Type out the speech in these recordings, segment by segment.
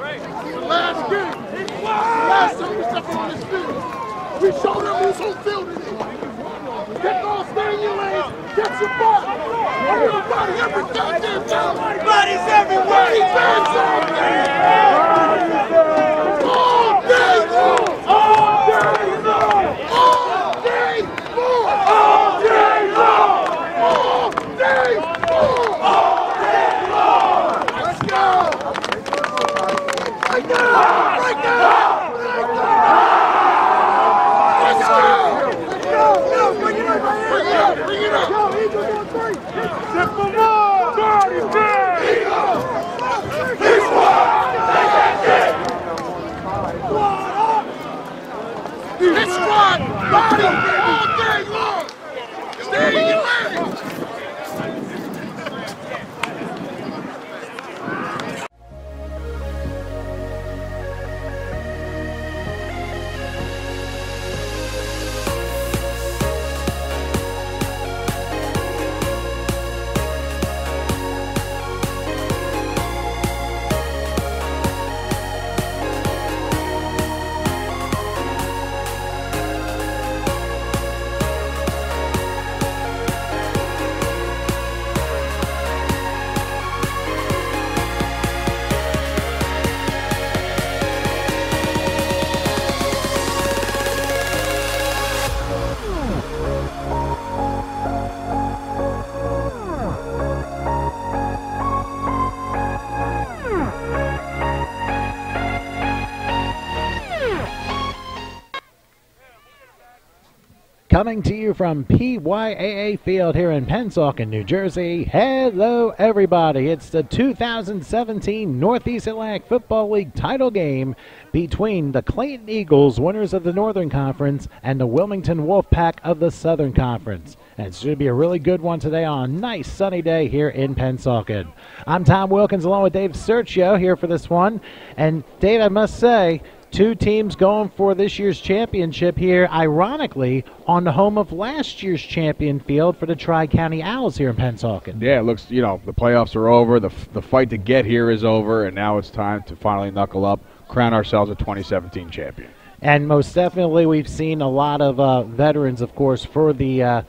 Last game, last time we stepped on this field, we showed them who's on field today. Get off, stay in your lane, get your butt. Everybody, every goddamn time. Bodies everywhere. All day long. All day long. All day long. All day long. All day long. All day long. Let's go. Right now. Right now. Right now. Let's go. Let's go. Bring it up. Bring it up. Bring it up. Yo, Eagles on three. Simple more. 30 big. Eagles. He's one. Take that shit. It's squad. Body all day long. Stay in your lane. Coming to you from PYAA Field here in Pennsauken, New Jersey. Hello, everybody. It's the 2017 Northeast Atlantic Football League title game between the Clayton Eagles, winners of the Northern Conference, and the Wilmington Wolfpack of the Southern Conference. And it's going to be a really good one today on a nice sunny day here in Pennsauken. I'm Tom Wilkins along with Dave Sergio here for this one. And Dave, I must say, two teams going for this year's championship here, ironically, on the home of last year's champion field for the Tri-County Owls here in Pennsauken. Yeah, it looks, the playoffs are over. The fight to get here is over, and now it's time to finally knuckle up, crown ourselves a 2017 champion. And most definitely we've seen a lot of veterans, of course, for the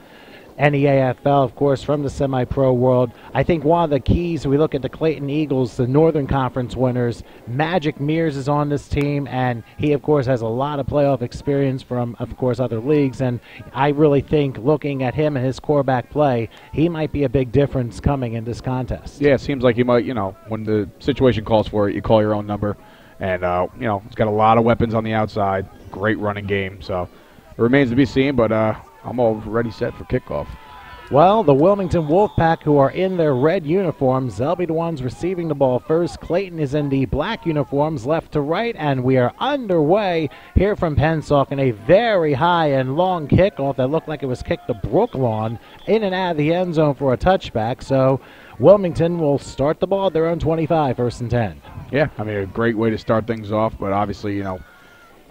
NEAFL, of course, from the semi-pro world. I think one of the keys, we look at the Clayton Eagles, the Northern Conference winners, Magic Mears is on this team, and he, of course, has a lot of playoff experience from, of course, other leagues, and I really think, looking at him and his quarterback play, he might be a big difference coming in this contest. Yeah, it seems like he might, when the situation calls for it, you call your own number, and, he's got a lot of weapons on the outside, great running game, so it remains to be seen, but I'm already set for kickoff. Well, the Wilmington Wolfpack, who are in their red uniforms, they'll be the ones receiving the ball first. Clayton is in the black uniforms, left to right, and we are underway here from Pennsauken. A very high and long kickoff that looked like it was kicked to Brooklawn, in and out of the end zone for a touchback. So Wilmington will start the ball at their own 25, 1st and 10. Yeah, a great way to start things off, but obviously,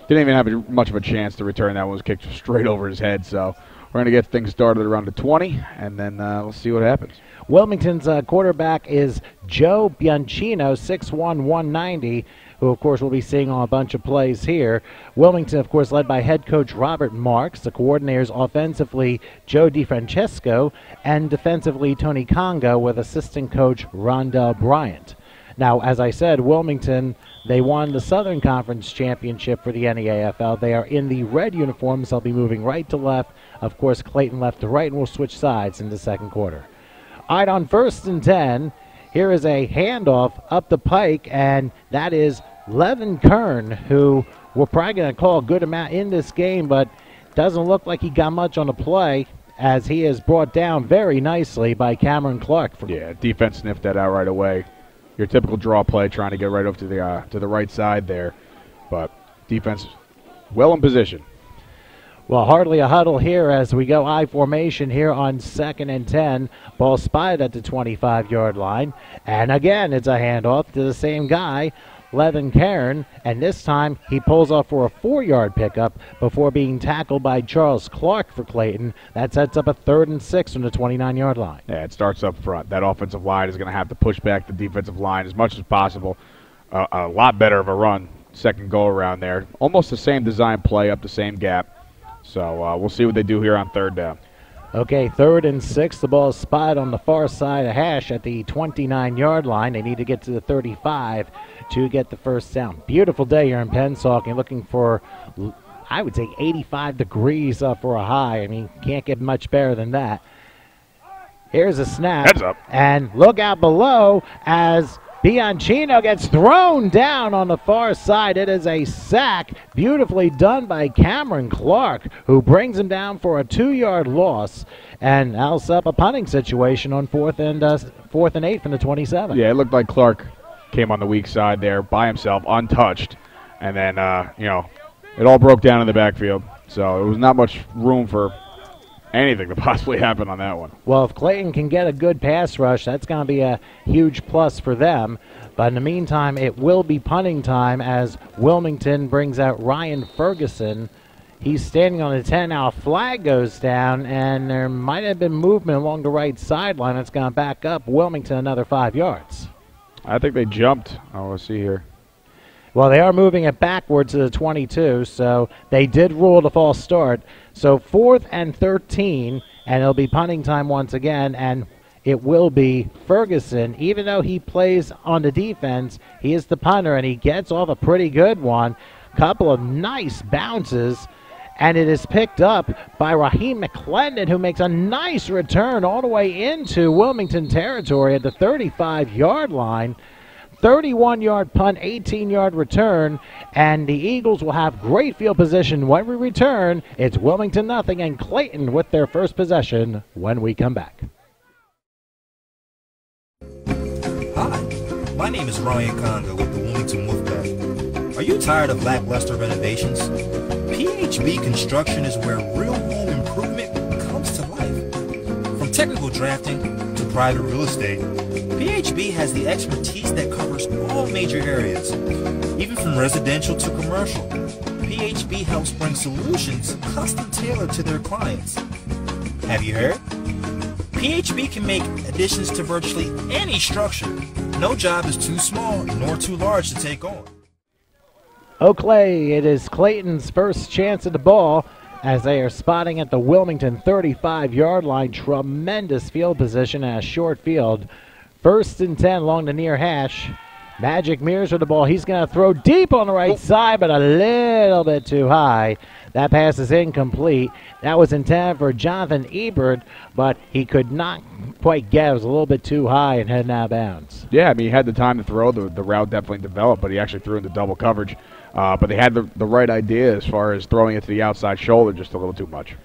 didn't even have much of a chance to return. That one was kicked straight over his head. So we're going to get things started around the 20, and then we'll see what happens. Wilmington's quarterback is Joe Bianchino, 6'1", 190, who, of course, we'll be seeing on a bunch of plays here. Wilmington, of course, led by head coach Robert Marks. The coordinators offensively Joe DiFrancesco, and defensively Tony Congo, with assistant coach Rondell Bryant. Now, as I said, Wilmington, they won the Southern Conference Championship for the NEAFL. They are in the red uniforms. They'll be moving right to left. Of course, Clayton left to right, and we'll switch sides in the second quarter. All right, on 1st and 10, here is a handoff up the pike, and that is Levin Kern, who we're probably going to call a good amount in this game, but doesn't look like he got much on the play, as he is brought down very nicely by Cameron Clark. Yeah, defense sniffed that out right away. Your typical draw play, trying to get right over to the right side there, but defense well in position. Well, hardly a huddle here as we go I formation here on 2nd and 10. Ball spotted at the 25-yard line, and again it's a handoff to the same guy, Levin Kern, and this time he pulls off for a 4-yard pickup before being tackled by Charles Clark for Clayton. That sets up a 3rd and 6 from the 29-yard line. Yeah, it starts up front. That offensive line is going to have to push back the defensive line as much as possible. a lot better of a run second go around there. Almost the same design play up the same gap. So we'll see what they do here on third down. Okay, 3rd and 6. The ball is spotted on the far side of hash at the 29-yard line. They need to get to the 35 to get the first down. Beautiful day here in Pennsauken, looking for, I would say, 85 degrees for a high. I mean, can't get much better than that. Here's a snap. Heads up. And look out below as Bianchino gets thrown down on the far side. It is a sack, beautifully done by Cameron Clark, who brings him down for a 2-yard loss, and else up a punting situation on 4th and 8 from the 27. Yeah, it looked like Clark came on the weak side there by himself, untouched, and then it all broke down in the backfield. So it was not much room for anything to possibly happen on that one. Well, if Clayton can get a good pass rush, that's going to be a huge plus for them. But in the meantime, it will be punting time as Wilmington brings out Ryan Ferguson. He's standing on the 10 now. A flag goes down, and there might have been movement along the right sideline. That's going to back up Wilmington another 5 yards. I think they jumped. Oh, let's see here. Well, they are moving it backwards to the 22, so they did rule it a false start. So 4th and 13, and it'll be punting time once again, and it will be Ferguson. Even though he plays on the defense, he is the punter, and he gets off a pretty good one. Couple of nice bounces, and it is picked up by Raheem McClendon, who makes a nice return all the way into Wilmington territory at the 35-yard line. 31-yard punt, 18-yard return, and the Eagles will have great field position when we return. It's Wilmington nothing, and Clayton with their first possession when we come back. Hi, my name is Ryan Conga with the Wilmington Wolfpack. Are you tired of lackluster renovations? PHB Construction is where real home improvement comes to life. From technical drafting to private real estate, PHB has the expertise that covers all major areas, even from residential to commercial. PHB helps bring solutions custom tailored to their clients. Have you heard? PHB can make additions to virtually any structure. No job is too small nor too large to take on. Clay, it is Clayton's first chance at the ball as they are spotting at the Wilmington 35-yard line. Tremendous field position and a short field. 1st and 10 along the near hash. Magic Mears with the ball. He's going to throw deep on the right side, but a little bit too high. That pass is incomplete. That was intended for Jonathan Ebert, but he could not quite get it. It was a little bit too high and heading out of bounds. Yeah, I mean, he had the time to throw. The route definitely developed, but he actually threw into double coverage. But they had the right idea as far as throwing it to the outside shoulder, just a little too much.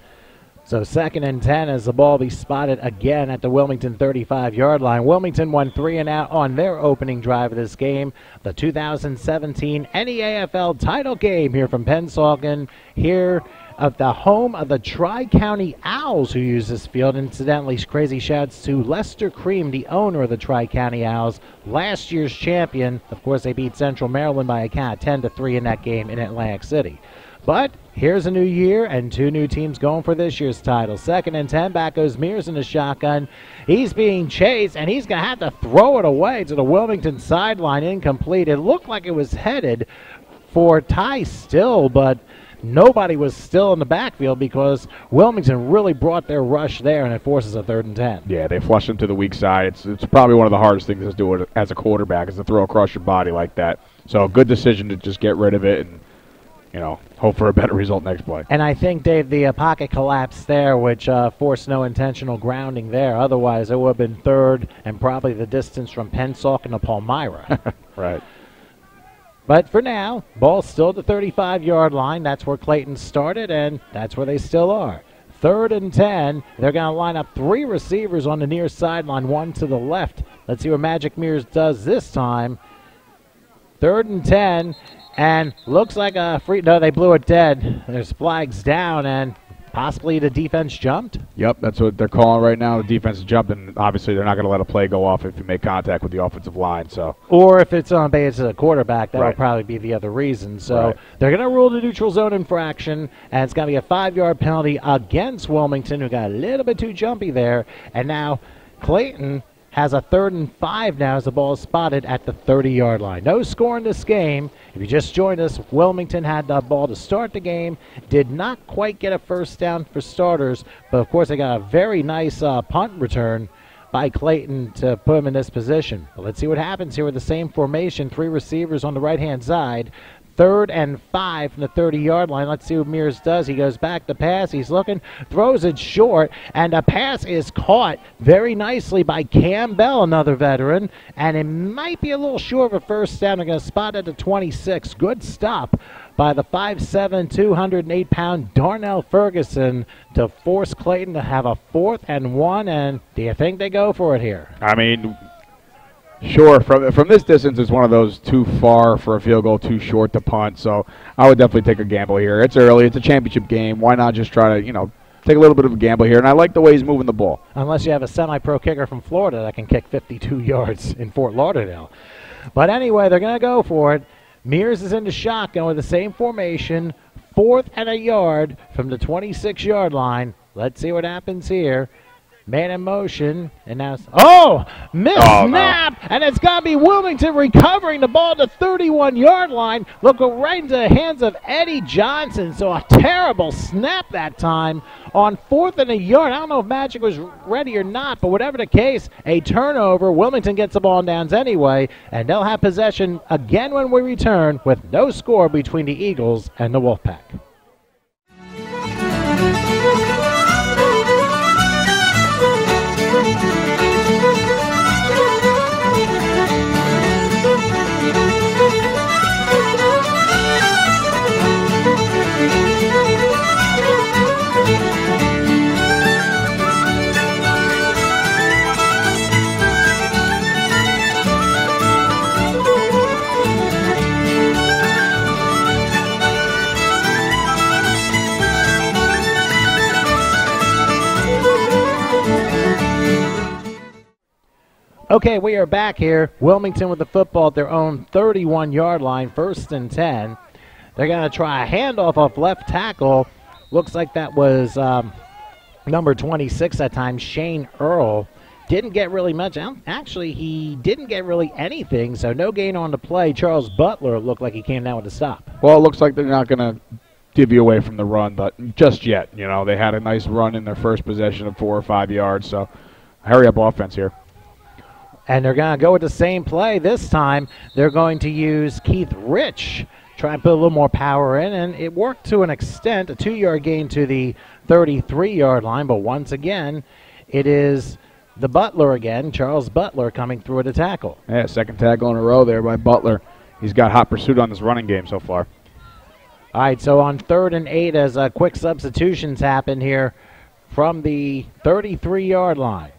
So 2nd and 10 as the ball be spotted again at the Wilmington 35-yard line. Wilmington won 3 and out on their opening drive of this game. The 2017 NEAFL title game here from Pennsauken, here at the home of the Tri-County Owls, who use this field. Incidentally, crazy shouts to Lester Cream, the owner of the Tri-County Owls, last year's champion. Of course, they beat Central Maryland by a count of 10-3 in that game in Atlantic City. But here's a new year and 2 new teams going for this year's title. 2nd and 10, back goes Mears in the shotgun. He's being chased, and he's going to have to throw it away to the Wilmington sideline, incomplete. It looked like it was headed for Ty Still, but nobody was still in the backfield because Wilmington really brought their rush there, and it forces a 3rd and 10. Yeah, they flushed him to the weak side. It's probably one of the hardest things to do as a quarterback is to throw across your body like that. So a good decision to just get rid of it and, hope for a better result next play. And I think, Dave, the pocket collapsed there, which forced no intentional grounding there. Otherwise, it would have been 3rd and probably the distance from Pennsauken to Palmyra. Right. But for now, ball still at the 35-yard line. That's where Clayton started, and that's where they still are. 3rd and 10. They're going to line up 3 receivers on the near sideline, 1 to the left. Let's see what Magic Mears does this time. 3rd and 10. And looks like a free. No, they blew it dead. There's flags down, and possibly the defense jumped. Yep, that's what they're calling right now. The defense is jumping. Obviously, they're not going to let a play go off if you make contact with the offensive line. So, or if it's on base to the quarterback, that Right. would probably be the other reason. So Right. they're going to rule the neutral zone infraction, and it's going to be a 5-yard penalty against Wilmington, who got a little bit too jumpy there. And now Clayton has a 3rd and 5 now as the ball is spotted at the 30-yard line. No score in this game. If you just joined us, Wilmington had the ball to start the game. Did not quite get a first down for starters, but of course they got a very nice punt return by Clayton to put him in this position. But let's see what happens here with the same formation. 3 receivers on the right-hand side. 3rd and 5 from the 30-yard line. Let's see what Mears does. He goes back to pass. He's looking, throws it short, and the pass is caught very nicely by Cam Bell, another veteran, and it might be a little short of a first down. They're going to spot it at 26. Good stop by the 5'7", 208-pound Darnell Ferguson to force Clayton to have a 4th and 1, and do you think they go for it here? I mean, sure, from this distance, it's one of those too far for a field goal, too short to punt. So I would definitely take a gamble here. It's early. It's a championship game. Why not just try to, take a little bit of a gamble here? And I like the way he's moving the ball. Unless you have a semi-pro kicker from Florida that can kick 52 yards in Fort Lauderdale. But anyway, they're going to go for it. Mears is in the shotgun with the same formation. 4th and a yard from the 26-yard line. Let's see what happens here. Man in motion, and now missed snap, no. And it's got to be Wilmington recovering the ball to 31-yard line. Look right into the hands of Eddie Johnson. So a terrible snap that time on 4th and a yard. I don't know if Magic was ready or not, but whatever the case, a turnover. Wilmington gets the ball in downs anyway, and they'll have possession again when we return with no score between the Eagles and the Wolfpack. Okay, we are back here. Wilmington with the football at their own 31-yard line, 1st and 10. They're going to try a handoff off left tackle. Looks like that was number 26 that time, Shane Earl. Didn't get really much. Actually, he didn't get really anything, so no gain on the play. Charles Butler looked like he came down with a stop. Well, it looks like they're not going to give you away from the run, but just yet. They had a nice run in their first possession of 4 or 5 yards, so hurry up offense here. And they're going to go with the same play. This time, they're going to use Keith Rich, try and put a little more power in, and it worked to an extent, a 2-yard gain to the 33-yard line, but once again, it is the Butler again, Charles Butler, coming through with a tackle. Yeah, 2nd tackle in a row there by Butler. He's got hot pursuit on this running game so far. All right, so on 3rd and 8, as quick substitutions happen here from the 33-yard line.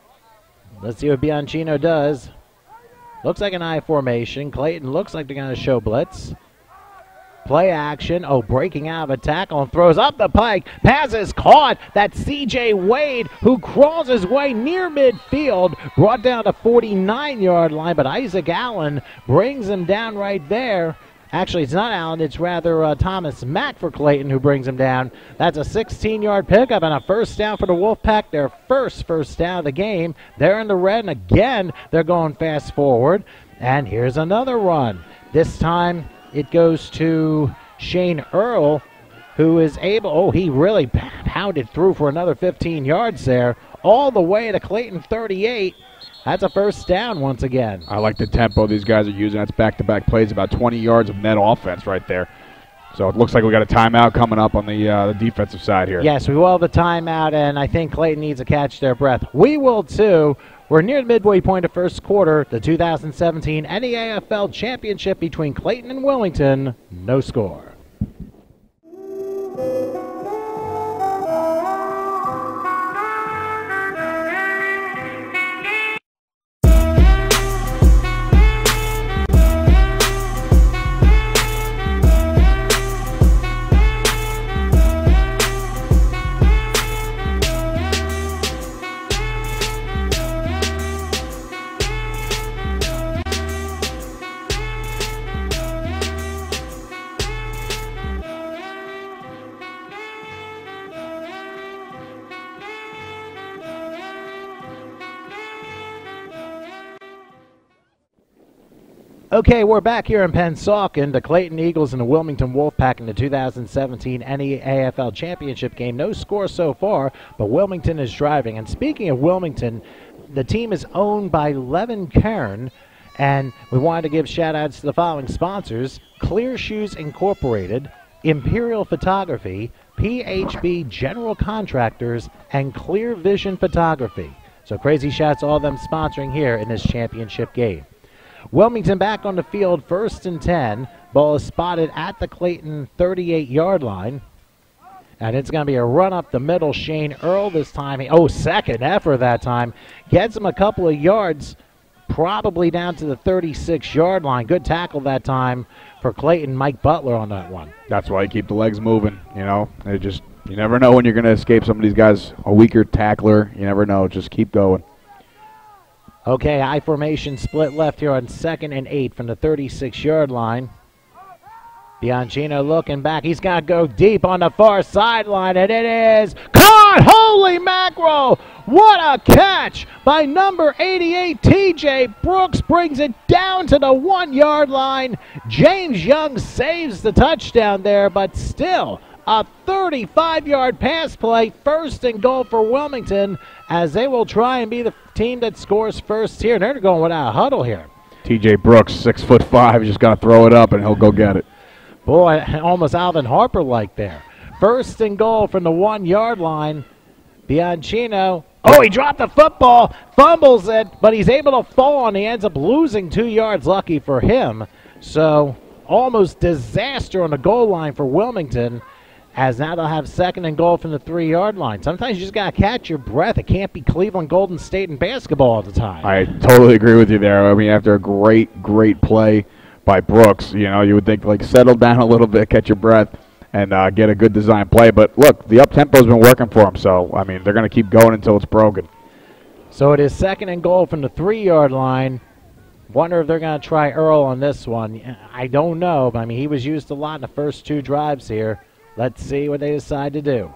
Let's see what Bianchino does. Looks like an I formation. Clayton looks like they're going to show blitz. Play action. Breaking out of a tackle and throws up the pike. Pass is caught. That's C.J. Wade, who crawls his way near midfield. Brought down to 49-yard line, but Isaac Allen brings him down right there. Actually, it's not Allen. It's rather Thomas Mack for Clayton who brings him down. That's a 16-yard pickup and a first down for the Wolfpack. Their first down of the game. They're in the red, and again, they're going fast forward. And here's another run. This time, it goes to Shane Earl, who is able, he really pounded through for another 15 yards there, all the way to Clayton 38. That's a first down once again. I like the tempo these guys are using. That's back-to-back plays, about 20 yards of net offense right there. So it looks like we got a timeout coming up on the defensive side here. Yes, we will have a timeout, and I think Clayton needs to catch their breath. We will too. We're near the midway point of first quarter. The 2017 NEAFL Championship between Clayton and Wilmington. No score. Okay, we're back here in Pennsauken. The Clayton Eagles and the Wilmington Wolfpack in the 2017 NEAFL Championship game. No score so far, but Wilmington is driving. And speaking of Wilmington, the team is owned by Levin Kern, and we wanted to give shout-outs to the following sponsors: Clear Shoes Incorporated, Imperial Photography, PHB General Contractors, and Clear Vision Photography. So crazy shouts to all of them sponsoring here in this championship game. Wilmington back on the field, 1st and 10. Ball is spotted at the Clayton 38-yard line. And it's going to be a run up the middle. Shane Earl this time. Second effort that time. Gets him a couple of yards, probably down to the 36-yard line. Good tackle that time for Clayton. Mike Butler on that one. That's why you keep the legs moving, you know. You never know when you're going to escape some of these guys. A weaker tackler, you never know. Just keep going. Okay, I formation split left here on 2nd and 8 from the 36-yard line. Bianchino looking back. He's got to go deep on the far sideline, and it is caught! Holy mackerel! What a catch by number 88, T.J. Brooks, brings it down to the 1-yard line. James Young saves the touchdown there, but still a 35-yard pass play, 1st and goal for Wilmington, as they will try and be the team that scores first here. They're going without a huddle here. T.J. Brooks, 6'5", just got to throw it up and he'll go get it. Boy, almost Alvin Harper-like there. 1st and goal from the 1-yard line. Bianchino, he dropped the football, fumbles it, but he's able to fall, and he ends up losing 2 yards, lucky for him. So almost disaster on the goal line for Wilmington, as now they'll have 2nd and goal from the 3-yard line. Sometimes you just got to catch your breath. It can't be Cleveland Golden State in basketball all the time. I totally agree with you there. I mean, after a great play by Brooks, you know, you would think, like, settle down a little bit, catch your breath, and get a good design play. But, look, the up-tempo's been working for them, so, I mean, they're going to keep going until it's broken. So it is 2nd and goal from the 3-yard line. Wonder if they're going to try Earl on this one. I don't know, but, I mean, he was used a lot in the first 2 drives here. Let's see what they decide to do.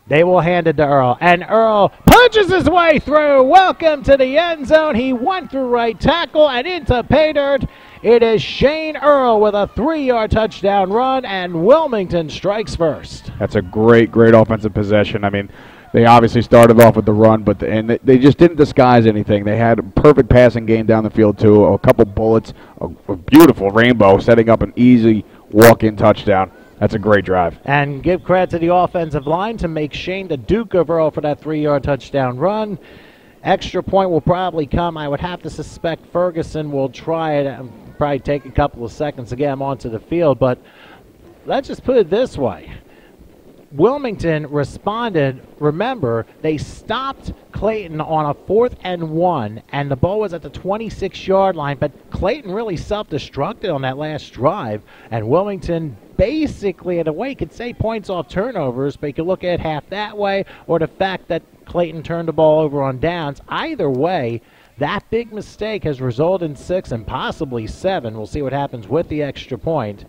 They will hand it to Earl, and Earl punches his way through. Welcome to the end zone. He went through right tackle and into pay dirt. It is Shane Earl with a 3-yard touchdown run, and Wilmington strikes first. That's a great offensive possession. I mean, they obviously started off with the run, but they just didn't disguise anything. They had a perfect passing game down the field, too. A couple bullets, a beautiful rainbow, setting up an easy walk-in touchdown. That's a great drive. And give credit to the offensive line to make Shane the Duke of Earl for that 3-yard touchdown run. Extra point will probably come. I would have to suspect Ferguson will try it and probably take a couple of seconds to get him onto the field. But let's just put it this way. Wilmington responded. Remember, they stopped Clayton on a 4th and 1, and the ball was at the 26-yard line, but Clayton really self-destructed on that last drive, and Wilmington basically, in a way, could say points off turnovers, but you could look at it half that way, or the fact that Clayton turned the ball over on downs. Either way, that big mistake has resulted in 6 and possibly 7. We'll see what happens with the extra point.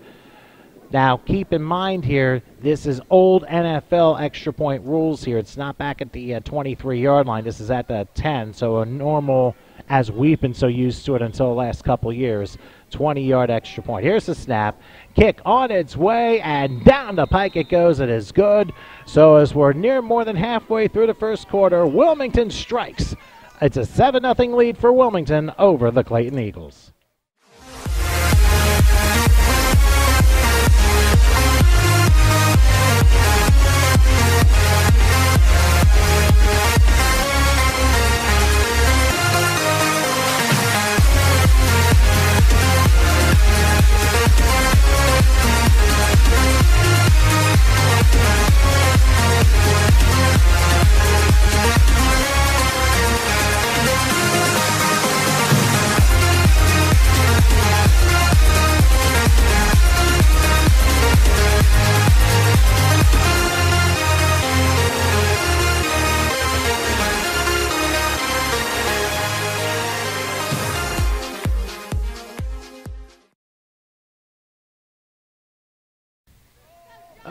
Now, keep in mind here, this is old NFL extra point rules here. It's not back at the 23-yard line. This is at the 10, so a normal, as we've been so used to it until the last couple of years, 20-yard extra point. Here's the snap. Kick on its way, and down the pike it goes. It is good. So as we're near more than halfway through the first quarter, Wilmington strikes. It's a 7-0 lead for Wilmington over the Clayton Eagles.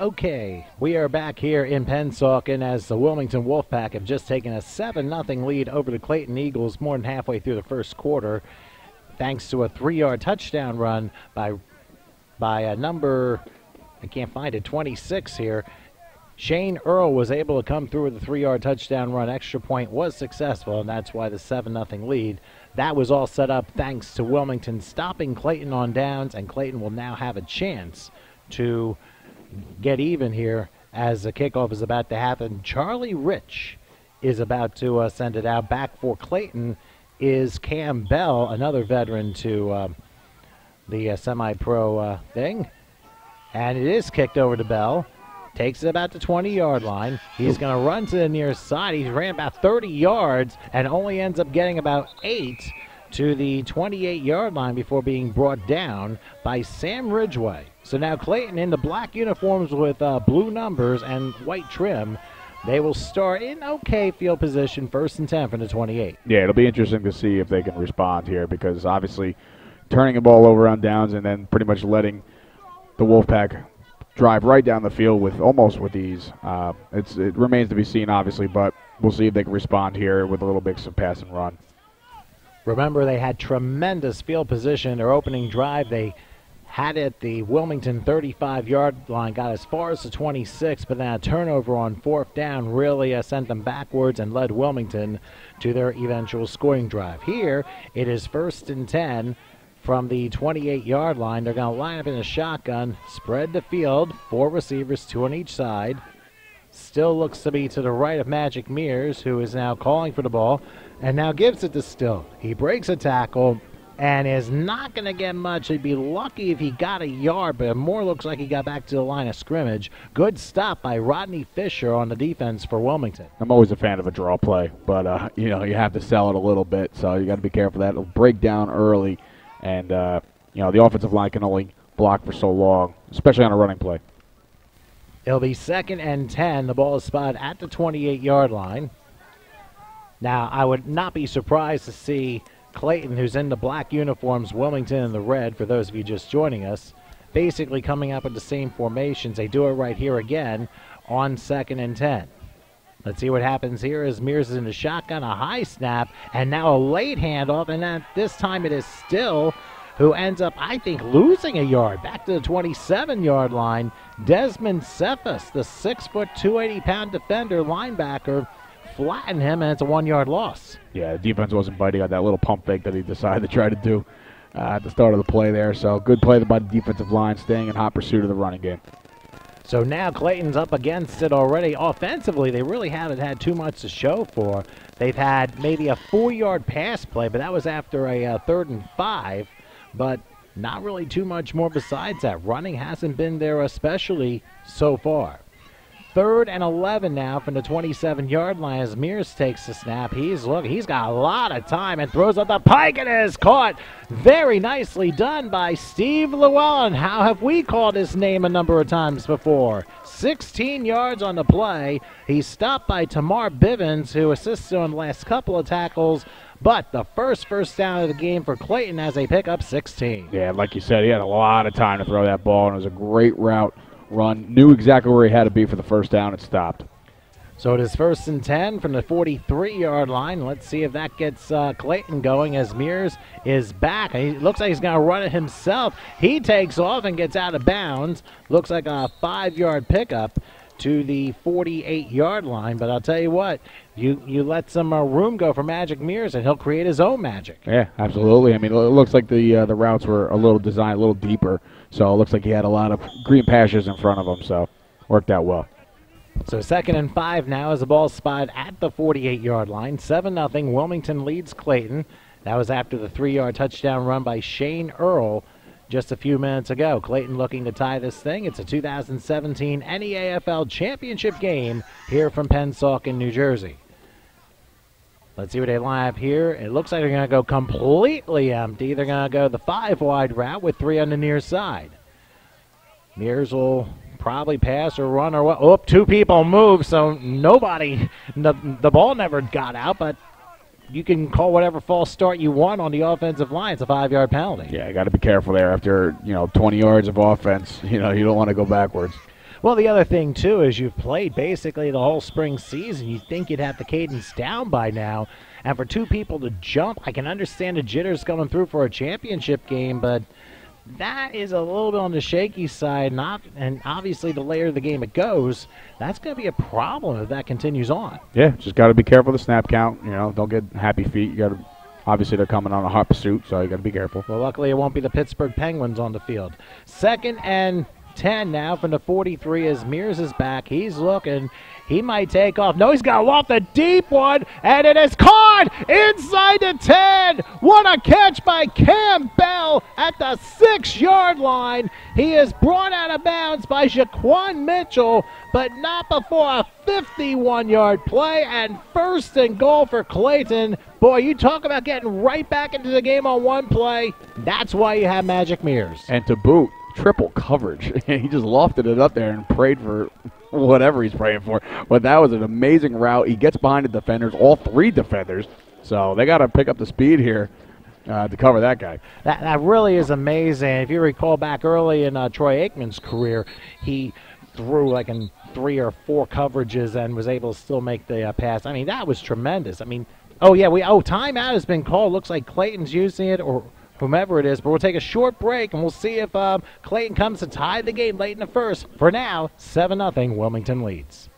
Okay, we are back here in Pennsauken as the Wilmington Wolfpack have just taken a 7-0 lead over the Clayton Eagles more than halfway through the first quarter. thanks to a 3-yard touchdown run by a number, I can't find it, 26 here. Shane Earl was able to come through with a 3-yard touchdown run. Extra point was successful, and that's why the 7-0 lead. That was all set up thanks to Wilmington stopping Clayton on downs, and Clayton will now have a chance to get even here as the kickoff is about to happen. Charlie Rich is about to send it out. Back for Clayton is Cam Bell, another veteran to the semi-pro thing. And it is kicked over to Bell. Takes it about the 20-yard line. He's going to run to the near side. He ran about 30 yards and only ends up getting about 8 to the 28-yard line before being brought down by Sam Ridgway. So now Clayton in the black uniforms with blue numbers and white trim. They will start in okay field position, 1st and 10 from the 28. Yeah, it'll be interesting to see if they can respond here, because obviously turning the ball over on downs and then pretty much letting the Wolfpack drive right down the field with ease. It remains to be seen, obviously, but we'll see if they can respond here with a little mix of pass and run. Remember, they had tremendous field position. Their opening drive, they had it the Wilmington 35-yard line, got as far as the 26, but then a turnover on 4th down really sent them backwards and led Wilmington to their eventual scoring drive. Here, it is 1st and 10 from the 28-yard line. They're going to line up in a shotgun, spread the field, 4 receivers, 2 on each side. Still looks to be to the right of Magic Mears, who is now calling for the ball, and now gives it to Still. He breaks a tackle and is not going to get much. He'd be lucky if he got a yard, but it more looks like he got back to the line of scrimmage. Good stop by Rodney Fisher on the defense for Wilmington. I'm always a fan of a draw play, but you have to sell it a little bit, so you got to be careful of that. It'll break down early. And, the offensive line can only block for so long, especially on a running play. It'll be 2nd and 10. The ball is spotted at the 28-yard line. Now, I would not be surprised to see Clayton, who's in the black uniforms, Wilmington in the red, for those of you just joining us, basically coming up with the same formations. They do it right here again on 2nd and 10. Let's see what happens here as Mears is in the shotgun, a high snap, and now a late handoff, and then this time it is Still who ends up, I think, losing a yard. Back to the 27-yard line. Desmond Cephas, the 6', 280-pound defender, linebacker, flattened him, and it's a 1-yard loss. Yeah, the defense wasn't biting on that little pump fake that he decided to try to do at the start of the play there. So good play by the defensive line, staying in hot pursuit of the running game. So now Clayton's up against it already. Offensively, they really haven't had too much to show for. They've had maybe a 4-yard pass play, but that was after a 3rd and 5. But not really too much more besides that. Running hasn't been there especially so far. 3rd and 11 now from the 27-yard line as Mears takes the snap. He's got a lot of time and throws up the pike, and it is caught. Very nicely done by Steve Llewellyn. How have we called his name a number of times before? 16 yards on the play. He's stopped by Tamar Bivens, who assisted on the last couple of tackles. But the first down of the game for Clayton as they pick up 16. Yeah, like you said, he had a lot of time to throw that ball, and it was a great route run. Knew exactly where he had to be for the first down. It stopped. So it is 1st and 10 from the 43-yard line. Let's see if that gets Clayton going as Mears is back. He looks like he's going to run it himself. He takes off and gets out of bounds. Looks like a 5-yard pickup to the 48-yard line. But I'll tell you what, you let some room go for Magic Mears, and he'll create his own magic. Yeah, absolutely. I mean, it looks like the routes were a little designed a little deeper, so it looks like he had a lot of green pastures in front of him, so worked out well. So 2nd and 5 now as the ball spotted at the 48-yard line. 7-0. Wilmington leads Clayton. That was after the 3-yard touchdown run by Shane Earl just a few minutes ago. Clayton looking to tie this thing. It's a 2017 NEAFL championship game here from Pennsauken, New Jersey. Let's see what they line up here. It looks like they're going to go completely empty. They're going to go the 5-wide route with 3 on the near side. Mears will probably pass or run or what. Oh, 2 people move, so nobody, the ball never got out, but you can call whatever false start you want on the offensive line. It's a 5-yard penalty. Yeah, you got to be careful there after 20 yards of offense. You don't want to go backwards. Well, the other thing, too, is you've played basically the whole spring season. You think you'd have the cadence down by now. And for two people to jump, I can understand the jitters coming through for a championship game, but that is a little bit on the shaky side. And obviously, the later the game it goes, that's going to be a problem if that continues on. Yeah, just got to be careful of the snap count. You know, don't get happy feet. You got to. Obviously, they're coming on a hot pursuit, so you got to be careful. Well, luckily, it won't be the Pittsburgh Penguins on the field. 2nd and 10 now from the 43 as Mears is back. He's looking. He might take off. No, he's got to off the deep one, and it is caught inside the 10. What a catch by Cam Bell at the 6-yard line. He is brought out of bounds by Jaquan Mitchell, but not before a 51-yard play, and 1st and goal for Clayton. Boy, you talk about getting right back into the game on one play. That's why you have Magic Mears. And to boot, triple coverage. He just lofted it up there and prayed for whatever he's praying for. But that was an amazing route. He gets behind the defenders, all 3 defenders. So they got to pick up the speed here to cover that guy. That really is amazing. If you recall back early in Troy Aikman's career, he threw like in 3 or 4 coverages and was able to still make the pass. I mean, that was tremendous. I mean, timeout has been called. Looks like Clayton's using it or whomever it is, but we'll take a short break and we'll see if Clayton comes to tie the game late in the first. For now, 7-0, Wilmington leads.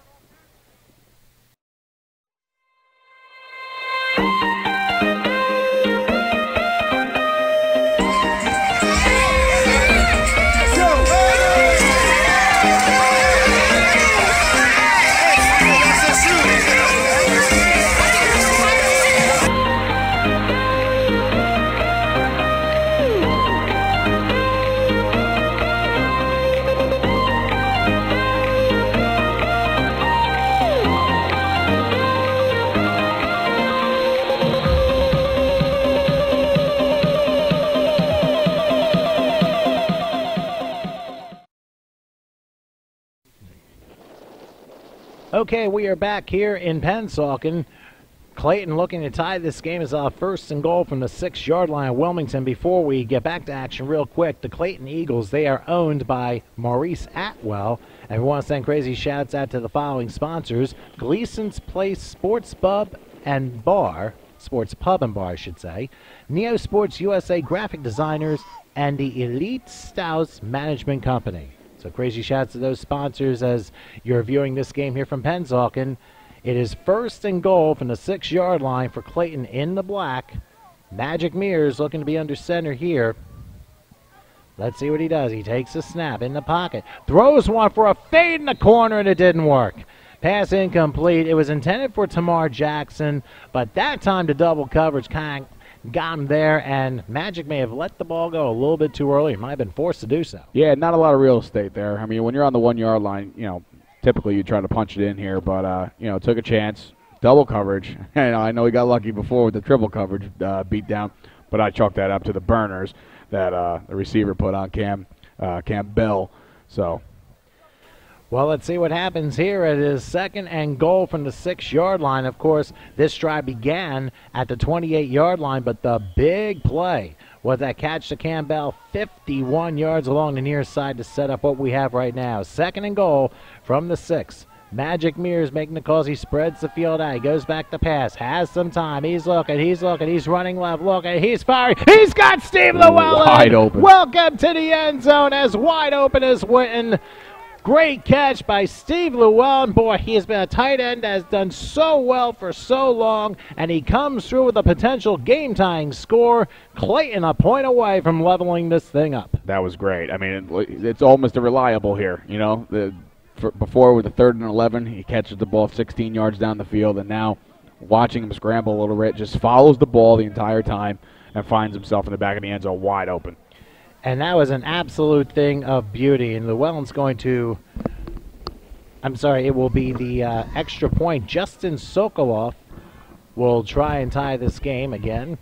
Okay, we are back here in Pennsauken. Clayton looking to tie this game as 1st and goal from the 6-yard line of Wilmington. Before we get back to action real quick, the Clayton Eagles, they are owned by Maurice Atwell. And we want to send crazy shouts out to the following sponsors: Gleason's Place Sports Pub and Bar, I should say, Neo Sports USA Graphic Designers, and the Elite Stouts Management Company. So crazy shouts to those sponsors as you're viewing this game here from Pennsauken. It is 1st and goal from the 6-yard line for Clayton in the black. Magic Mears looking to be under center here. Let's see what he does. He takes a snap in the pocket. Throws one for a fade in the corner, and it didn't work. Pass incomplete. It was intended for Tamar Jackson, but that time the double coverage kind of got him there, and Magic may have let the ball go a little bit too early. He might have been forced to do so. Yeah, not a lot of real estate there. I mean, when you're on the 1-yard line, you know, typically you try to punch it in here, but, you know, took a chance. Double coverage. And I know he got lucky before with the triple coverage beat down, but I chalked that up to the burners that the receiver put on Cam Bell. So, well, let's see what happens here. It is 2nd and goal from the 6-yard line. Of course, this drive began at the 28-yard line, but the big play was that catch to Cam Bell 51 yards along the near side to set up what we have right now. 2nd and goal from the 6. Magic Mears making the calls. He spreads the field out. He goes back to pass. Has some time. He's looking. He's running left. Looking. He's firing. He's got Steve Llewellyn. Wide open. Welcome to the end zone, as wide open as Winton. Great catch by Steve Llewellyn. Boy, he has been a tight end that has done so well for so long, and he comes through with a potential game-tying score. Clayton a point away from leveling this thing up. That was great. I mean, it's almost reliable here. You know, before with the 3rd and 11, he catches the ball 16 yards down the field, and now watching him scramble a little bit, just follows the ball the entire time and finds himself in the back of the end zone wide open. And that was an absolute thing of beauty. And Llewellyn's going to, it will be the extra point. Justin Sokoloff will try and tie this game again.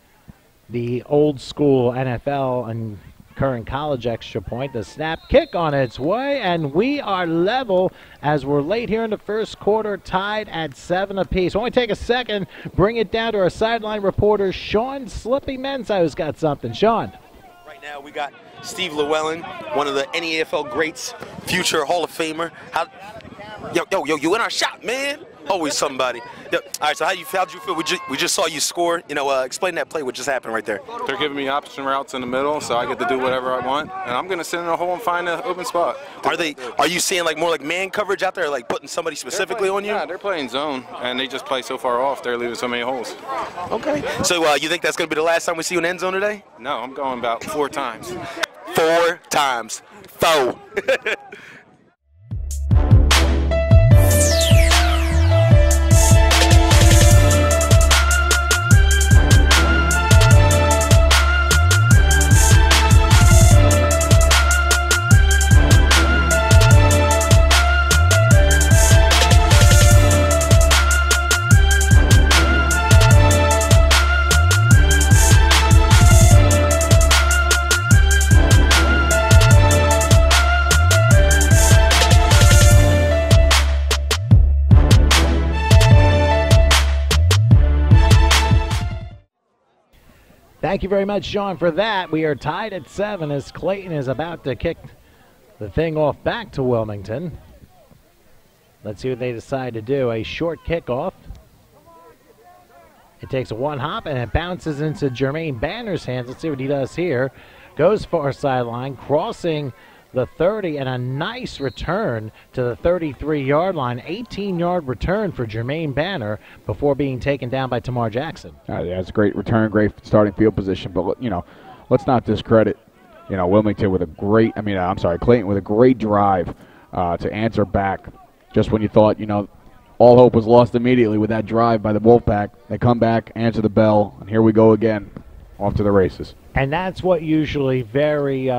The old school NFL and current college extra point. The snap kick on its way, and we are level as we're late here in the first quarter, tied at 7 apiece. I want to take a second, bring it down to our sideline reporter, Sean Slippy Menzo's got something. Sean. Right now we got Steve Llewellyn, one of the NEAFL greats, future Hall of Famer. Yo, you in our shop, man. Always somebody. All right, so how'd you feel? We just saw you score. You know, explain that play. What just happened right there? They're giving me option routes in the middle, so I get to do whatever I want, and I'm gonna sit in a hole and find an open spot. Are you seeing like more like man coverage out there, or like putting somebody specifically on you? Yeah, they're playing zone, and they just play so far off. They're leaving so many holes. Okay. So you think that's gonna be the last time we see you in the end zone today? No, I'm going about 4 times. 4 times. 4. Thank you very much, Sean, for that. We are tied at 7 as Clayton is about to kick the thing off back to Wilmington. Let's see what they decide to do. A short kickoff. It takes a 1 hop and it bounces into Jermaine Banner's hands. Let's see what he does here. Goes far sideline, crossing the 30, and a nice return to the 33-yard line. 18-yard return for Jermaine Banner before being taken down by Tamar Jackson. Yeah, it's a great return, great starting field position. But, you know, let's not discredit, you know, Wilmington with a great, Clayton with a great drive to answer back just when you thought, you know, all hope was lost immediately with that drive by the Wolfpack. They come back, answer the bell, and here we go again, off to the races. And that's what usually very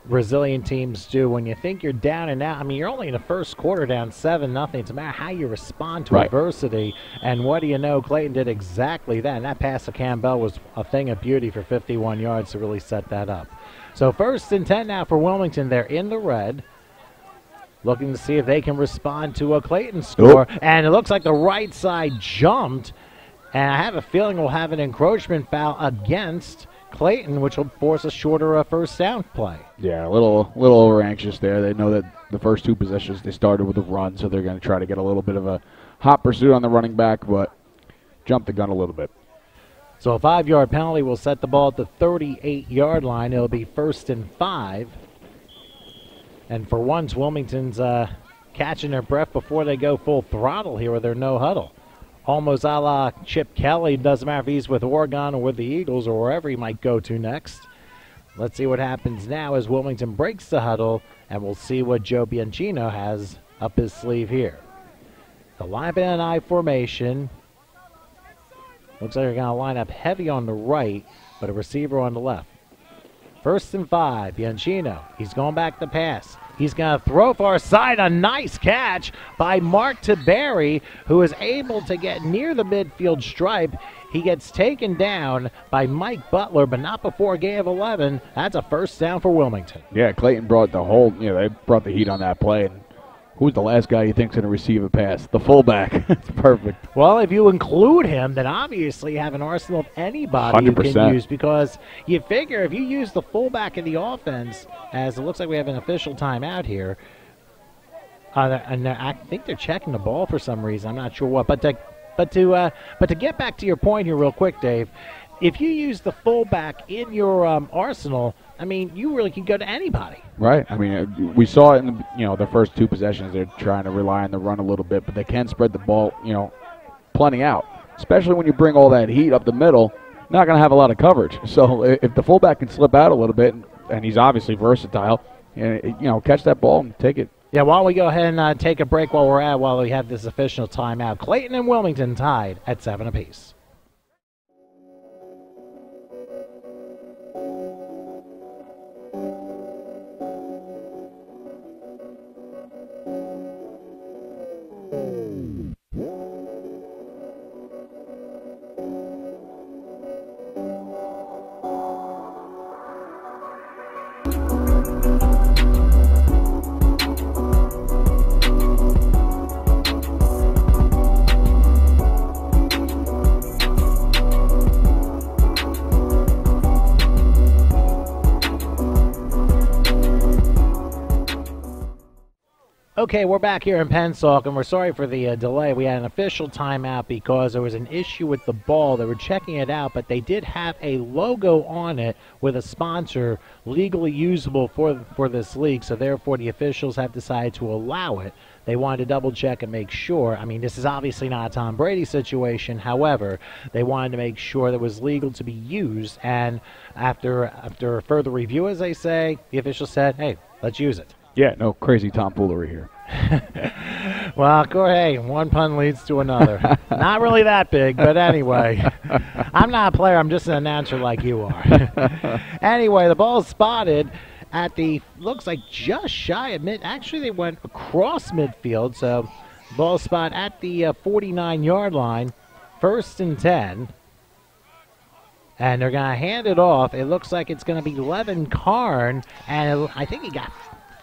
resilient teams do when you think you're down and out. I mean, you're only in the first quarter down 7-0. It's a matter how you respond to adversity. And what do you know? Clayton did exactly that. And that pass to Campbell was a thing of beauty for 51 yards to really set that up. So 1st and 10 now for Wilmington. They're in the red, looking to see if they can respond to a Clayton score. And it looks like the right side jumped. And I have a feeling we'll have an encroachment foul against Clayton, which will force a shorter first down play. Yeah, a little over anxious there. They know that the first 2 possessions they started with a run, so they're going to try to get a little bit of a hot pursuit on the running back, but jump the gun a little bit. So a 5-yard penalty will set the ball at the 38-yard line. It'll be 1st and 5. And for once, Wilmington's catching their breath before they go full throttle here with their no huddle. Almost a la Chip Kelly. Doesn't matter if he's with Oregon or with the Eagles or wherever he might go to next. Let's see what happens now as Wilmington breaks the huddle, and we'll see what Joe Bianchino has up his sleeve here. The line in an I formation. Looks like they're going to line up heavy on the right, but a receiver on the left. 1st and 5, Bianchino. He's going back to pass. He's going to throw far side. A nice catch by Mark Tiberi, who is able to get near the midfield stripe. He gets taken down by Mike Butler, but not before a gain of 11. That's a 1st down for Wilmington. Yeah, Clayton brought they brought the heat on that play. And who's the last guy you think's going to receive a pass? The fullback. It's perfect. Well, if you include him, then obviously you have an arsenal of anybody 100%. you can use, because you figure if you use the fullback in the offense, as it looks like we have an official timeout here, and I think they're checking the ball for some reason. I'm not sure what. But to get back to your point here real quick, Dave, if you use the fullback in your arsenal, I mean, you really can go to anybody. Right. I mean, we saw it in the first 2 possessions. They're trying to rely on the run a little bit, but they can spread the ball, plenty out. Especially when you bring all that heat up the middle, not going to have a lot of coverage. So if the fullback can slip out a little bit, and he's obviously versatile, catch that ball and take it. Yeah, why don't we go ahead and take a break while we have this official timeout. Clayton and Wilmington tied at 7 apiece. Okay, we're back here in Pensacola, and we're sorry for the delay. We had an official timeout because there was an issue with the ball. They were checking it out, but they did have a logo on it with a sponsor legally usable for this league, so therefore the officials have decided to allow it. They wanted to double check and make sure. I mean, this is obviously not a Tom Brady situation. However, they wanted to make sure that it was legal to be used, and after further review, as they say, the officials said, hey, let's use it. Yeah, no crazy tomfoolery here. Well, hey, one pun leads to another. Not really that big, but anyway. I'm not a player. I'm just an announcer like you are. Anyway, the ball is spotted at the, looks like just shy of mid. Actually, they went across midfield, so ball spot at the 49-yard line, 1st and 10. And they're going to hand it off. It looks like it's going to be Levin Karn, and I think he got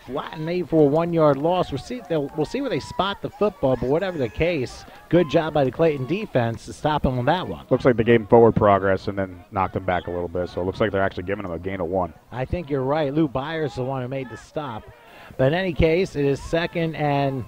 flattened maybe for a 1-yard loss. We'll see where they spot the football, but whatever the case, good job by the Clayton defense to stop him on that one. Looks like they gave him forward progress and then knocked him back a little bit, so it looks like they're actually giving him a gain of 1. I think you're right. Lou Byers is the one who made the stop. But in any case, it is 2nd and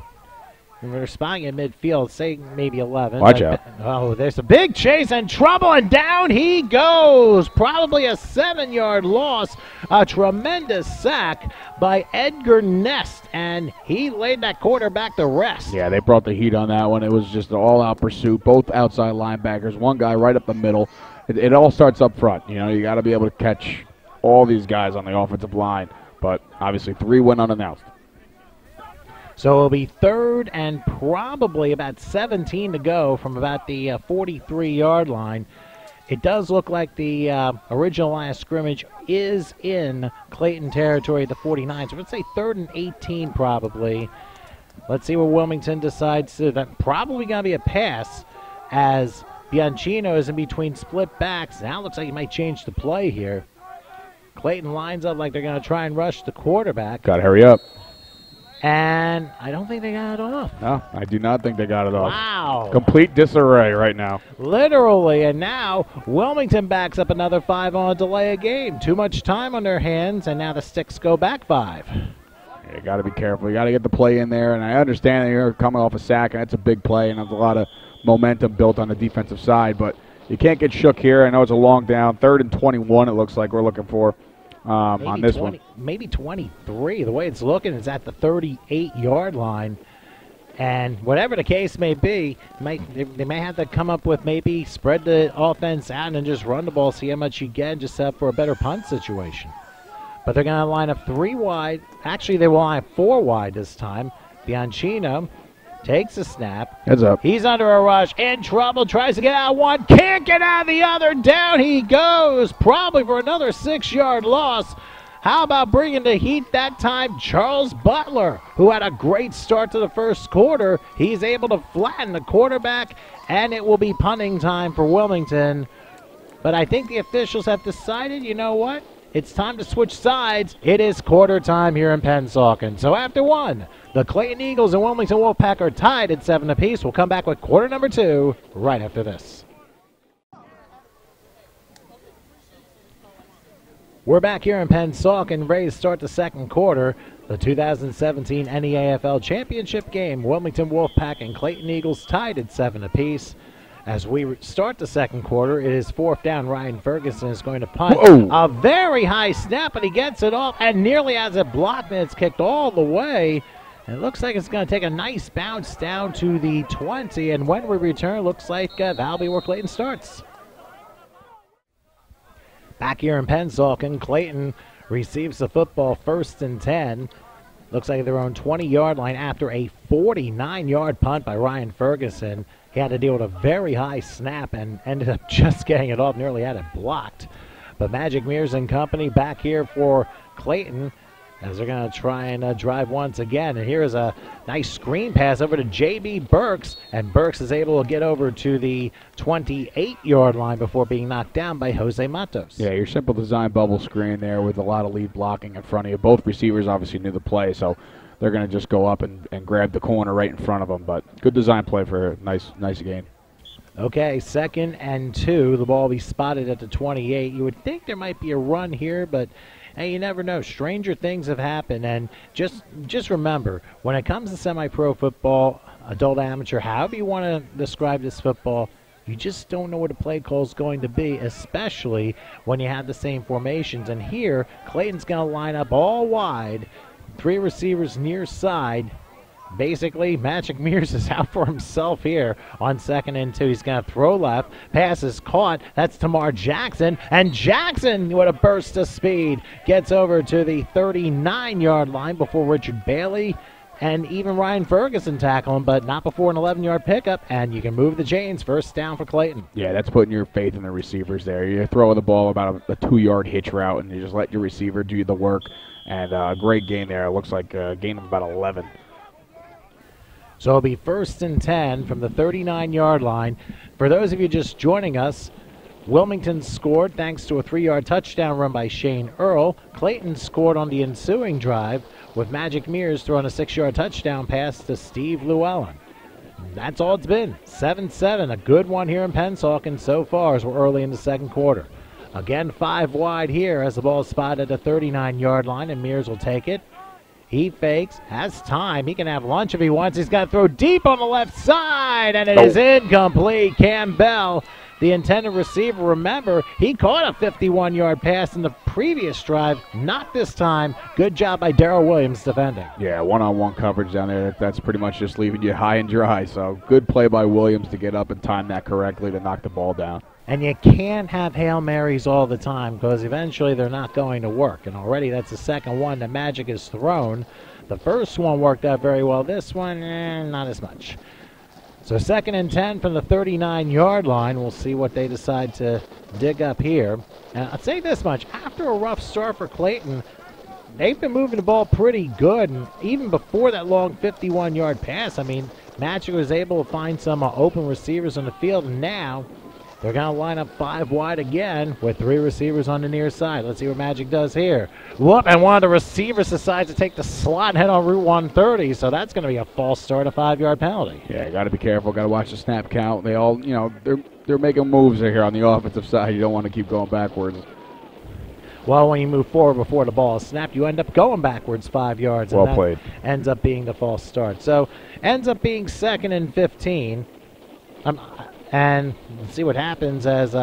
we're spotting at midfield, say maybe 11. Watch out. Oh, there's a big chase and trouble, and down he goes. Probably a 7-yard loss. A tremendous sack by Edgar Nest, and he laid that quarterback to rest. Yeah, they brought the heat on that one. It was just an all-out pursuit. Both outside linebackers, one guy right up the middle. It all starts up front. You know, you got to be able to catch all these guys on the offensive line, but obviously 3 went unannounced. So it'll be 3rd and probably about 17 to go from about the 43-yard line. It does look like the original line of scrimmage is in Clayton territory at the 49. So let's say 3rd and 18 probably. Let's see what Wilmington decides to. That's probably going to be a pass as Bianchino is in between split backs. Now it looks like he might change the play here. Clayton lines up like they're going to try and rush the quarterback. Got to hurry up. And I don't think they got it off. No, I do not think they got it off. Wow. Complete disarray right now. Literally, and now Wilmington backs up another 5 on a delay of game. Too much time on their hands, and now the Sticks go back 5. You got to be careful. You got to get the play in there, and I understand that you're coming off a sack, and that's a big play, and there's a lot of momentum built on the defensive side, but you can't get shook here. I know it's a long down. 3rd and 21 it looks like we're looking for. On this 20, one. Maybe 23. The way it's looking is at the 38-yard line. And whatever the case may be, they may have to come up with maybe spread the offense out and just run the ball, see how much you get, just set up for a better punt situation. But they're going to line up 3 wide. Actually, they will line up 4 wide this time. Bianchino takes a snap. Heads up. He's under a rush. In trouble. Tries to get out of one. Can't get out of the other. Down he goes. Probably for another 6-yard loss. How about bringing the heat that time? Charles Butler, who had a great start to the first quarter. He's able to flatten the quarterback, and it will be punting time for Wilmington. But I think the officials have decided, you know what? It's time to switch sides. It is quarter time here in Pensacola. So after 1, the Clayton Eagles and Wilmington Wolfpack are tied at 7 apiece. We'll come back with quarter number 2 right after this. We're back here in Pensacola and ready to start the second quarter. The 2017 NEAFL Championship game. Wilmington Wolfpack and Clayton Eagles tied at 7 apiece. As we start the second quarter, it is 4th down. Ryan Ferguson is going to punt. Whoa. A very high snap, and he gets it off and nearly has it blocked, and it's kicked all the way. And it looks like it's going to take a nice bounce down to the 20, and when we return, it looks like that'll be where Clayton starts. Back here in Pensacola, Clayton receives the football 1st and 10. Looks like their own 20-yard line after a 49-yard punt by Ryan Ferguson. He had to deal with a very high snap and ended up just getting it off, nearly had it blocked. But Magic Mears and company back here for Clayton as they're going to try and drive once again. And here is a nice screen pass over to J.B. Burks, and Burks is able to get over to the 28-yard line before being knocked down by Jose Matos. Yeah, your simple design bubble screen there with a lot of lead blocking in front of you. Both receivers obviously knew the play, so they're going to just go up and grab the corner right in front of them. But good design play for a nice gain. Okay, 2nd and 2. The ball will be spotted at the 28. You would think there might be a run here, but hey, you never know. Stranger things have happened, and just remember, when it comes to semi-pro football, adult, amateur, however you want to describe this football, you just don't know what a play call is going to be, especially when you have the same formations. And here, Clayton's going to line up all wide, 3 receivers near side. Basically, Magic Mears is out for himself here on 2nd and 2. He's going to throw left. Pass is caught. That's Tamar Jackson. And Jackson, with a burst of speed, gets over to the 39-yard line before Richard Bailey and even Ryan Ferguson tackle him, but not before an 11-yard pickup, and you can move the chains. First down for Clayton. Yeah, that's putting your faith in the receivers there. You're throwing the ball about a 2-yard hitch route, and you just let your receiver do the work. And great gain there. It looks like a gain of about 11. So it'll be 1st and 10 from the 39-yard line. For those of you just joining us, Wilmington scored thanks to a 3-yard touchdown run by Shane Earl. Clayton scored on the ensuing drive with Magic Mears throwing a 6-yard touchdown pass to Steve Llewellyn. That's all it's been. 7-7, a good one here in Pennsauken so far as we're early in the second quarter. Again, 5 wide here as the ball is spotted at the 39-yard line, and Mears will take it. He fakes, has time. He can have lunch if he wants. He's got to throw deep on the left side, and it is incomplete. Cam Bell, the intended receiver, remember, he caught a 51-yard pass in the previous drive. Not this time. Good job by Darrell Williams defending. Yeah, one-on-one coverage down there. That's pretty much just leaving you high and dry. So good play by Williams to get up and time that correctly to knock the ball down. And you can't have Hail Marys all the time because eventually they're not going to work. And already that's the second one that Magic has thrown. The first one worked out very well. This one, not as much. So 2nd and 10 from the 39-yard line. We'll see what they decide to dig up here. And I'll say this much. After a rough start for Clayton, they've been moving the ball pretty good. And even before that long 51-yard pass, I mean, Magic was able to find some open receivers on the field. And now they're going to line up 5 wide again with 3 receivers on the near side. Let's see what Magic does here. Whoop, and one of the receivers decides to take the slot and head on Route 130, so that's going to be a false start, a 5-yard penalty. Yeah, got to be careful. Got to watch the snap count. They all, they're making moves here on the offensive side. You don't want to keep going backwards. Well, when you move forward before the ball is snapped, you end up going backwards 5 yards. And well played. Ends up being the false start. So ends up being 2nd and 15. And let's see what happens as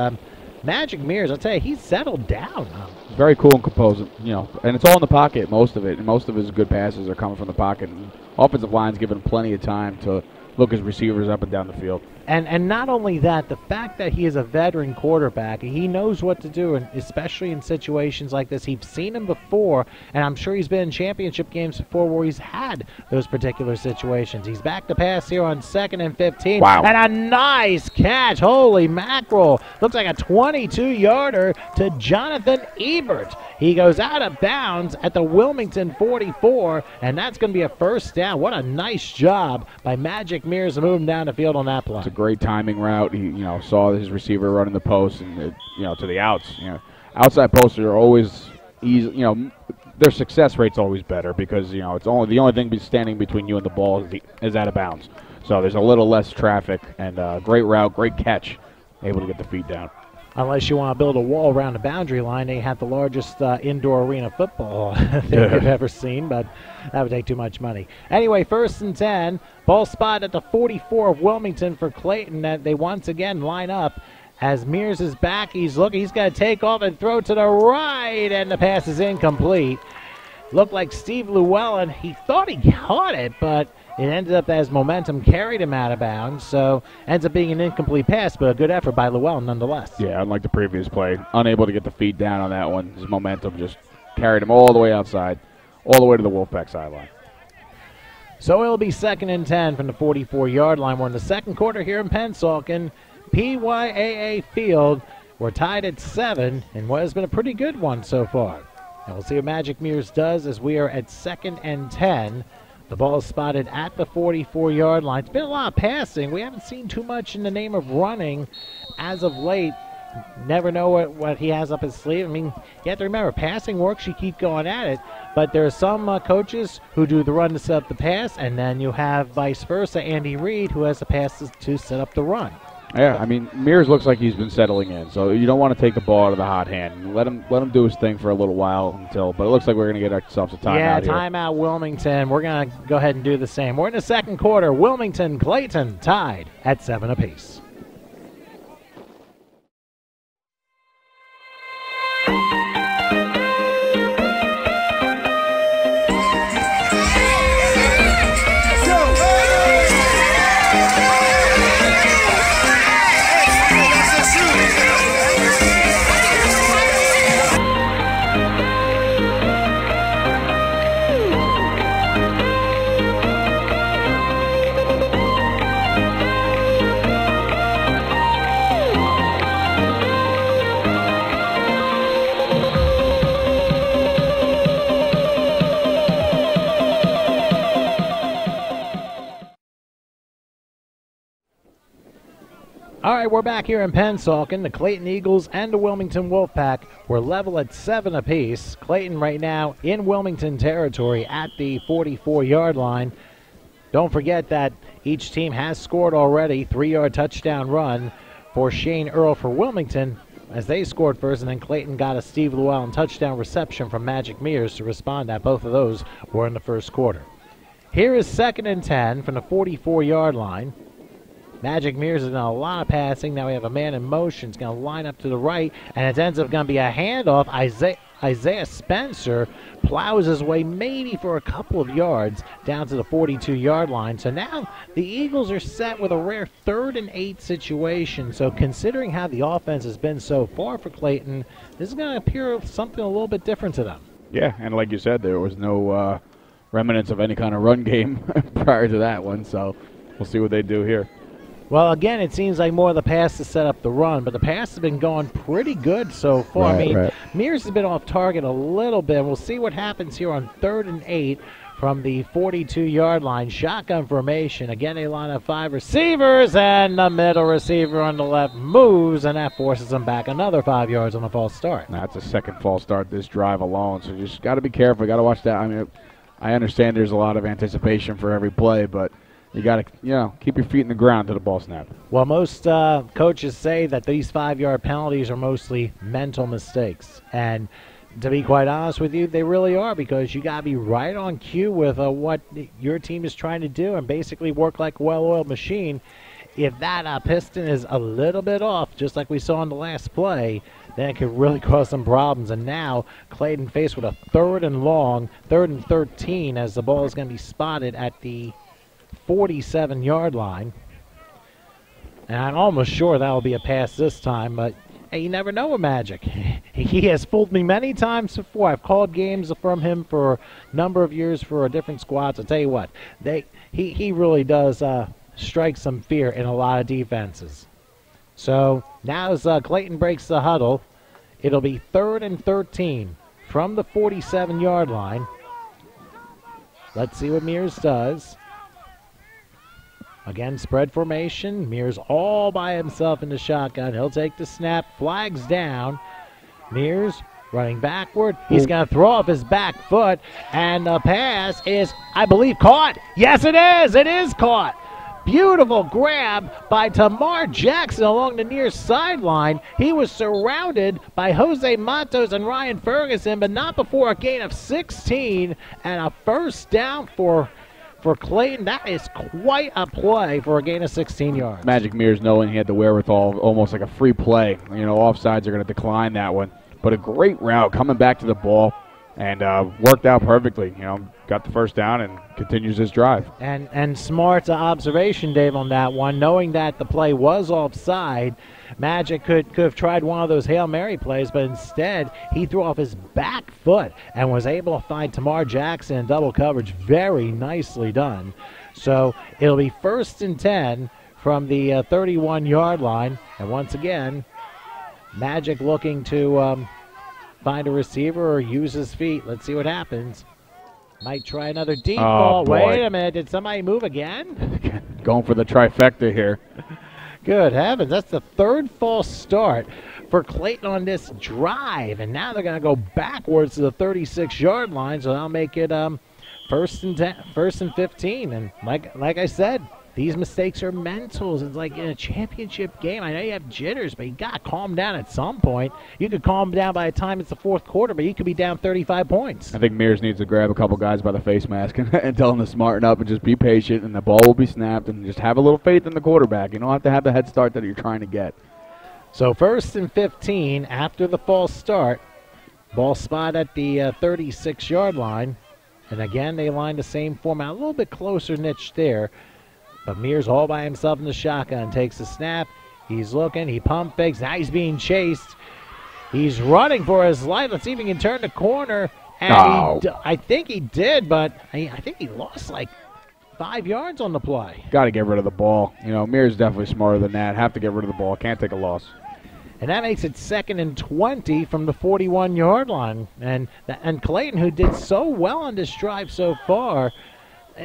Magic Mears, I'll tell you, he's settled down. Very cool and composed, and it's all in the pocket, most of it. And most of his good passes are coming from the pocket. And offensive line's given him plenty of time to look his receivers up and down the field. And not only that, the fact that he is a veteran quarterback, he knows what to do, and especially in situations like this. He's seen him before, and I'm sure he's been in championship games before where he's had those particular situations. He's back to pass here on 2nd and 15. Wow. And a nice catch. Holy mackerel. Looks like a 22-yarder to Jonathan Ebert. He goes out of bounds at the Wilmington 44, and that's going to be a first down. What a nice job by Magic Mears to move him down the field on that play. It's a great timing route. He, saw his receiver running the post and, to the outs. Outside posts are always easy. Their success rate's always better because, it's only the only thing standing between you and the ball is out of bounds. So there's a little less traffic, and great route, great catch, able to get the feet down. Unless you want to build a wall around the boundary line, they have the largest indoor arena football thing I've ever seen, but that would take too much money. Anyway, 1st and 10, ball spot at the 44 of Wilmington for Clayton. That they once again line up as Mears is back. He's looking. He's got to take off and throw to the right, and the pass is incomplete. Looked like Steve Llewellyn. He thought he caught it, but it ended up as momentum carried him out of bounds, so ends up being an incomplete pass, but a good effort by Llewellyn nonetheless. Yeah, unlike the previous play, unable to get the feet down on that one. His momentum just carried him all the way outside, all the way to the Wolfpack sideline. So it'll be 2nd and 10 from the 44-yard line. We're in the second quarter here in Pennsauken. PYAA Field. We're tied at 7 in what has been a pretty good one so far. And we'll see what Magic Mears does as we are at 2nd and 10. The ball is spotted at the 44-yard line. It's been a lot of passing. We haven't seen too much in the name of running as of late. Never know what he has up his sleeve. I mean, you have to remember, passing works, you keep going at it. But there are some coaches who do the run to set up the pass, and then you have vice versa, Andy Reid, who has the pass to set up the run. Yeah, I mean, Mears looks like he's been settling in, so you don't want to take the ball out of the hot hand. Let him do his thing for a little while but it looks like we're going to get ourselves a timeout here. Yeah, timeout Wilmington. We're going to go ahead and do the same. We're in the second quarter. Wilmington, Clayton tied at 7 apiece. All right, we're back here in Pennsauken. The Clayton Eagles and the Wilmington Wolfpack were level at 7 apiece. Clayton right now in Wilmington territory at the 44-yard line. Don't forget that each team has scored already. 3-yard touchdown run for Shane Earl for Wilmington as they scored first, and then Clayton got a Steve Llewellyn touchdown reception from Magic Mears to respond that. Both of those were in the first quarter. Here is 2nd and 10 from the 44-yard line. Magic Mears has done a lot of passing. Now we have a man in motion. It's going to line up to the right, and it ends up going to be a handoff. Isaiah Spencer plows his way maybe for a couple of yards down to the 42-yard line. So now the Eagles are set with a rare 3rd and 8 situation. So considering how the offense has been so far for Clayton, this is going to appear something a little bit different to them. Yeah, and like you said, there was no remnants of any kind of run game prior to that one. So we'll see what they do here. Well, again, it seems like more of the pass to set up the run, but the pass has been going pretty good so far. Right. Mears has been off target a little bit. We'll see what happens here on 3rd and 8 from the 42-yard line. Shotgun formation. Again, they line up 5 receivers, and the middle receiver on the left moves, and that forces them back another 5 yards on a false start. That's a second false start this drive alone, so you just got to be careful. You got to watch that. I mean, I understand there's a lot of anticipation for every play, but you got to, keep your feet in the ground to the ball snap. Well, most coaches say that these 5-yard penalties are mostly mental mistakes. And to be quite honest with you, they really are, because you got to be right on cue with what your team is trying to do and basically work like a well-oiled machine. If that piston is a little bit off, just like we saw in the last play, then it could really cause some problems. And now Clayton faced with a 3rd and long, 3rd and 13, as the ball is going to be spotted at the 47-yard line. And I'm almost sure that will be a pass this time, but hey, you never know with Magic. He has fooled me many times before. I've called games from him for a number of years for different squads. I'll tell you what, he really does strike some fear in a lot of defenses. So now as Clayton breaks the huddle, it'll be 3rd and 13 from the 47-yard line. Let's see what Mears does. Again, spread formation. Mears all by himself in the shotgun. He'll take the snap. Flags down. Mears running backward. He's going to throw off his back foot. And the pass is, I believe, caught. Yes, it is. It is caught. Beautiful grab by Tamar Jackson along the near sideline. He was surrounded by Jose Matos and Ryan Ferguson, but not before a gain of 16 and a first down for Clayton. That is quite a play for a gain of 16 yards. Magic Mears knowing he had the wherewithal, almost like a free play. Offsides are going to decline that one. But a great route coming back to the ball and worked out perfectly. Got the first down and continues his drive. And smart observation, Dave, on that one. Knowing that the play was offside, Magic could have tried one of those Hail Mary plays, but instead he threw off his back foot and was able to find Tamar Jackson in double coverage. Very nicely done. So it'll be 1st and 10 from the 31-yard line. And once again, Magic looking to find a receiver or use his feet. Let's see what happens. Might try another deep ball. Boy. Wait a minute. Did somebody move again? Going for the trifecta here. Good heavens. That's the 3rd false start for Clayton on this drive. And now they're going to go backwards to the 36-yard line. So that'll make it 1st and 15. And like I said, these mistakes are mentals. It's like in a championship game. I know you have jitters, but you got to calm down at some point. You could calm down by the time it's the fourth quarter, but you could be down 35 points. I think Mears needs to grab a couple guys by the face mask and tell them to smarten up and just be patient, and the ball will be snapped, and just have a little faith in the quarterback. You don't have to have the head start that you're trying to get. So 1st and 15 after the false start. Ball spot at the 36-yard line. And again, they line the same format, a little bit closer niche there. But Mears all by himself in the shotgun, takes the snap. He's looking, he pump fakes, now he's being chased. He's running for his life. Let's see if he can turn the corner. And I think he did, but I think he lost like 5 yards on the play. Got to get rid of the ball. You know, Mears is definitely smarter than that. Have to get rid of the ball. Can't take a loss. And that makes it 2nd and 20 from the 41-yard line. And Clayton, who did so well on this drive so far,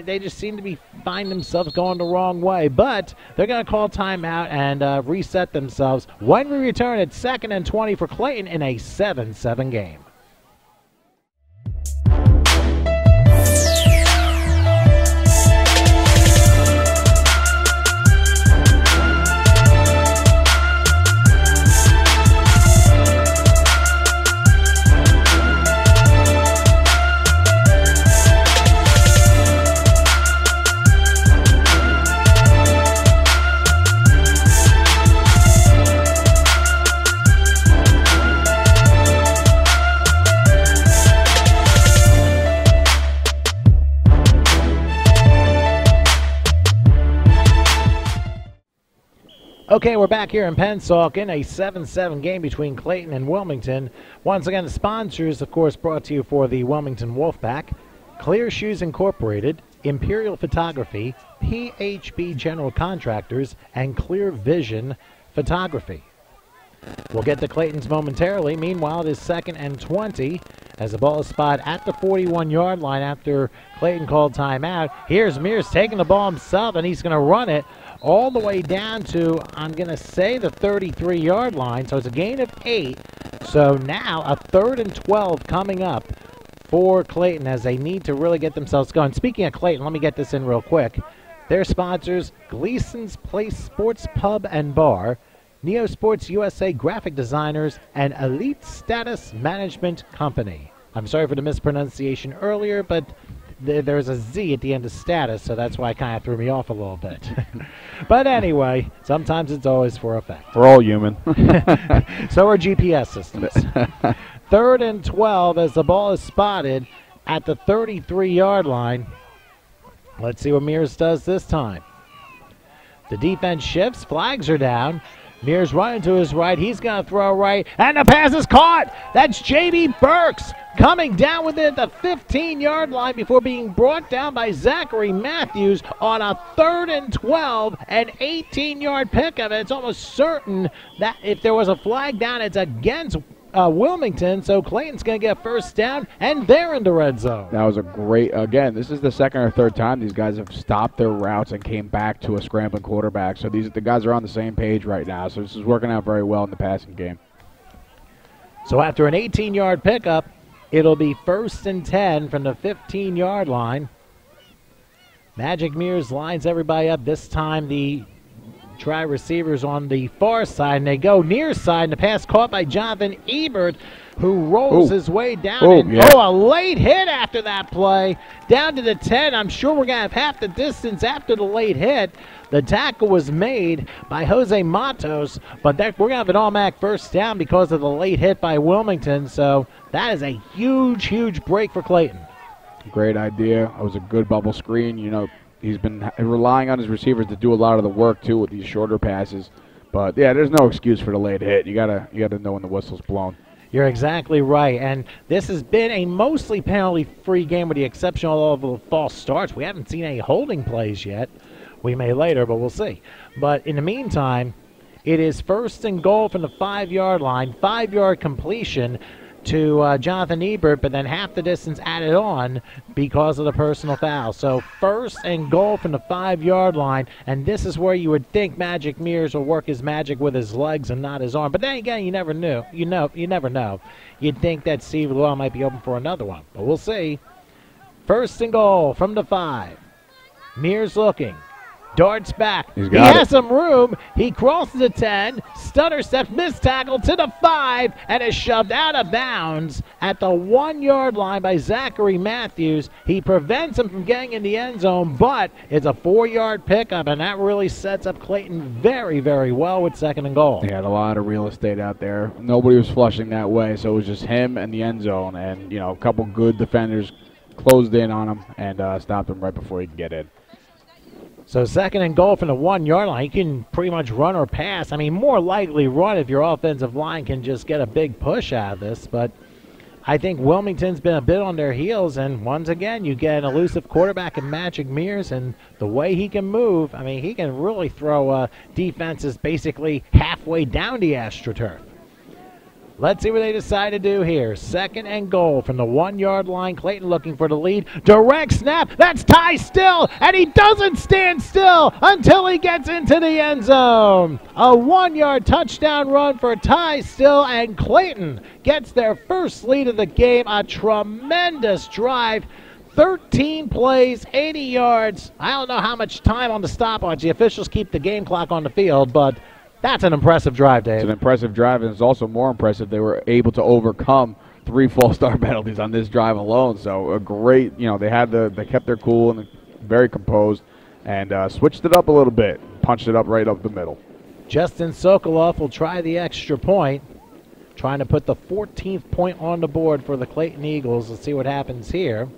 they just seem to find themselves going the wrong way. But they're going to call timeout and reset themselves. When we return, it's 2nd and 20 for Clayton in a 7-7 game. Okay, we're back here in Pensacola in a 7-7 game between Clayton and Wilmington. Once again, the sponsors, of course, brought to you for the Wilmington Wolfpack, Clear Shoes Incorporated, Imperial Photography, PHB General Contractors, and Clear Vision Photography. We'll get to Clayton's momentarily. Meanwhile, it is 2nd and 20 as the ball is spotted at the 41-yard line after Clayton called timeout. Here's Mears taking the ball himself, and he's going to run it all the way down to, I'm going to say, the 33-yard line. So it's a gain of 8. So now a 3rd and 12 coming up for Clayton as they need to really get themselves going. Speaking of Clayton, let me get this in real quick. Their sponsors, Gleason's Place Sports Pub and Bar, Neo Sports USA Graphic Designers, and Elite Status Management Company. I'm sorry for the mispronunciation earlier, but there's a Z at the end of status, so that's why it kind of threw me off a little bit. But anyway, sometimes it's always for effect. We're all human. So are GPS systems. 3rd and 12 as the ball is spotted at the 33-yard line. Let's see what Mears does this time. The defense shifts, flags are down. Mears running to his right. He's going to throw right, and the pass is caught. That's J.B. Burks coming down within the 15-yard line before being brought down by Zachary Matthews on a 3rd and 12, an 18-yard pickup. And it's almost certain that if there was a flag down, it's against Wilmington, so Clayton's going to get 1st down, and they're in the red zone. That was a great, again, this is the 2nd or 3rd time these guys have stopped their routes and came back to a scrambling quarterback. So the guys are on the same page right now, so this is working out very well in the passing game. So after an 18-yard pickup, it'll be 1st and 10 from the 15-yard line. Magic Mears lines everybody up. This time the try receivers on the far side, and they go near side, and the pass caught by Jonathan Ebert, who rolls his way down. A late hit after that play, down to the 10. I'm sure we're going to have half the distance after the late hit. The tackle was made by Jose Matos, but we're going to have an automatic 1st down because of the late hit by Wilmington, so that is a huge, huge break for Clayton. Great idea. It was a good bubble screen. You know, he's been relying on his receivers to do a lot of the work, too, with these shorter passes. But, yeah, there's no excuse for the late hit. You gotta know when the whistle's blown. You're exactly right. And this has been a mostly penalty-free game with the exception of all the false starts. We haven't seen any holding plays yet. We may later, but we'll see. But in the meantime, it is 1st and goal from the 5-yard line, 5-yard completion to Jonathan Ebert, but then half the distance added on because of the personal foul. So 1st and goal from the 5-yard line, and this is where you would think Magic Mears will work his magic with his legs and not his arm. But then again, you never know. You never know. You'd think that Steve Llewellyn might be open for another one, but we'll see. 1st and goal from the 5. Mears looking. darts back. He has some room. He crosses the 10, stutter steps, missed tackle to the 5, and is shoved out of bounds at the 1-yard line by Zachary Matthews. He prevents him from getting in the end zone, but it's a 4-yard pickup, and that really sets up Clayton very, very well with 2nd and goal. He had a lot of real estate out there. Nobody was flushing that way, so it was just him and the end zone, and a couple good defenders closed in on him and stopped him right before he could get in. So 2nd and goal from the 1-yard line. You can pretty much run or pass. I mean, more likely run if your offensive line can just get a big push out of this. But I think Wilmington's been a bit on their heels. And once again, you get an elusive quarterback in Magic Mears. And the way he can move, I mean, he can really throw defenses basically halfway down the AstroTurf. Let's see what they decide to do here. 2nd and goal from the 1-yard line. Clayton looking for the lead. Direct snap. That's Ty Still, and he doesn't stand still until he gets into the end zone. A 1-yard touchdown run for Ty Still, and Clayton gets their first lead of the game. A tremendous drive. 13 plays, 80 yards. I don't know how much time on the stopwatch. The officials keep the game clock on the field, but that's an impressive drive, Dave. It's an impressive drive, and it's also more impressive they were able to overcome 3 false start penalties on this drive alone. So a great, they kept their cool and very composed and switched it up a little bit, punched it up right up the middle. Justin Sokoloff will try the extra point, trying to put the 14th point on the board for the Clayton Eagles. Let's see what happens here.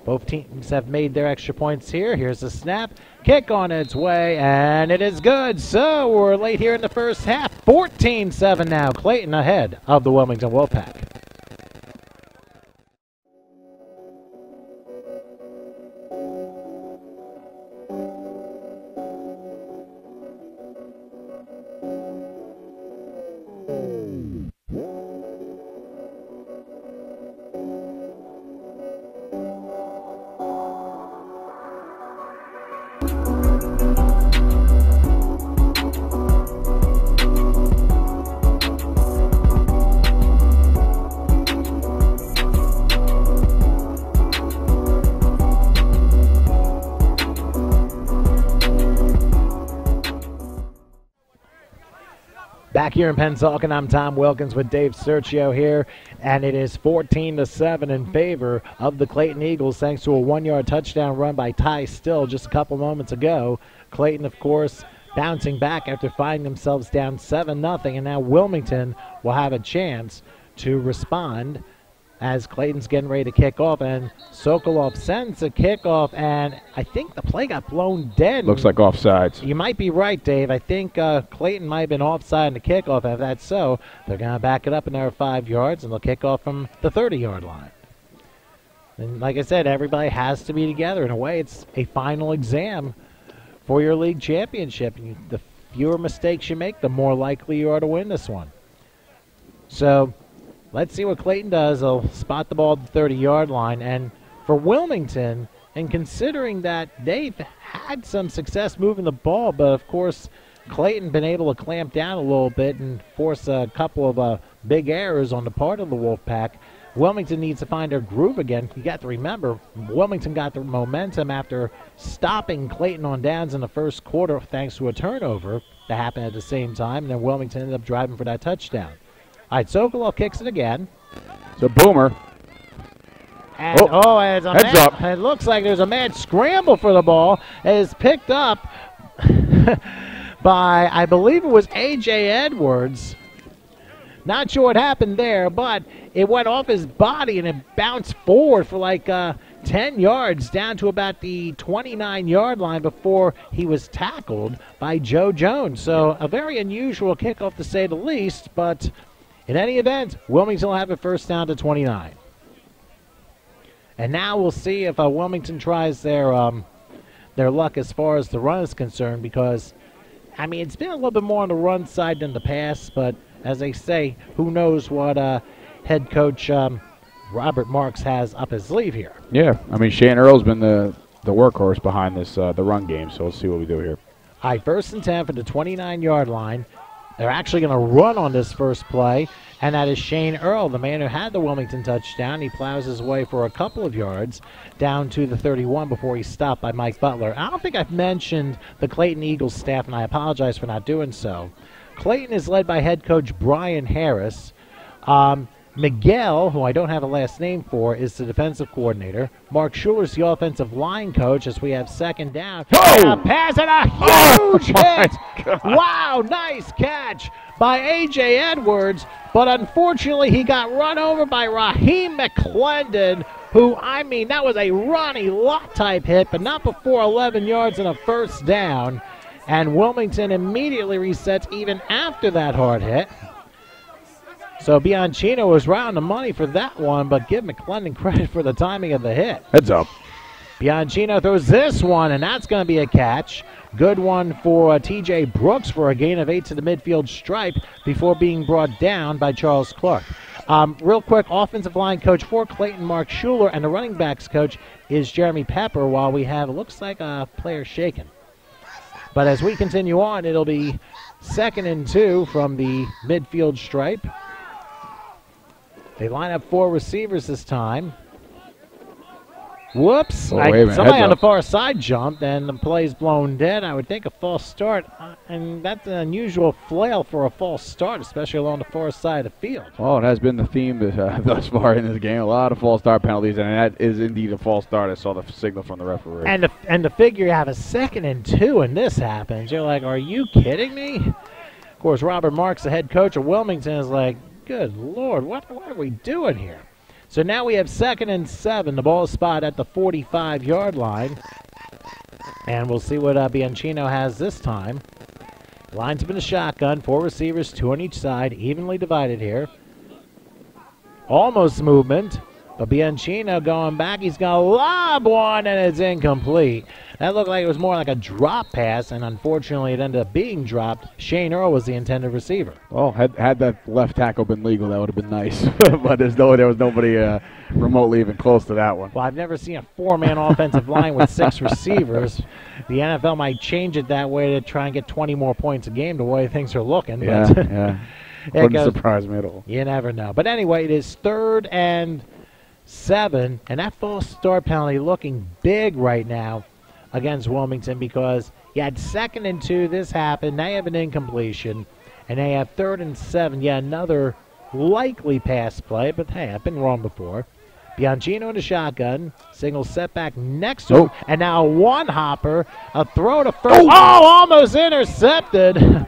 Both teams have made their extra points here. Here's the snap. Kick on its way, and it is good. So we're late here in the first half. 14-7 now. Clayton ahead of the Wilmington Wolfpack. Back here in Pennsauken, I'm Tom Wilkins with Dave Sergio here, and it is 14-7 in favor of the Clayton Eagles thanks to a 1-yard touchdown run by Ty Still just a couple moments ago. Clayton, of course, bouncing back after finding themselves down 7-0, and now Wilmington will have a chance to respond as Clayton's getting ready to kick off, and Sokoloff sends a kickoff, and I think the play got blown dead. Looks like offsides. You might be right, Dave. I think Clayton might have been offside in the kickoff. If that's so, they're going to back it up another 5 yards, and they'll kick off from the 30-yard line. And like I said, everybody has to be together. In a way, it's a final exam for your league championship. The fewer mistakes you make, the more likely you are to win this one. So let's see what Clayton does. They'll spot the ball at the 30-yard line. And for Wilmington, and considering that they've had some success moving the ball, but of course Clayton been able to clamp down a little bit and force a couple of big errors on the part of the Wolfpack, Wilmington needs to find their groove again. You got to remember, Wilmington got the momentum after stopping Clayton on downs in the first quarter thanks to a turnover that happened at the same time, and then Wilmington ended up driving for that touchdown. All right, Sokoloff kicks it again. It's a boomer. And, it's a heads up. It looks like there's a mad scramble for the ball. It is picked up by, I believe it was A.J. Edwards. Not sure what happened there, but it went off his body and it bounced forward for like 10 yards down to about the 29-yard line before he was tackled by Joe Jones. So a very unusual kickoff to say the least, but in any event, Wilmington will have it first down to 29. And now we'll see if Wilmington tries their luck as far as the run is concerned, because, I mean, it's been a little bit more on the run side than the pass, but as they say, who knows what head coach Robert Marks has up his sleeve here. Yeah, I mean, Shane Earl's been the workhorse behind this the run game, so let's see what we do here. All right, 1st and 10 for the 29-yard line. They're actually going to run on this first play, and that is Shane Earl, the man who had the Wilmington touchdown. He plows his way for a couple of yards down to the 31 before he's stopped by Mike Butler. I don't think I've mentioned the Clayton Eagles staff, and I apologize for not doing so. Clayton is led by head coach Brian Harris. Miguel, who I don't have a last name for, is the defensive coordinator. Mark Schuler's the offensive line coach as we have second down. A pass and a huge hit. Wow, nice catch by A.J. Edwards, but unfortunately he got run over by Raheem McClendon, who, I mean, that was a Ronnie Lott type hit, but not before 11 yards and a first down. And Wilmington immediately resets even after that hard hit. So Bianchino was right on the money for that one, but give McClendon credit for the timing of the hit. Heads up. Bianchino throws this one, and that's going to be a catch. Good one for T.J. Brooks for a gain of 8 to the midfield stripe before being brought down by Charles Clark. Real quick, offensive line coach for Clayton, Mark Schuler, and the running backs coach is Jeremy Pepper, while we have, it looks like a player shaken. But as we continue on, it'll be 2nd and 2 from the midfield stripe. They line up 4 receivers this time. Whoops. Oh, wait a minute. Somebody Heads on the up. far side jumped, and the play's blown dead. I would think a false start, and that's an unusual flail for a false start, especially along the far side of the field. Well, it has been the theme thus far in this game. A lot of false start penalties, and that is indeed a false start. I saw the signal from the referee. And to figure you have a 2nd and 2 and this happens, you're like, are you kidding me? Of course, Robert Marks, the head coach of Wilmington, is like, good Lord, what are we doing here? So now we have 2nd and 7. The ball is spotted at the 45-yard line. And we'll see what Bianchino has this time. Lines up in a shotgun. 4 receivers, 2 on each side, evenly divided here. Almost movement. But Bianchino going back. He's going to lob one, and it's incomplete. That looked like it was more like a drop pass, and unfortunately it ended up being dropped. Shane Earl was the intended receiver. Well, had that left tackle been legal, that would have been nice. But there was nobody remotely even close to that one. Well, I've never seen a 4-man offensive line with 6 receivers. The NFL might change it that way to try and get 20 more points a game the way things are looking. Yeah, but yeah. Wouldn't surprise me at all. You never know. But anyway, it is 3rd and 7, and that false start penalty looking big right now against Wilmington, because you had 2nd and 2, this happened, now you have an incompletion, and they have 3rd and 7, yeah, another likely pass play, but hey, I've been wrong before. Bianchino in the shotgun, single setback next to him, and now a one-hopper, a throw to first, almost intercepted.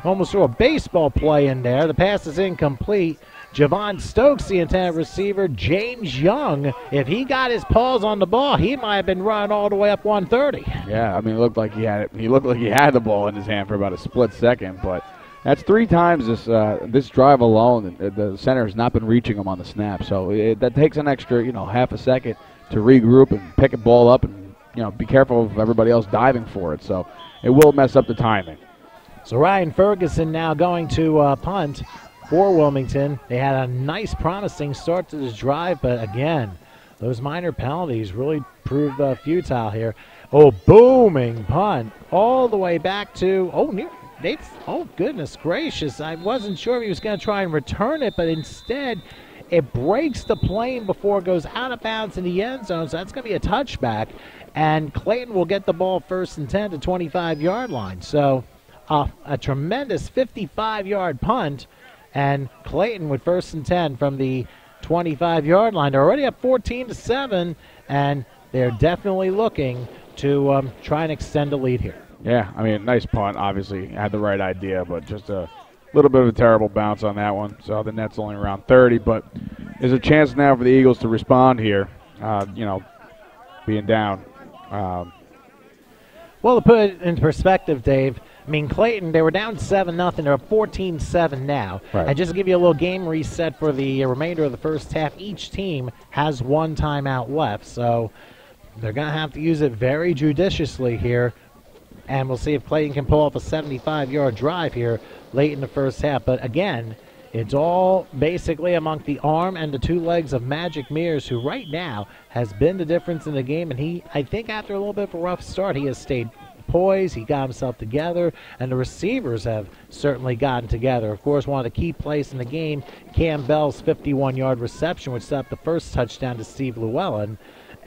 Almost threw a baseball play in there. The pass is incomplete. Javon Stokes, the intended receiver. James Young, if he got his paws on the ball, he might have been running all the way up 130. Yeah, I mean, it looked like he had it. He looked like he had the ball in his hand for about a split second, but that's 3 times this drive alone. The center has not been reaching him on the snap, so that takes an extra, half a second to regroup and pick a ball up and, be careful of everybody else diving for it. So it will mess up the timing. So Ryan Ferguson now going to punt for Wilmington. They had a nice, promising start to this drive, but again, those minor penalties really proved futile here. Oh, booming punt all the way back to, oh, goodness gracious. I wasn't sure if he was going to try and return it, but instead it breaks the plane before it goes out of bounds in the end zone, so that's going to be a touchback, and Clayton will get the ball 1st and 10 to 25-yard line. So a tremendous 55-yard punt, and Clayton with 1st and 10 from the 25-yard line. They're already up 14-7, and they're definitely looking to try and extend the lead here. Yeah, I mean, nice punt. Obviously, had the right idea, but just a little bit of a terrible bounce on that one. So the net's only around 30, but there's a chance now for the Eagles to respond here, being down. Well, to put it in perspective, Dave, I mean, Clayton, they were down 7-0. They're up 14-7 now. Right. And just to give you a little game reset for the remainder of the first half, each team has 1 timeout left. So they're going to have to use it very judiciously here. And we'll see if Clayton can pull off a 75-yard drive here late in the first half. But again, it's all basically among the arm and the 2 legs of Magic Mears, who right now has been the difference in the game. And he, I think after a little bit of a rough start, he has stayed poise. He got himself together, and the receivers have certainly gotten together. Of course, one of the key plays in the game, Cam Bell's 51-yard reception, which set up the first touchdown to Steve Llewellyn,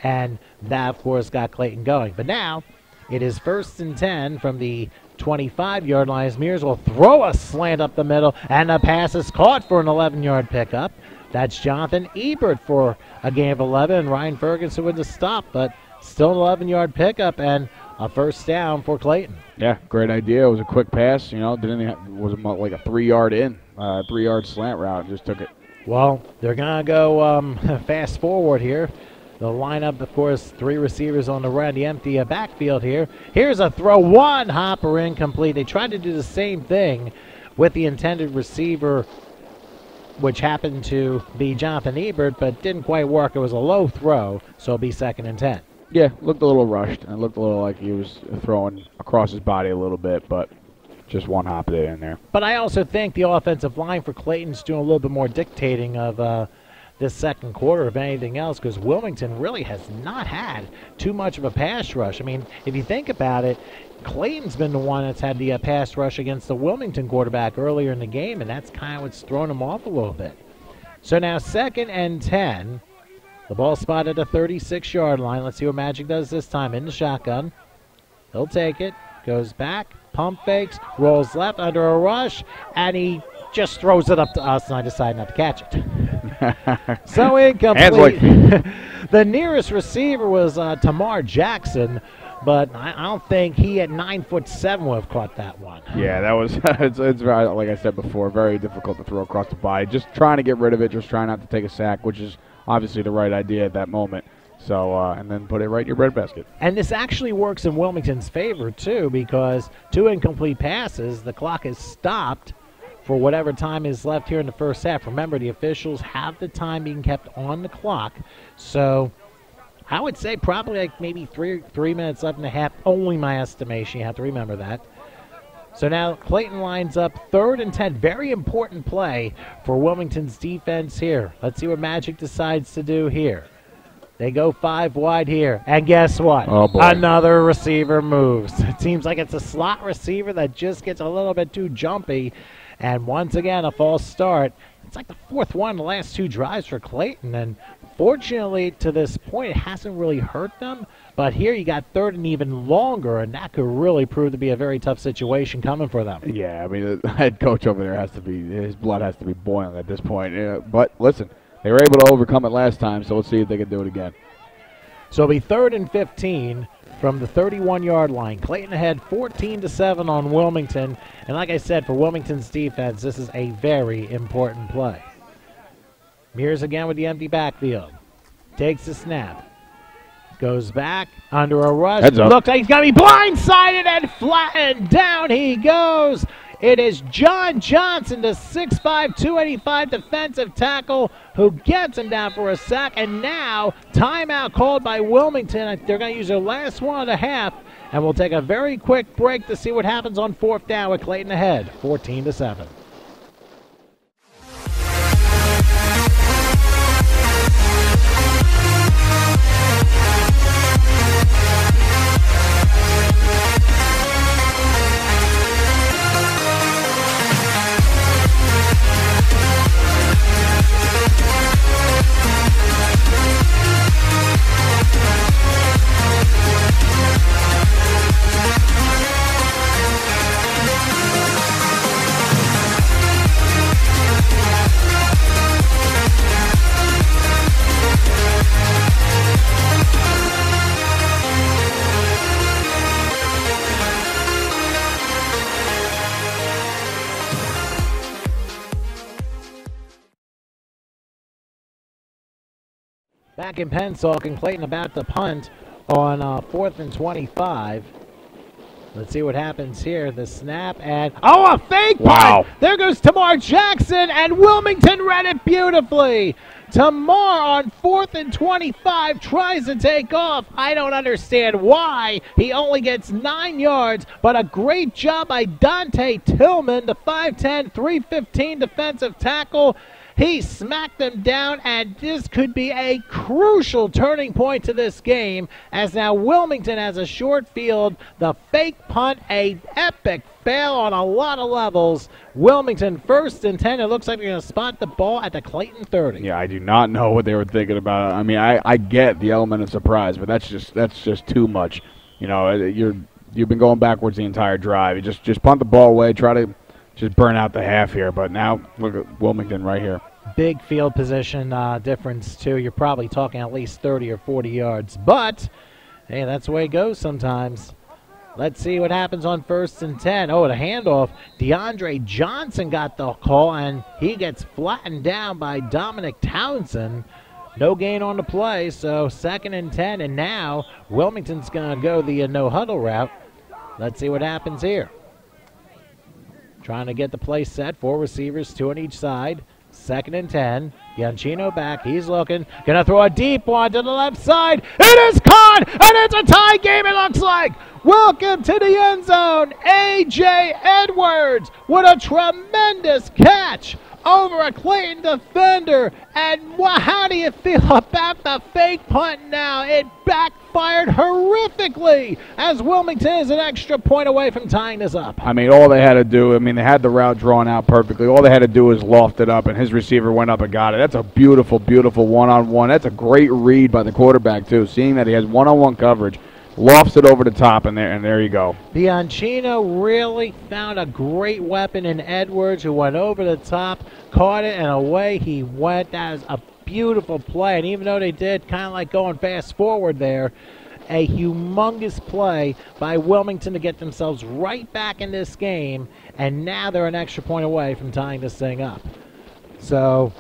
and that, of course, got Clayton going. But now it is 1st and 10 from the 25-yard line as Mears will throw a slant up the middle, and the pass is caught for an 11-yard pickup. That's Jonathan Ebert for a gain of 11, and Ryan Ferguson with the stop, but still an 11-yard pickup and a first down for Clayton. Yeah, great idea. It was a quick pass. You know, was like a 3-yard in, 3-yard slant route. Just took it. Well, they're going to go fast forward here. The lineup, of course, 3 receivers on the right, the empty backfield here. Here's a throw, one hopper incomplete. They tried to do the same thing with the intended receiver, which happened to be Jonathan Ebert, but didn't quite work. It was a low throw, so it'll be 2nd and 10. Yeah, looked a little rushed, and it looked a little like he was throwing across his body a little bit, but just one hop in there. But I also think the offensive line for Clayton's doing a little bit more dictating of this second quarter of anything else, because Wilmington really has not had too much of a pass rush. I mean, if you think about it, Clayton's been the one that's had the pass rush against the Wilmington quarterback earlier in the game, and that's kind of what's thrown him off a little bit. So now 2nd and 10. The ball spotted at the 36-yard line. Let's see what Magic does this time in the shotgun. He'll take it, goes back, pump fakes, rolls left under a rush, and he just throws it up to us, and I decide not to catch it. So incomplete. The nearest receiver was Tamar Jackson, but I don't think he at 9'7" would have caught that one. Yeah, that was, it's very, like I said before, very difficult to throw across the body. Just trying to get rid of it, just trying not to take a sack, which is obviously the right idea at that moment. So, and then put it right in your breadbasket. And this actually works in Wilmington's favor, too, because 2 incomplete passes, the clock is stopped for whatever time is left here in the first half. Remember, the officials have the time being kept on the clock. So I would say probably like maybe three minutes left in the half, only my estimation. You have to remember that. So now Clayton lines up 3rd and 10. Very important play for Wilmington's defense here. Let's see what Magic decides to do here. They go 5 wide here. And guess what? Oh, boy. Another receiver moves. It seems like it's a slot receiver that just gets a little bit too jumpy. And once again, a false start. It's like the 4th one in the last 2 drives for Clayton. And fortunately, to this point, it hasn't really hurt them. But here you got 3rd and even longer, and that could really prove to be a very tough situation coming for them. Yeah, I mean, the head coach over there his blood has to be boiling at this point. But listen, they were able to overcome it last time, so let's see if they can do it again. So it'll be 3rd and 15 from the 31-yard line. Clayton ahead 14-7 on Wilmington. And like I said, for Wilmington's defense, this is a very important play. Mears again with the empty backfield. Takes the snap. Goes back under a rush. Looks like he's going to be blindsided and flattened. Down he goes. It is John Johnson, the 6'5", 285 defensive tackle, who gets him down for a sack. And now, timeout called by Wilmington. They're going to use their last one of the half. And we'll take a very quick break to see what happens on 4th down with Clayton ahead, 14-7. Back in Pensacola, and Clayton about to punt on 4th and 25. Let's see what happens here. The snap and a fake punt! There goes Tamar Jackson, and Wilmington read it beautifully. Tamar on 4th and 25 tries to take off. I don't understand why. He only gets 9 yards, but a great job by Dante Tillman, the 5'10", 315 defensive tackle. He smacked them down, and this could be a crucial turning point to this game, as now Wilmington has a short field. The fake punt, a epic fail on a lot of levels. Wilmington 1st and 10. It looks like they're going to spot the ball at the Clayton 30. Yeah, I do not know what they were thinking about. I mean, I get the element of surprise, but that's just too much. You know, you've been going backwards the entire drive. You just punt the ball away, try to just burn out the half here. But now look at Wilmington right here. Big field position difference too. You're probably talking at least 30 or 40 yards. But hey, that's the way it goes sometimes. Let's see what happens on 1st and 10. Oh, the handoff. DeAndre Johnson got the call, and he gets flattened down by Dominic Townsend. No gain on the play, so 2nd and 10, and now Wilmington's going to go the no-huddle route. Let's see what happens here. Trying to get the play set. 4 receivers, 2 on each side. 2nd and 10. Bianchino back. He's looking. Going to throw a deep one to the left side. It is caught, and it's a tie game, it looks like. Welcome to the end zone. A.J. Edwards with a tremendous catch over a Clayton defender. And how do you feel about the fake punt now? It backfired horrifically, as Wilmington is an extra point away from tying this up. I mean, all they had to do, they had the route drawn out perfectly. All they had to do was loft it up, and his receiver went up and got it. That's a beautiful, beautiful one-on-one. That's a great read by the quarterback, too, seeing that he has one-on-one coverage. Lofts it over the top, and there you go. Bianchino really found a great weapon in Edwards, who went over the top, caught it, and away he went. That is a beautiful play, and even though they did kind of like going fast forward there, a humongous play by Wilmington to get themselves right back in this game, and now they're an extra point away from tying this thing up. So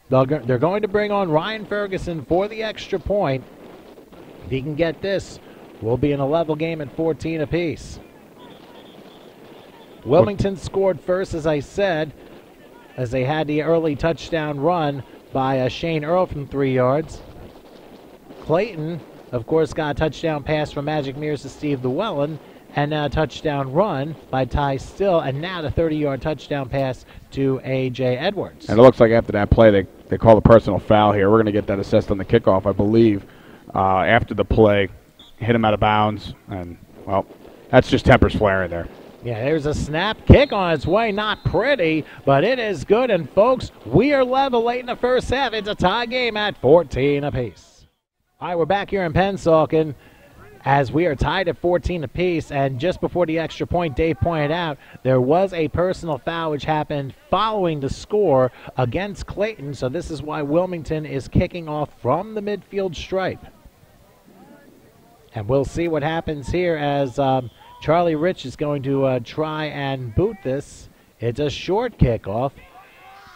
they're going to bring on Ryan Ferguson for the extra point. If he can get this, we'll be in a level game at 14 apiece. Wilmington scored first, as I said, as they had the early touchdown run by Shane Earl from 3 yards. Clayton, of course, got a touchdown pass from Magic Mears to Steve Llewellyn, and a touchdown run by Ty Still, and now the 30-yard touchdown pass to A.J. Edwards. And it looks like after that play, they call a personal foul here. We're going to get that assessed on the kickoff, I believe. After the play, hit him out of bounds, and, well, that's just tempers flaring there. Yeah, there's a snap kick on its way. Not pretty, but it is good. And, folks, we are level late in the first half. It's a tie game at 14 apiece. All right, we're back here in Pennsauken as we are tied at 14 apiece. And just before the extra point, Dave pointed out, there was a personal foul which happened following the score against Clayton. So this is why Wilmington is kicking off from the midfield stripe. And we'll see what happens here as Charlie Rich is going to try and boot this. It's a short kickoff,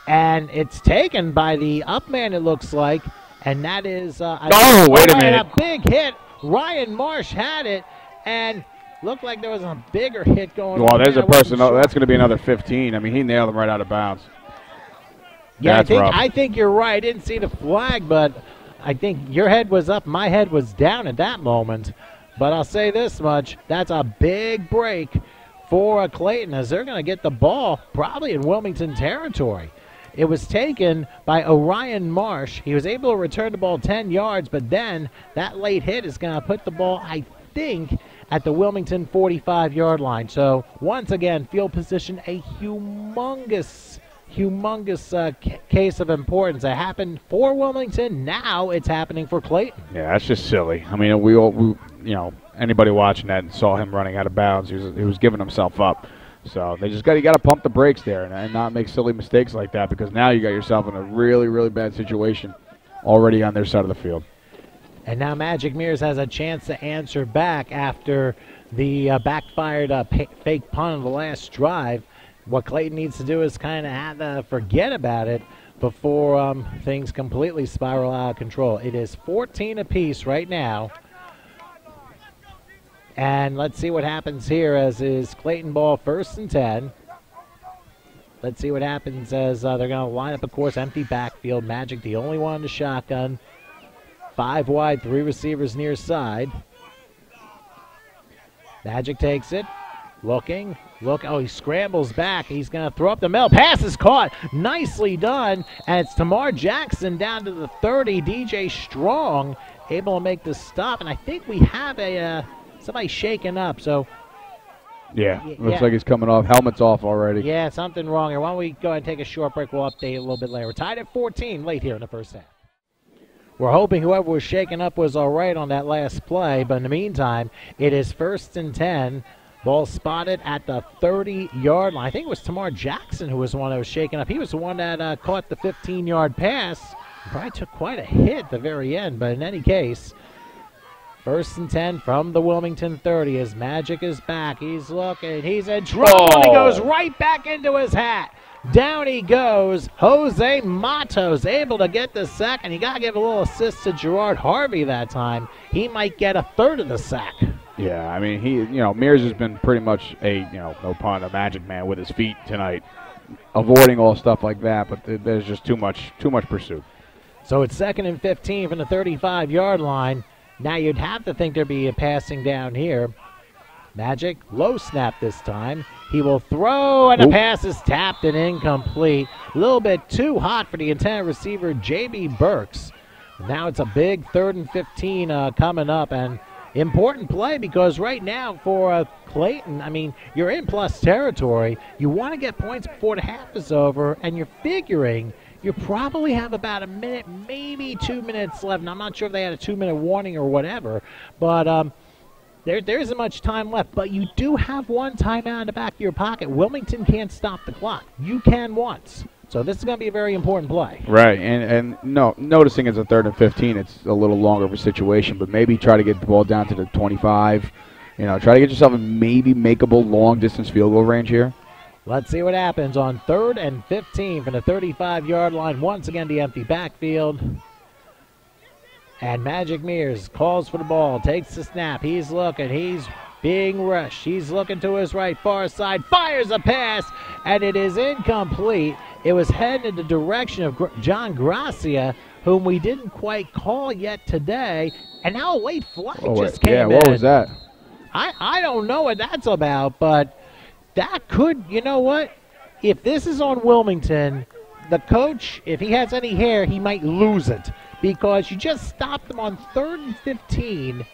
and it's taken by the up man, it looks like, and that is wait a minute. A big hit. Ryan Marsh had it, and looked like there was a bigger hit going on. Well, there's a person. Sure. That's going to be another 15. I mean, he nailed him right out of bounds. Yeah, I think you're right. I didn't see the flag, but I think your head was up, my head was down at that moment. But I'll say this much, that's a big break for Clayton, as they're going to get the ball probably in Wilmington territory. It was taken by Orion Marsh. He was able to return the ball 10 yards, but then that late hit is going to put the ball, I think, at the Wilmington 45-yard line. So once again, field position, a humongous case of importance. It happened for Wilmington. Now it's happening for Clayton. Yeah, that's just silly. I mean, we anybody watching that and saw him running out of bounds, he was giving himself up. So they just you got to pump the brakes there and not make silly mistakes like that, because now you got yourself in a really, really bad situation already on their side of the field. And now Magic Mears has a chance to answer back after the backfired fake punt of the last drive. What Clayton needs to do is kind of have to forget about it before things completely spiral out of control. It is 14 apiece right now. And let's see what happens here as is Clayton ball 1st and 10. Let's see what happens as they're going to line up, of course, empty backfield. Magic the only one in the shotgun. 5 wide, 3 receivers near side. Magic takes it. Looking. Oh, he scrambles back. He's going to throw up the middle. Pass is caught. Nicely done. And it's Tamar Jackson down to the 30. DJ Strong able to make the stop. And I think we have somebody shaken up. So, yeah, looks like he's coming off. Helmet's off already. Yeah, something wrong here. Why don't we go ahead and take a short break? We'll update a little bit later. We're tied at 14 late here in the first half. We're hoping whoever was shaken up was all right on that last play. But in the meantime, it is 1st and 10. Ball spotted at the 30-yard line. I think it was Tamar Jackson who was the one that was shaken up. He was the one that caught the 15-yard pass. Probably took quite a hit at the very end, but in any case, 1st and 10 from the Wilmington 30 as Magic is back. He's looking. He's in trouble. He goes right back into his hat. Down he goes. Jose Matos able to get the sack, and you got to give a little assist to Gerard Harvey that time. He might get a third of the sack. Yeah, I mean, Mears has been pretty much no pun, a magic man with his feet tonight, avoiding all stuff like that, but there's just too much pursuit. So it's 2nd and 15 from the 35-yard line. Now you'd have to think there'd be a passing down here. Magic, low snap this time. He will throw, and the pass is tapped and incomplete. A little bit too hot for the intended receiver, J.B. Burks. Now it's a big 3rd and 15 coming up, and important play because right now for Clayton, I mean, you're in plus territory. You want to get points before the half is over, and you're figuring you probably have about a minute, maybe 2 minutes left. And I'm not sure if they had a 2-minute warning or whatever, but there isn't much time left. But you do have one timeout in the back of your pocket. Wilmington can't stop the clock. You can once. So this is going to be a very important play. Right, and noticing it's a 3rd and 15, it's a little longer of a situation, but maybe try to get the ball down to the 25. Try to get yourself a maybe makeable long-distance field goal range here. Let's see what happens on 3rd and 15 from the 35-yard line. Once again, the empty backfield. And Magic Mears calls for the ball, takes the snap. He's looking. He's being rushed. He's looking to his right, far side, fires a pass, and it is incomplete. It was headed in the direction of John Gracia, whom we didn't quite call yet today. And now a late flag just came in. Yeah, what was that? I don't know what that's about, but that could, you know what? If this is on Wilmington, the coach, if he has any hair, he might lose it because you just stopped them on 3rd and 15.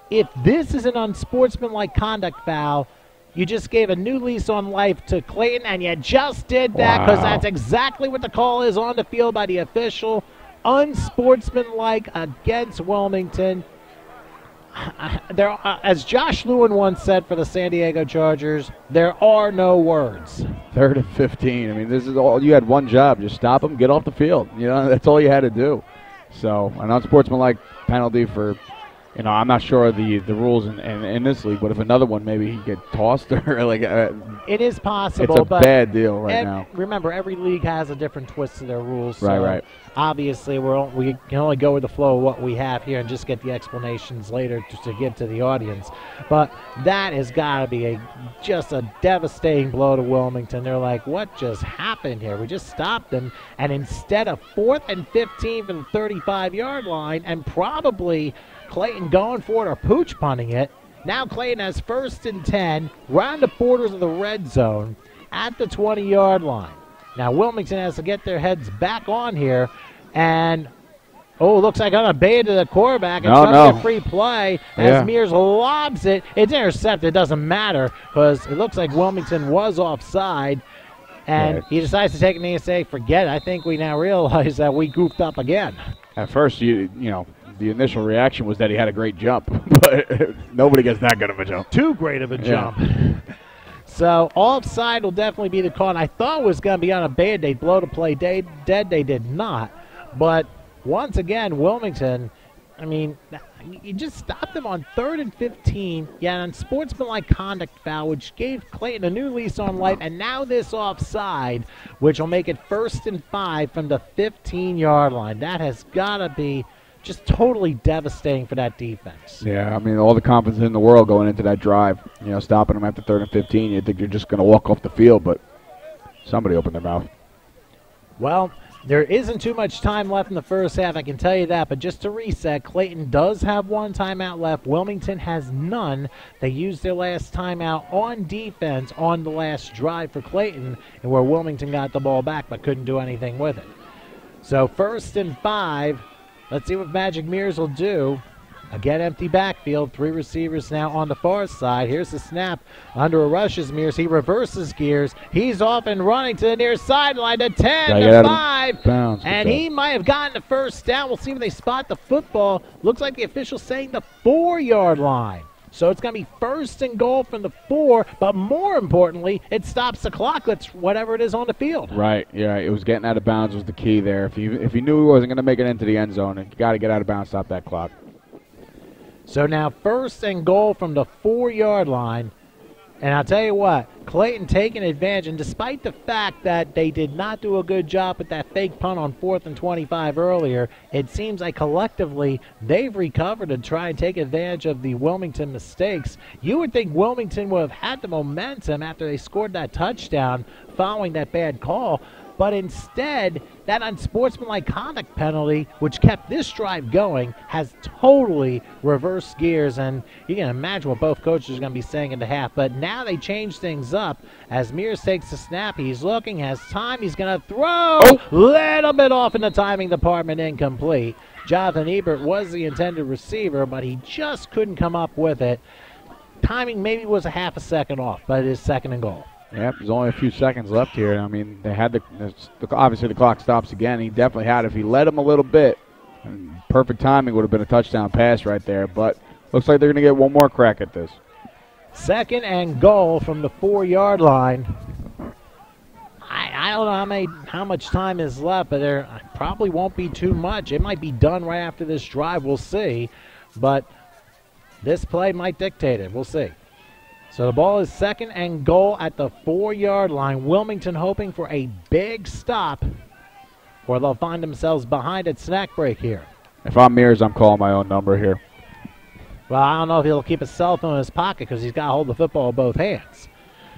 If this is an unsportsmanlike conduct foul, you just gave a new lease on life to Clayton, and you just did that because that's exactly what the call is on the field by the official. Unsportsmanlike against Wilmington. As Josh Lewin once said for the San Diego Chargers, there are no words. 3rd and 15. I mean, this is all you had one job. Just stop them, get off the field. That's all you had to do. So an unsportsmanlike penalty for, I'm not sure of the rules in this league, but if another one, maybe he'd get tossed or like. It is possible. It's a bad deal now. Remember, every league has a different twist to their rules. So right. Obviously, we can only go with the flow of what we have here and just get the explanations later to give to the audience. But that has got to be just a devastating blow to Wilmington. They're like, what just happened here? We just stopped them, and instead of 4th and 15 from the 35-yard line, and probably Clayton going for it or pooch punting it, now Clayton has 1st and 10, round the borders of the red zone at the 20-yard line. Now Wilmington has to get their heads back on here, and looks like on a bait to the quarterback. It's going to be a free play as Mears lobs it. It's intercepted. It doesn't matter because it looks like Wilmington was offside, and he decides to take an knee and say, forget it. I think we now realize that we goofed up again. At first, the initial reaction was that he had a great jump, but nobody gets that good of a jump. Too great of a jump. So offside will definitely be the call. And I thought it was going to be on a bad. They'd blow the play dead. They did not. But once again, Wilmington, I mean, you just stopped them on 3rd and 15. Yeah, an unsportsmanlike conduct foul, which gave Clayton a new lease on life. And now this offside, which will make it 1st and 5 from the 15-yard line. That has got to be just totally devastating for that defense. Yeah, I mean, all the confidence in the world going into that drive. Stopping them after 3rd and 15, you think you're just going to walk off the field, but somebody opened their mouth. Well, There isn't too much time left in the first half, I can tell you that. But just to reset, Clayton does have one timeout left. Wilmington has none. They used their last timeout on defense on the last drive for Clayton, and where Wilmington got the ball back but couldn't do anything with it. So 1st and 5. Let's see what Magic Mirrors will do. Again, empty backfield. 3 receivers now on the far side. Here's the snap under a rush is Mears. He reverses gears. He's off and running to the near sideline to 10 to 5. And he might have gotten the first down. We'll see when they spot the football. Looks like the official's saying the 4-yard line. So it's going to be 1st and goal from the 4, but more importantly, it stops the clock. That's whatever it is on the field. Right, yeah, it was getting out of bounds was the key there. If you knew he wasn't going to make it into the end zone, you got to get out of bounds, stop that clock. So now 1st and goal from the 4-yard line. And I'll tell you what, Clayton taking advantage, and despite the fact that they did not do a good job with that fake punt on 4th and 25 earlier, it seems like collectively they've recovered and try and take advantage of the Wilmington mistakes. You would think Wilmington would have had the momentum after they scored that touchdown following that bad call, but instead, that unsportsmanlike conduct penalty, which kept this drive going, has totally reversed gears. And you can imagine what both coaches are going to be saying in the half. But now they change things up. As Mears takes the snap, he's looking, has time, he's going to throw. Little bit off in the timing department, incomplete. Jonathan Ebert was the intended receiver, but he just couldn't come up with it. Timing maybe was a half a second off, but it is 2nd and goal. Yep, there's only a few seconds left here. I mean, they had obviously the clock stops again. He definitely had it. If he led him a little bit, perfect timing would have been a touchdown pass right there. But looks like they're going to get one more crack at this. 2nd and goal from the 4-yard line. I don't know how much time is left, but there probably won't be too much. It might be done right after this drive. We'll see. But this play might dictate it. We'll see. So the ball is 2nd and goal at the 4-yard line. Wilmington hoping for a big stop, or they'll find themselves behind at snack break here. If I'm Mears, I'm calling my own number here. Well, I don't know if he'll keep his cell phone in his pocket because he's got to hold the football with both hands.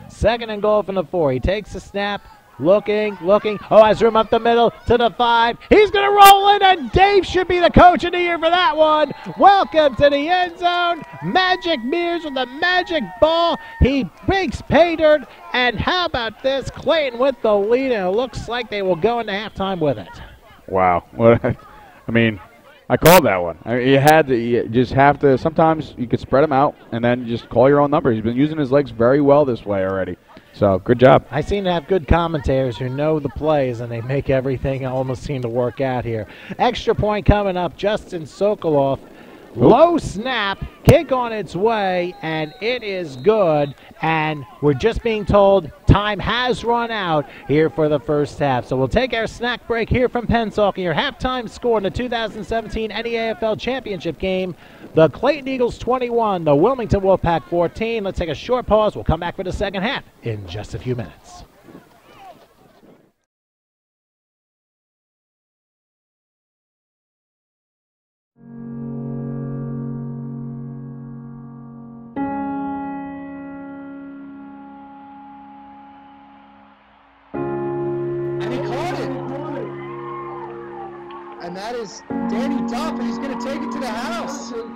2nd and goal from the 4. He takes the snap. Looking. Oh, has room up the middle to the 5. He's going to roll in, and Dave should be the coach of the year for that one. Welcome to the end zone. Magic Mears with the magic ball. He breaks pay dirt, and how about this? Clayton with the lead, and it looks like they will go into halftime with it. Wow. I called that one. You just have to, sometimes you could spread them out and then just call your own number. He's been using his legs very well this way already. So, good job. I seem to have good commentators who know the plays, and they make everything almost seem to work out here. Extra point coming up. Justin Sokoloff. Low snap. Kick on its way, and it is good. And we're just being told time has run out here for the first half. So we'll take our snack break here from Pensacola. Your halftime score in the 2017 NEAFL Championship game. The Clayton Eagles 21, the Wilmington Wolfpack 14. Let's take a short pause. We'll come back for the second half in just a few minutes. And he caught it. And that is Danny Duff, and he's going to take it to the house. Wow,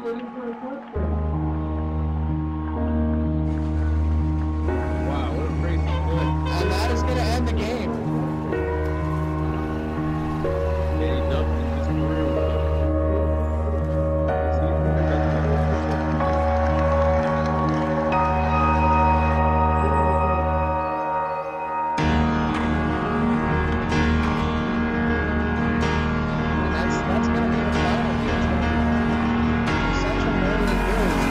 what a crazy play. And that is going to end the game. Danny Duff in his career. That's going to be the final here. It's going to be Central Maryland Bills.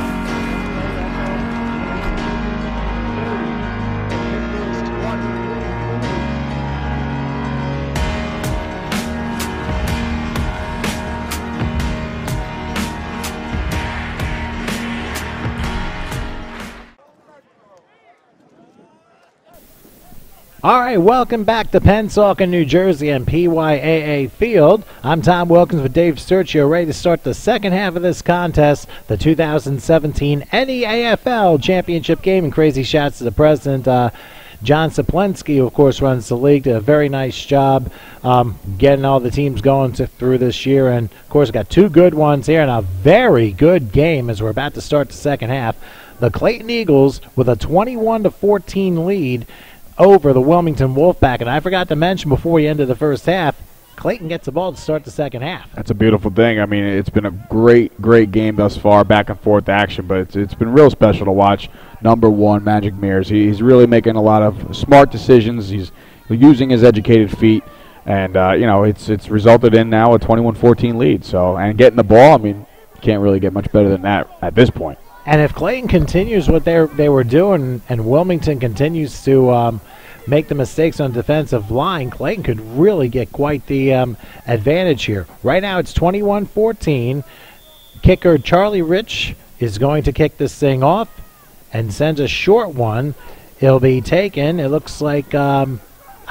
And Bills 20. All right, welcome back to Pensacola, New Jersey and PYAA Field. I'm Tom Wilkins with Dave Sturcio, ready to start the second half of this contest, the 2017 NEAFL Championship game. And crazy shouts to the president, John Saplensky, who of course runs the league, did a very nice job getting all the teams going through this year. And of course, got two good ones here and a very good game as we're about to start the second half. The Clayton Eagles with a 21-14 lead over the Wilmington Wolfpack. And I forgot to mention before we ended the first half, Clayton gets the ball to start the second half. That's a beautiful thing. I mean, it's been a great game thus far, back and forth action, but it's been real special to watch number one, Magic Mears. He's really making a lot of smart decisions. He's using his educated feet, and it's resulted in now a 21-14 lead. So, and getting the ball, I mean, can't really get much better than that at this point. And if Clayton continues what they were doing, and Wilmington continues to make the mistakes on defensive line, Clayton could really get quite the advantage here. Right now it's 21-14. Kicker Charlie Rich is going to kick this thing off and sends a short one. It'll be taken. It looks like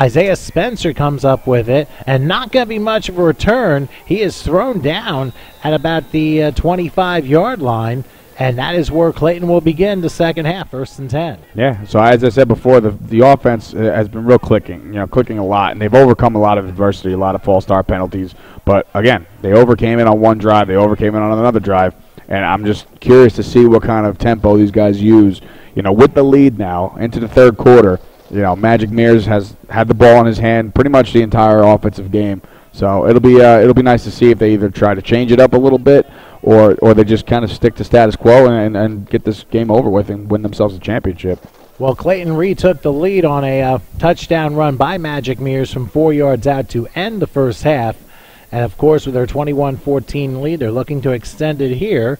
Isaiah Spencer comes up with it, and not going to be much of a return. He is thrown down at about the 25-yard line. And that is where Clayton will begin the second half, 1st and 10. Yeah, so as I said before, the offense has been real clicking a lot, and they've overcome a lot of adversity, a lot of false start penalties. But, again, they overcame it on one drive, they overcame it on another drive, and I'm just curious to see what kind of tempo these guys use. With the lead now into the third quarter, Magic Mears has had the ball in his hand pretty much the entire offensive game. So it'll be nice to see if they either try to change it up a little bit or they just kind of stick to status quo and get this game over with and win themselves a championship. Well, Clayton retook the lead on a touchdown run by Magic Mears from 4 yards out to end the first half. And, of course, with their 21-14 lead, they're looking to extend it here.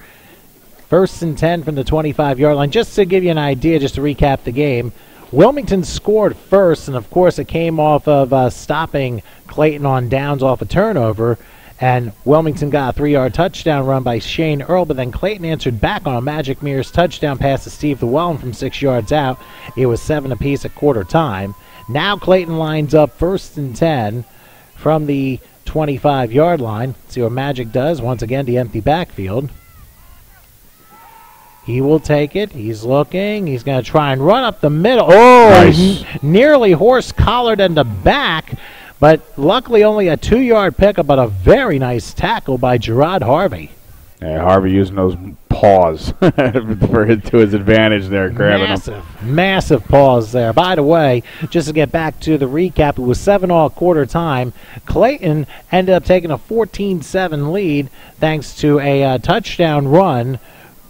1st and 10 from the 25-yard line. Just to give you an idea, just to recap the game, Wilmington scored first, and, of course, it came off of stopping Clayton on downs off a turnover. And Wilmington got a 3-yard touchdown run by Shane Earl, but then Clayton answered back on a Magic Mears touchdown pass to Steve Llewellyn from 6 yards out. It was 7 apiece at quarter time. Now Clayton lines up 1st and 10 from the 25-yard line. See what Magic does. Once again, the empty backfield. He will take it. He's looking. He's going to try and run up the middle. Oh, nice. Nearly horse-collared in the back. But luckily only a 2-yard pickup, but a very nice tackle by Gerard Harvey. Yeah, Harvey using those paws to his advantage there, grabbing them. Massive paws there. By the way, just to get back to the recap, it was 7-all at quarter time. Clayton ended up taking a 14-7 lead thanks to a touchdown run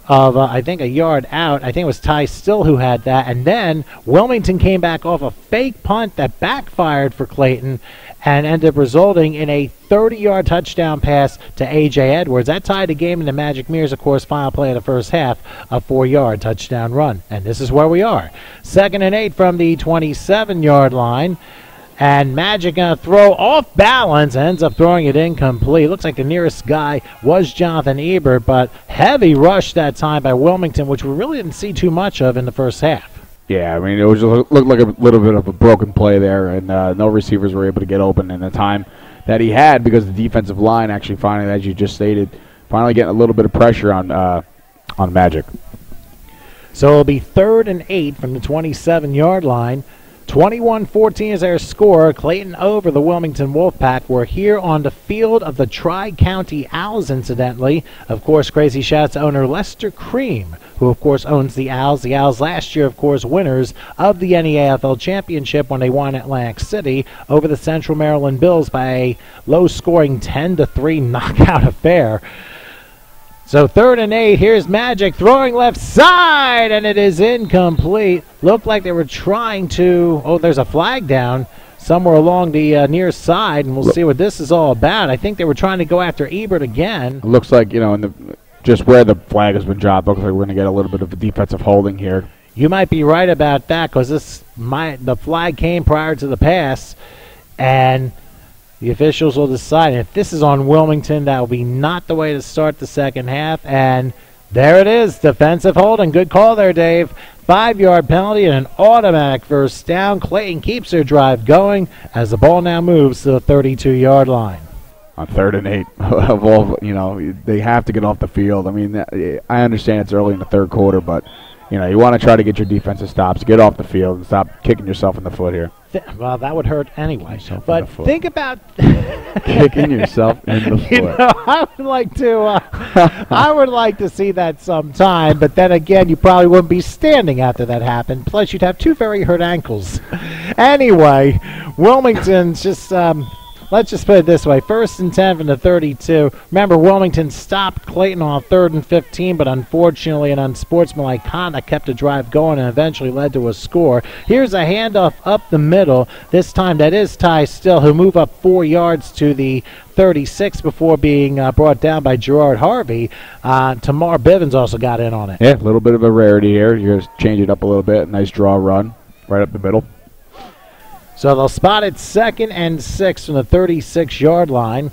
of, I think, a yard out. I think it was Ty Still who had that. And then Wilmington came back off a fake punt that backfired for Clayton and ended up resulting in a 30-yard touchdown pass to A.J. Edwards. That tied the game in the Magic Mears, of course, final play of the first half, a 4-yard touchdown run. And this is where we are. 2nd and 8 from the 27-yard line. And Magic going to throw off balance, ends up throwing it incomplete. Looks like the nearest guy was Jonathan Ebert, but heavy rush that time by Wilmington, which we really didn't see too much of in the first half. Yeah, I mean, it was looked like a little bit of a broken play there, and no receivers were able to get open in the time that he had because the defensive line actually finally, as you just stated, finally getting a little bit of pressure on Magic. So it'll be 3rd and 8 from the 27-yard line. 21-14 is their score. Clayton over the Wilmington Wolfpack. We're here on the field of the Tri-County Owls, incidentally. Of course, crazy shouts to owner Lester Cream, who, of course, owns the Owls. The Owls last year, of course, winners of the NEAFL Championship when they won Atlantic City over the Central Maryland Bills by a low-scoring 10-3 knockout affair. So 3rd and 8, here's Magic throwing left side, and it is incomplete. Looked like they were trying to, there's a flag down somewhere along the near side, and we'll see what this is all about. I think they were trying to go after Ebert again. It looks like, just where the flag has been dropped, looks like we're going to get a little bit of a defensive holding here. You might be right about that because the flag came prior to the pass, and the officials will decide. And if this is on Wilmington, that will be not the way to start the second half. And there it is, defensive holding. Good call there, Dave. 5-yard penalty and an automatic first down. Clayton keeps their drive going as the ball now moves to the 32-yard line. On 3rd and 8, of all, they have to get off the field. I mean, I understand it's early in the third quarter, but You know, you want to try to get your defensive stops, get off the field, and stop kicking yourself in the foot here. Well, that would hurt anyway. But think about kicking yourself in the foot. You know, I would like to see that sometime. But then again, you probably wouldn't be standing after that happened. Plus, you'd have 2 very hurt ankles. Anyway, Wilmington's just. Let's just put it this way. 1st and 10 from the 32. Remember, Wilmington stopped Clayton on 3rd and 15, but unfortunately an unsportsmanlike conduct kept the drive going and eventually led to a score. Here's a handoff up the middle. This time that is Ty Still, who moved up 4 yards to the 36 before being brought down by Gerard Harvey. Tamar Bivens also got in on it. Yeah, a little bit of a rarity here. You're going to change it up a little bit. Nice draw run right up the middle. So they'll spot it 2nd and 6 from the 36-yard line.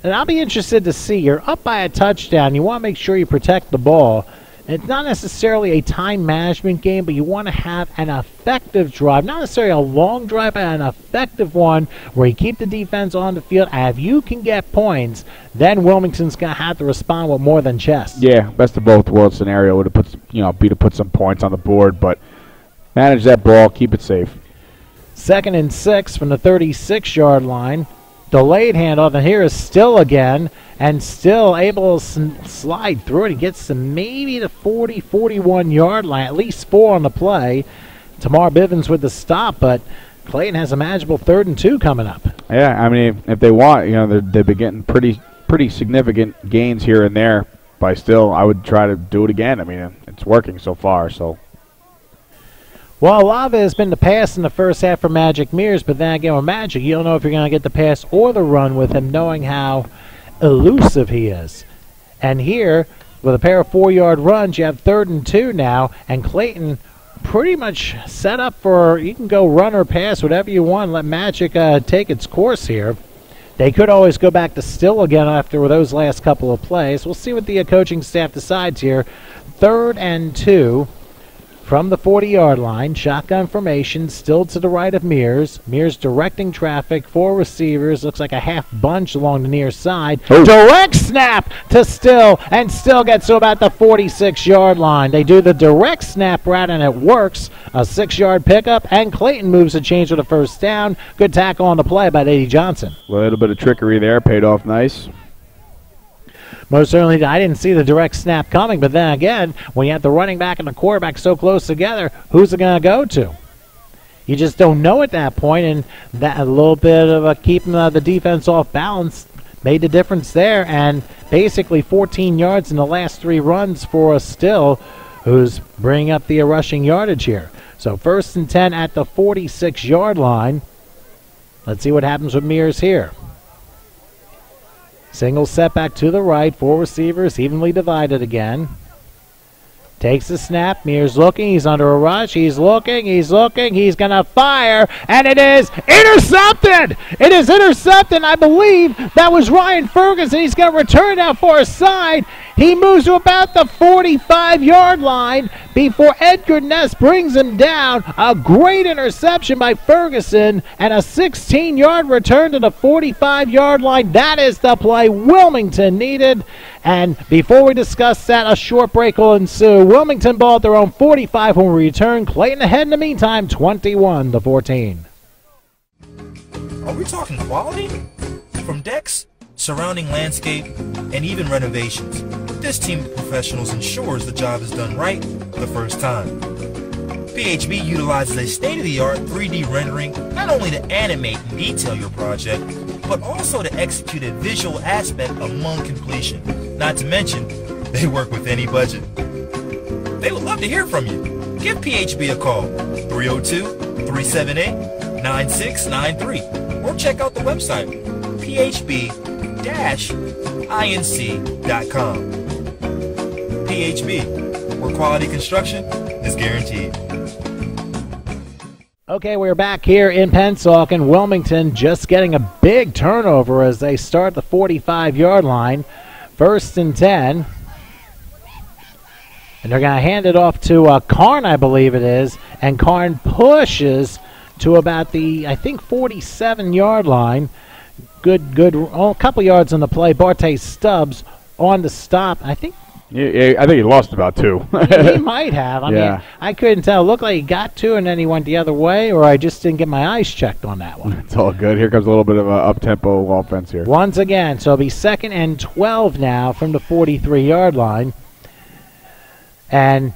And I'll be interested to see. You're up by a touchdown. You want to make sure you protect the ball. It's not necessarily a time management game, but you want to have an effective drive. Not necessarily a long drive, but an effective one where you keep the defense on the field. And if you can get points, then Wilmington's going to have to respond with more than chest. Yeah, best of both worlds scenario would have be to put some points on the board, but manage that ball, keep it safe. 2nd and 6 from the 36-yard line. Delayed handoff, and here is Still again, and Still able to slide through it. He gets to maybe the 40, 41-yard line, at least 4 on the play. Tamar Bivens with the stop, but Clayton has a manageable 3rd and 2 coming up. Yeah, I mean, if they want, they've been getting pretty significant gains here and there by Still. I would try to do it again. I mean, it's working so far, so. Well, a lot of it has been the pass in the first half for Magic Mears, but then again with Magic, you don't know if you're going to get the pass or the run with him, knowing how elusive he is. And here, with a pair of 4-yard runs, you have 3rd and 2 now, and Clayton pretty much set up for, you can go run or pass, whatever you want, let Magic take its course here. They could always go back to Still again after those last couple of plays. We'll see what the coaching staff decides here. 3rd and 2. From the 40-yard line, shotgun formation, Still to the right of Mears. Mears directing traffic, 4 receivers, looks like a half bunch along the near side. Ooh. Direct snap to Still, and Still gets to about the 46-yard line. They do the direct snap route, and it works. A 6-yard pickup, and Clayton moves the change with a 1st down. Good tackle on the play by Eddie Johnson. A little bit of trickery there, paid off nice. Most certainly, I didn't see the direct snap coming, but then again, when you have the running back and the quarterback so close together, who's it going to go to? You just don't know at that point, and that a little bit of keeping the defense off balance made the difference there, and basically 14 yards in the last 3 runs for Still, who's bringing up the rushing yardage here. So 1st and 10 at the 46-yard line. Let's see what happens with Mears here. Single setback to the right, 4 receivers, evenly divided again. Takes the snap, Mears looking, he's under a rush, he's looking, he's going to fire, and it is intercepted! It is intercepted, I believe that was Ryan Ferguson. He's going to return out for a side. He moves to about the 45-yard line before Edgar Ness brings him down. A great interception by Ferguson and a 16-yard return to the 45-yard line. That is the play Wilmington needed. And before we discuss that, a short break will ensue. Wilmington ball at their own 45 when we return. Clayton ahead in the meantime, 21-14. Are we talking quality? From decks, surrounding landscape, and even renovations, this team of professionals ensures the job is done right the first time. PHB utilizes a state-of-the-art 3D rendering not only to animate and detail your project, but also to execute a visual aspect among completion. Not to mention, they work with any budget. They would love to hear from you. Give PHB a call, 302-378-9693, or check out the website, phb-inc.com. PHB, where quality construction is guaranteed. Okay, we're back here in Pennsauken. Wilmington just getting a big turnover as they start the 45-yard line. 1st and 10. And they're going to hand it off to Karn, I believe it is. And Karn pushes to about the, I think, 47-yard line. Good, a couple yards on the play. Bartay Stubbs on the stop. I think Yeah, I think he lost about 2. He might have. I mean, I couldn't tell. It looked like he got 2 and then he went the other way, or I just didn't get my eyes checked on that one. It's all good. Here comes a little bit of an up-tempo offense here. Once again, so it'll be 2nd and 12 now from the 43-yard line. And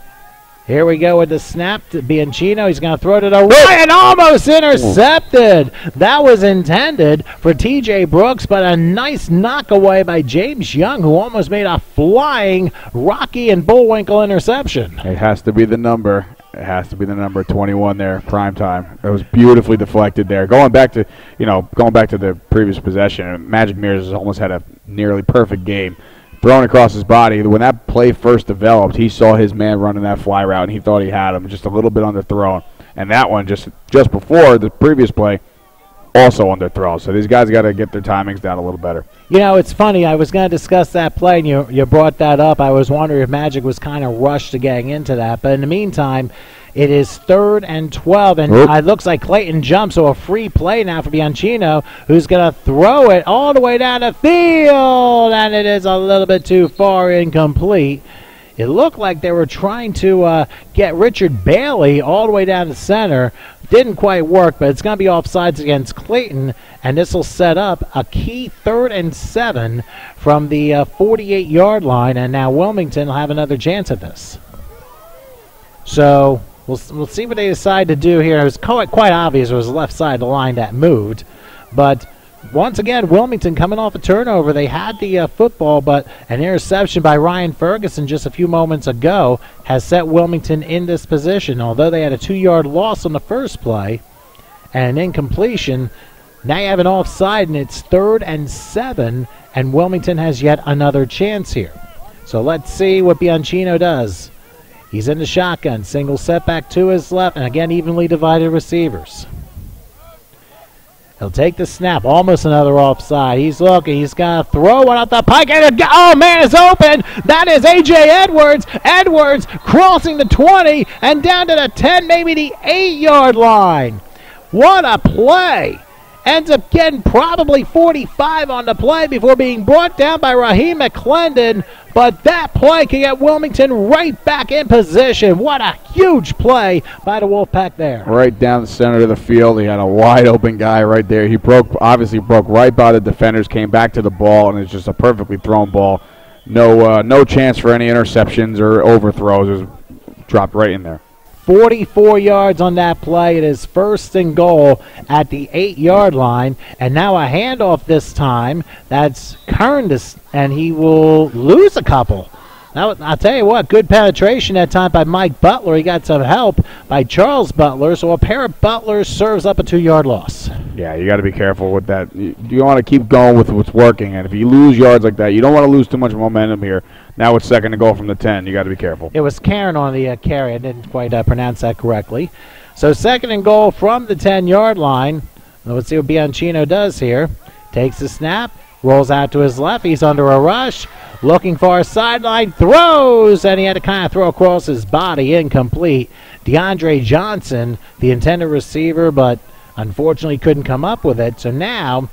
here we go with the snap to Bianchino. He's going to throw to the right and almost intercepted. That was intended for T.J. Brooks, but a nice knockaway by James Young, who almost made a flying Rocky and Bullwinkle interception. It has to be the number. It has to be the number 21 there, prime time. It was beautifully deflected there. Going back to the previous possession, Magic Mirrors has almost had a nearly perfect game. Thrown across his body. When that play first developed, he saw his man running that fly route, and he thought he had him, just a little bit underthrown. And that one, just before the previous play, also underthrown. So these guys got to get their timings down a little better. You know, it's funny. I was going to discuss that play, and you brought that up. I was wondering if Magic was kind of rushed to getting into that. But in the meantime, it is 3rd and 12, and it looks like Clayton jumps, so a free play now for Bianchino, who's going to throw it all the way down the field, and it is a little bit too far, incomplete. It looked like they were trying to get Richard Bailey all the way down the center. Didn't quite work, but it's going to be offsides against Clayton, and this will set up a key 3rd and 7 from the 48-yard line, and now Wilmington will have another chance at this. So we'll see what they decide to do here. It was quite obvious it was the left side of the line that moved. But once again, Wilmington coming off a turnover. They had the football, but an interception by Ryan Ferguson just a few moments ago has set Wilmington in this position. Although they had a 2-yard loss on the first play and an incompletion, now you have an offside, and it's 3rd and 7, and Wilmington has yet another chance here. So let's see what Bianchino does. He's in the shotgun. Single setback to his left, and again, evenly divided receivers. He'll take the snap. Almost another offside. He's looking. He's going to throw one up the pike. And oh, man, it's open. That is A.J. Edwards. Edwards crossing the 20 and down to the 10, maybe the 8-yard line. What a play. Ends up getting probably 45 on the play before being brought down by Raheem McClendon. But that play can get Wilmington right back in position. What a huge play by the Wolfpack there. Right down the center of the field. He had a wide open guy right there. He obviously broke right by the defenders, came back to the ball, and it's just a perfectly thrown ball. No chance for any interceptions or overthrows. It was dropped right in there. 44 yards on that play. It is 1st and goal at the 8-yard line. And now a handoff this time. That's Kern, and he will lose a couple. Now, I'll tell you what, good penetration that time by Mike Butler. He got some help by Charles Butler. So a pair of Butlers serves up a 2-yard loss. Yeah, you got to be careful with that. You want to keep going with what's working. And if you lose yards like that, you don't want to lose too much momentum here. Now it's 2nd and goal from the 10. You got to be careful. It was Karen on the carry. I didn't quite pronounce that correctly. So 2nd and goal from the 10-yard line. Let's see what Bianchino does here. Takes the snap, rolls out to his left. He's under a rush, looking for a sideline, throws, and he had to kind of throw across his body, incomplete. DeAndre Johnson, the intended receiver, but unfortunately couldn't come up with it. So now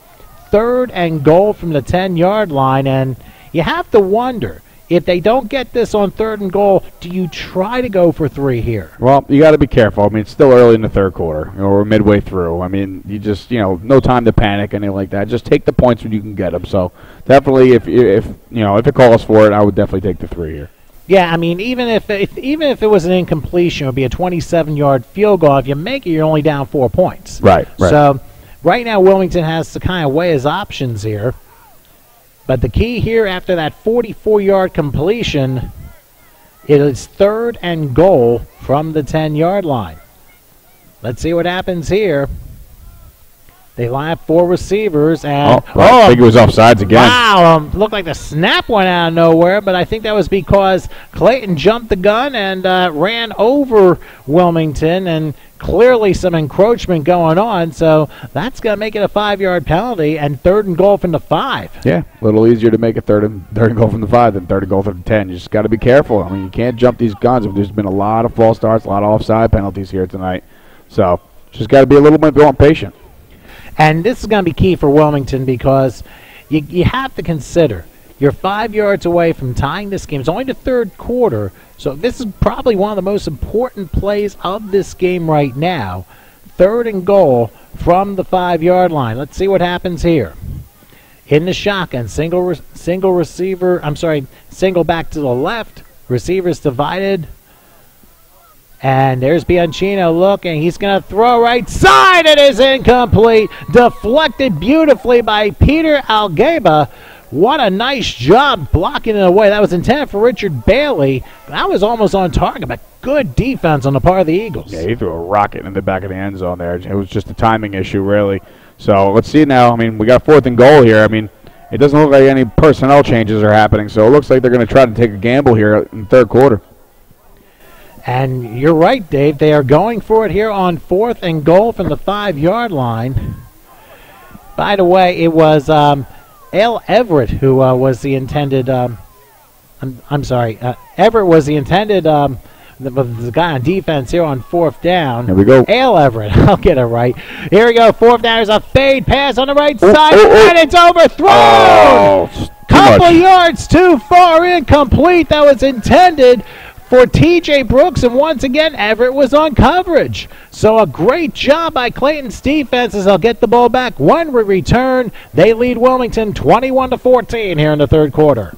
3rd and goal from the 10-yard line, and you have to wonder, if they don't get this on 3rd and goal, do you try to go for 3 here? Well, you got to be careful. I mean, it's still early in the 3rd quarter. We're midway through. I mean, you just, no time to panic, anything like that. Just take the points when you can get them. So definitely, if it calls for it, I would definitely take the 3 here. Yeah, I mean, even if it was an incompletion, it would be a 27-yard field goal. If you make it, you're only down 4 points. Right. So right now, Wilmington has to kind of weigh his options here. But the key here, after that 44-yard completion, it is 3rd and goal from the 10-yard line. Let's see what happens here. They line up 4 receivers, and I think it was offsides again. Wow, looked like the snap went out of nowhere, but I think that was because Clayton jumped the gun and ran over Wilmington, and clearly some encroachment going on, so that's going to make it a 5-yard penalty and 3rd and goal from the 5. Yeah, a little easier to make a third and goal from the 5 than 3rd and goal from the 10. You just got to be careful. I mean, you can't jump these guns. There's been a lot of false starts, a lot of offside penalties here tonight, so just got to be a little bit more patient. And this is going to be key for Wilmington because you have to consider You're 5 yards away from tying this game. It's only the third quarter, so this is probably one of the most important plays of this game right now. 3rd and goal from the 5-yard line. Let's see what happens here. In the shotgun, single back to the left. Receivers divided. And there's Bianchino looking. He's going to throw right side. It is incomplete. Deflected beautifully by Peter Algeba. What a nice job blocking it away. That was intended for Richard Bailey. That was almost on target, but good defense on the part of the Eagles. Yeah, he threw a rocket in the back of the end zone there. It was just a timing issue, really. So let's see now. I mean, we got 4th and goal here. I mean, it doesn't look like any personnel changes are happening, so it looks like they're going to try to take a gamble here in the 3rd quarter. And you're right, Dave. They are going for it here on 4th and goal from the 5-yard line. By the way, it was Al Everett who was the intended. Everett was the intended. The guy on defense here on 4th down. Here we go. Al Everett. I'll get it right. Here we go. 4th down. There's a fade pass on the right side, and it's overthrown. Oh, Couple yards too far, incomplete. That was intended for T.J. Brooks, and once again, Everett was on coverage. So a great job by Clayton's defense as they'll get the ball back. When we return, they lead Wilmington 21-14 here in the 3rd quarter.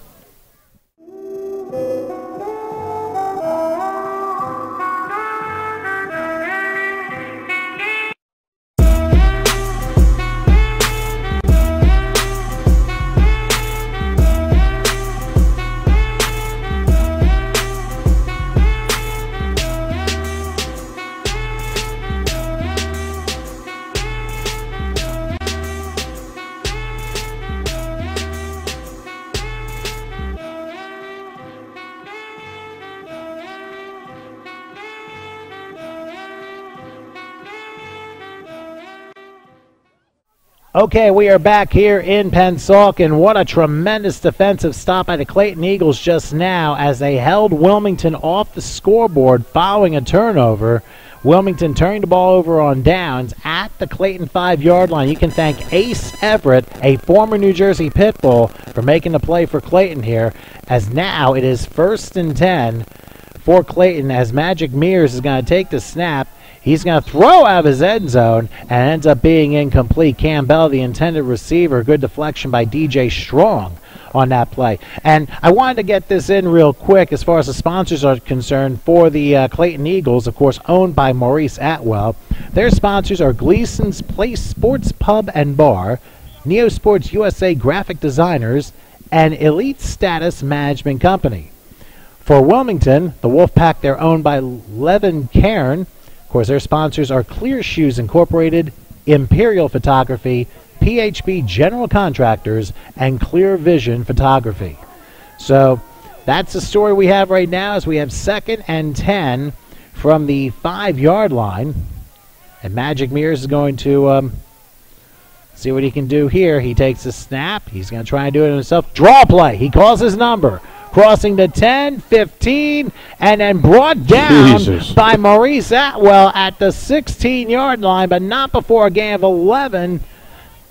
Okay, we are back here in Pennsauken. What a tremendous defensive stop by the Clayton Eagles just now as they held Wilmington off the scoreboard following a turnover. Wilmington turning the ball over on downs at the Clayton 5-yard line. You can thank Ace Everett, a former New Jersey Pitbull, for making the play for Clayton here, as now it is 1st and 10 for Clayton as Magic Mears is going to take the snap. He's going to throw out of his end zone and ends up being incomplete. Campbell, the intended receiver, good deflection by DJ Strong on that play. And I wanted to get this in real quick as far as the sponsors are concerned for the Clayton Eagles, of course, owned by Maurice Atwell. Their sponsors are Gleason's Place Sports Pub and Bar, Neosports USA Graphic Designers, and Elite Status Management Company. For Wilmington, the Wolfpack, they're owned by Levin Cairn. Of course, their sponsors are Clear Shoes Incorporated, Imperial Photography, PHB General Contractors, and Clear Vision Photography. So that's the story we have right now as we have 2nd and 10 from the 5-yard line. And Magic Mears is going to see what he can do here. He takes a snap. He's going to try and do it himself. Draw play. He calls his number. Crossing the 10, 15, and then brought down by Maurice Atwell at the 16-yard line, but not before a gain of 11.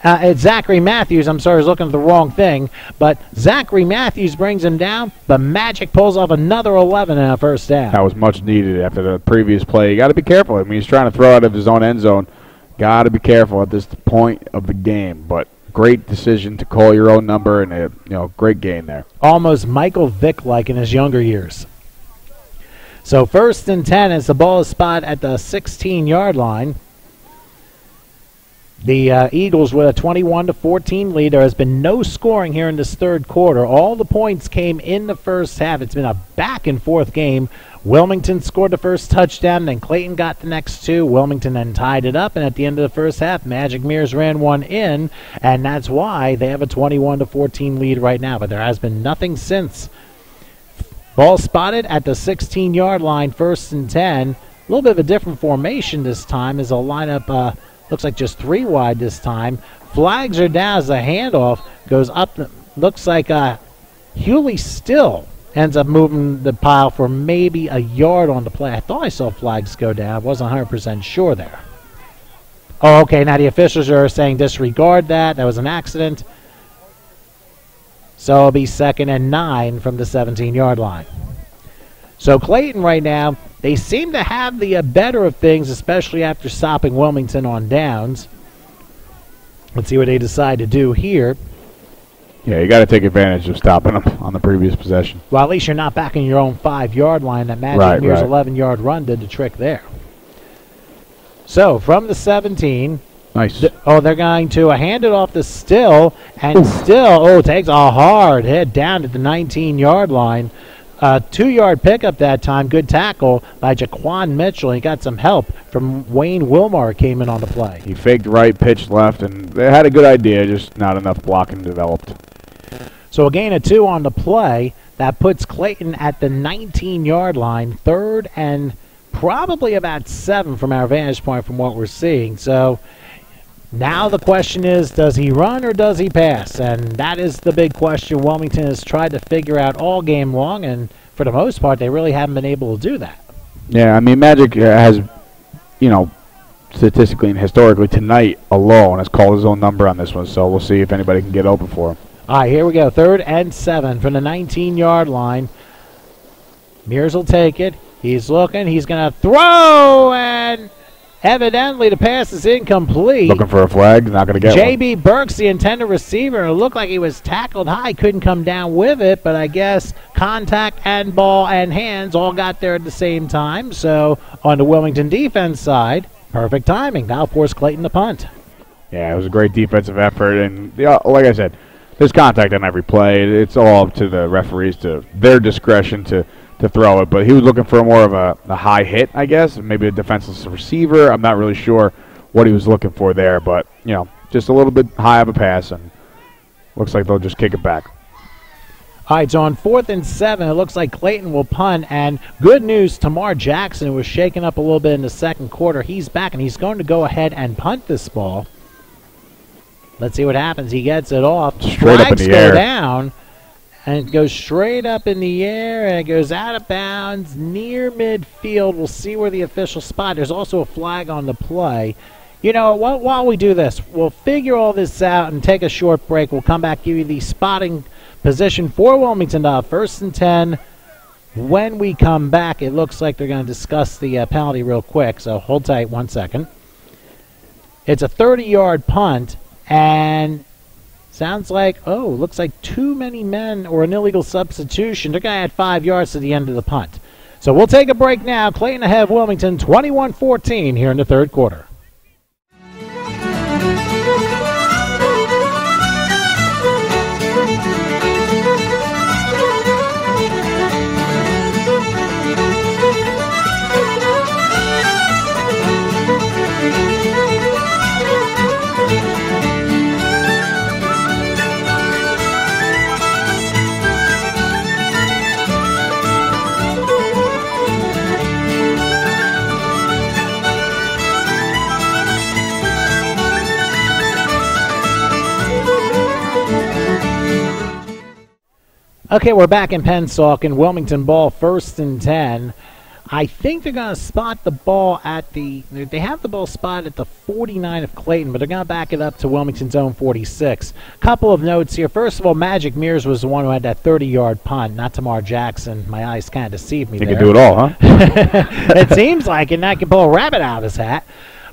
It's Zachary Matthews. I'm sorry, I was looking at the wrong thing. But Zachary Matthews brings him down. The Magic pulls off another 11 and a 1st down. That was much needed after the previous play. You got to be careful. I mean, he's trying to throw out of his own end zone. Got to be careful at this point of the game. But great decision to call your own number, and a great gain there. Almost Michael Vick-like in his younger years. So 1st and 10 as the ball is spotted at the 16-yard line. The Eagles with a 21-14 lead. There has been no scoring here in this 3rd quarter. All the points came in the 1st half. It's been a back-and-forth game. Wilmington scored the first touchdown, then Clayton got the next 2. Wilmington then tied it up, and at the end of the 1st half, Magic Mears ran one in, and that's why they have a 21-14 lead right now. But there has been nothing since. Ball spotted at the 16-yard line, 1st and 10. A little bit of a different formation this time as they'll line up. Looks like just 3 wide this time. Flags are down as the handoff goes up. Looks like Hewley Still ends up moving the pile for maybe a yard on the play. I thought I saw flags go down. I wasn't 100% sure there. Oh, okay. Now the officials are saying disregard that. That was an accident. So it'll be 2nd and 9 from the 17-yard line. So Clayton right now, they seem to have the better of things, especially after stopping Wilmington on downs. Let's see what they decide to do here. Yeah, you got to take advantage of stopping them on the previous possession. Well, at least you're not back in your own 5-yard line. That Magic Mirror's 11-yard run did the trick there. So from the 17. Nice. They're going to hand it off to Still, and Still, takes a hard hit down at the 19-yard line. 2-yard pickup that time. Good tackle by Jaquan Mitchell. He got some help from Wayne Wilmar came in on the play. He faked right, pitched left, and they had a good idea, just not enough blocking developed. So a gain of 2 on the play. That puts Clayton at the 19-yard line, 3rd and probably about 7 from our vantage point from what we're seeing. So now the question is, does he run or does he pass? And that is the big question Wilmington has tried to figure out all game long, and for the most part, they really haven't been able to do that. Yeah, I mean, Magic has, statistically and historically tonight alone has called his own number on this one, so we'll see if anybody can get open for him. All right, here we go. 3rd and 7 from the 19-yard line. Mears will take it. He's looking. He's going to throw, and evidently the pass is incomplete. Looking for a flag, not going to get J.B. Burks, the intended receiver, and it looked like he was tackled high, couldn't come down with it, but I guess contact and ball and hands all got there at the same time. So on the Wilmington defense side, perfect timing. That'll force Clayton to punt. Yeah, it was a great defensive effort, and like I said, there's contact on every play. It's all up to the referees, to their discretion to throw it, but he was looking for more of a high hit, I guess, maybe a defenseless receiver. I'm not really sure what he was looking for there, but, just a little bit high of a pass, and looks like they'll just kick it back. All right, so on 4th and 7, it looks like Clayton will punt, and good news, Tamar Jackson, who was shaken up a little bit in the second quarter, he's back, and he's going to go ahead and punt this ball. Let's see what happens. He gets it off. Straight up in the air. Go down. And it goes straight up in the air, and it goes out of bounds near midfield. We'll see where the official spot. There's also a flag on the play. While we do this, we'll figure all this out and take a short break. We'll come back, give you the spotting position for Wilmington. 1st and 10. When we come back, it looks like they're going to discuss the penalty real quick, so hold tight 1 second. It's a 30-yard punt, and sounds like, looks like too many men or an illegal substitution. They're going to add 5 yards to the end of the punt. So we'll take a break now. Clayton ahead of Wilmington, 21-14 here in the 3rd quarter. Okay, we're back in Pennsauken. Wilmington ball, 1st and 10. I think they're going to spot the ball at they have the ball spotted at the 49 of Clayton, but they're going to back it up to Wilmington's own 46. Couple of notes here. First of all, Magic Mears was the one who had that 30-yard punt, not Tamar Jackson. My eyes kind of deceived me there. He can do it all, huh? It seems like, and I can pull a rabbit out of his hat.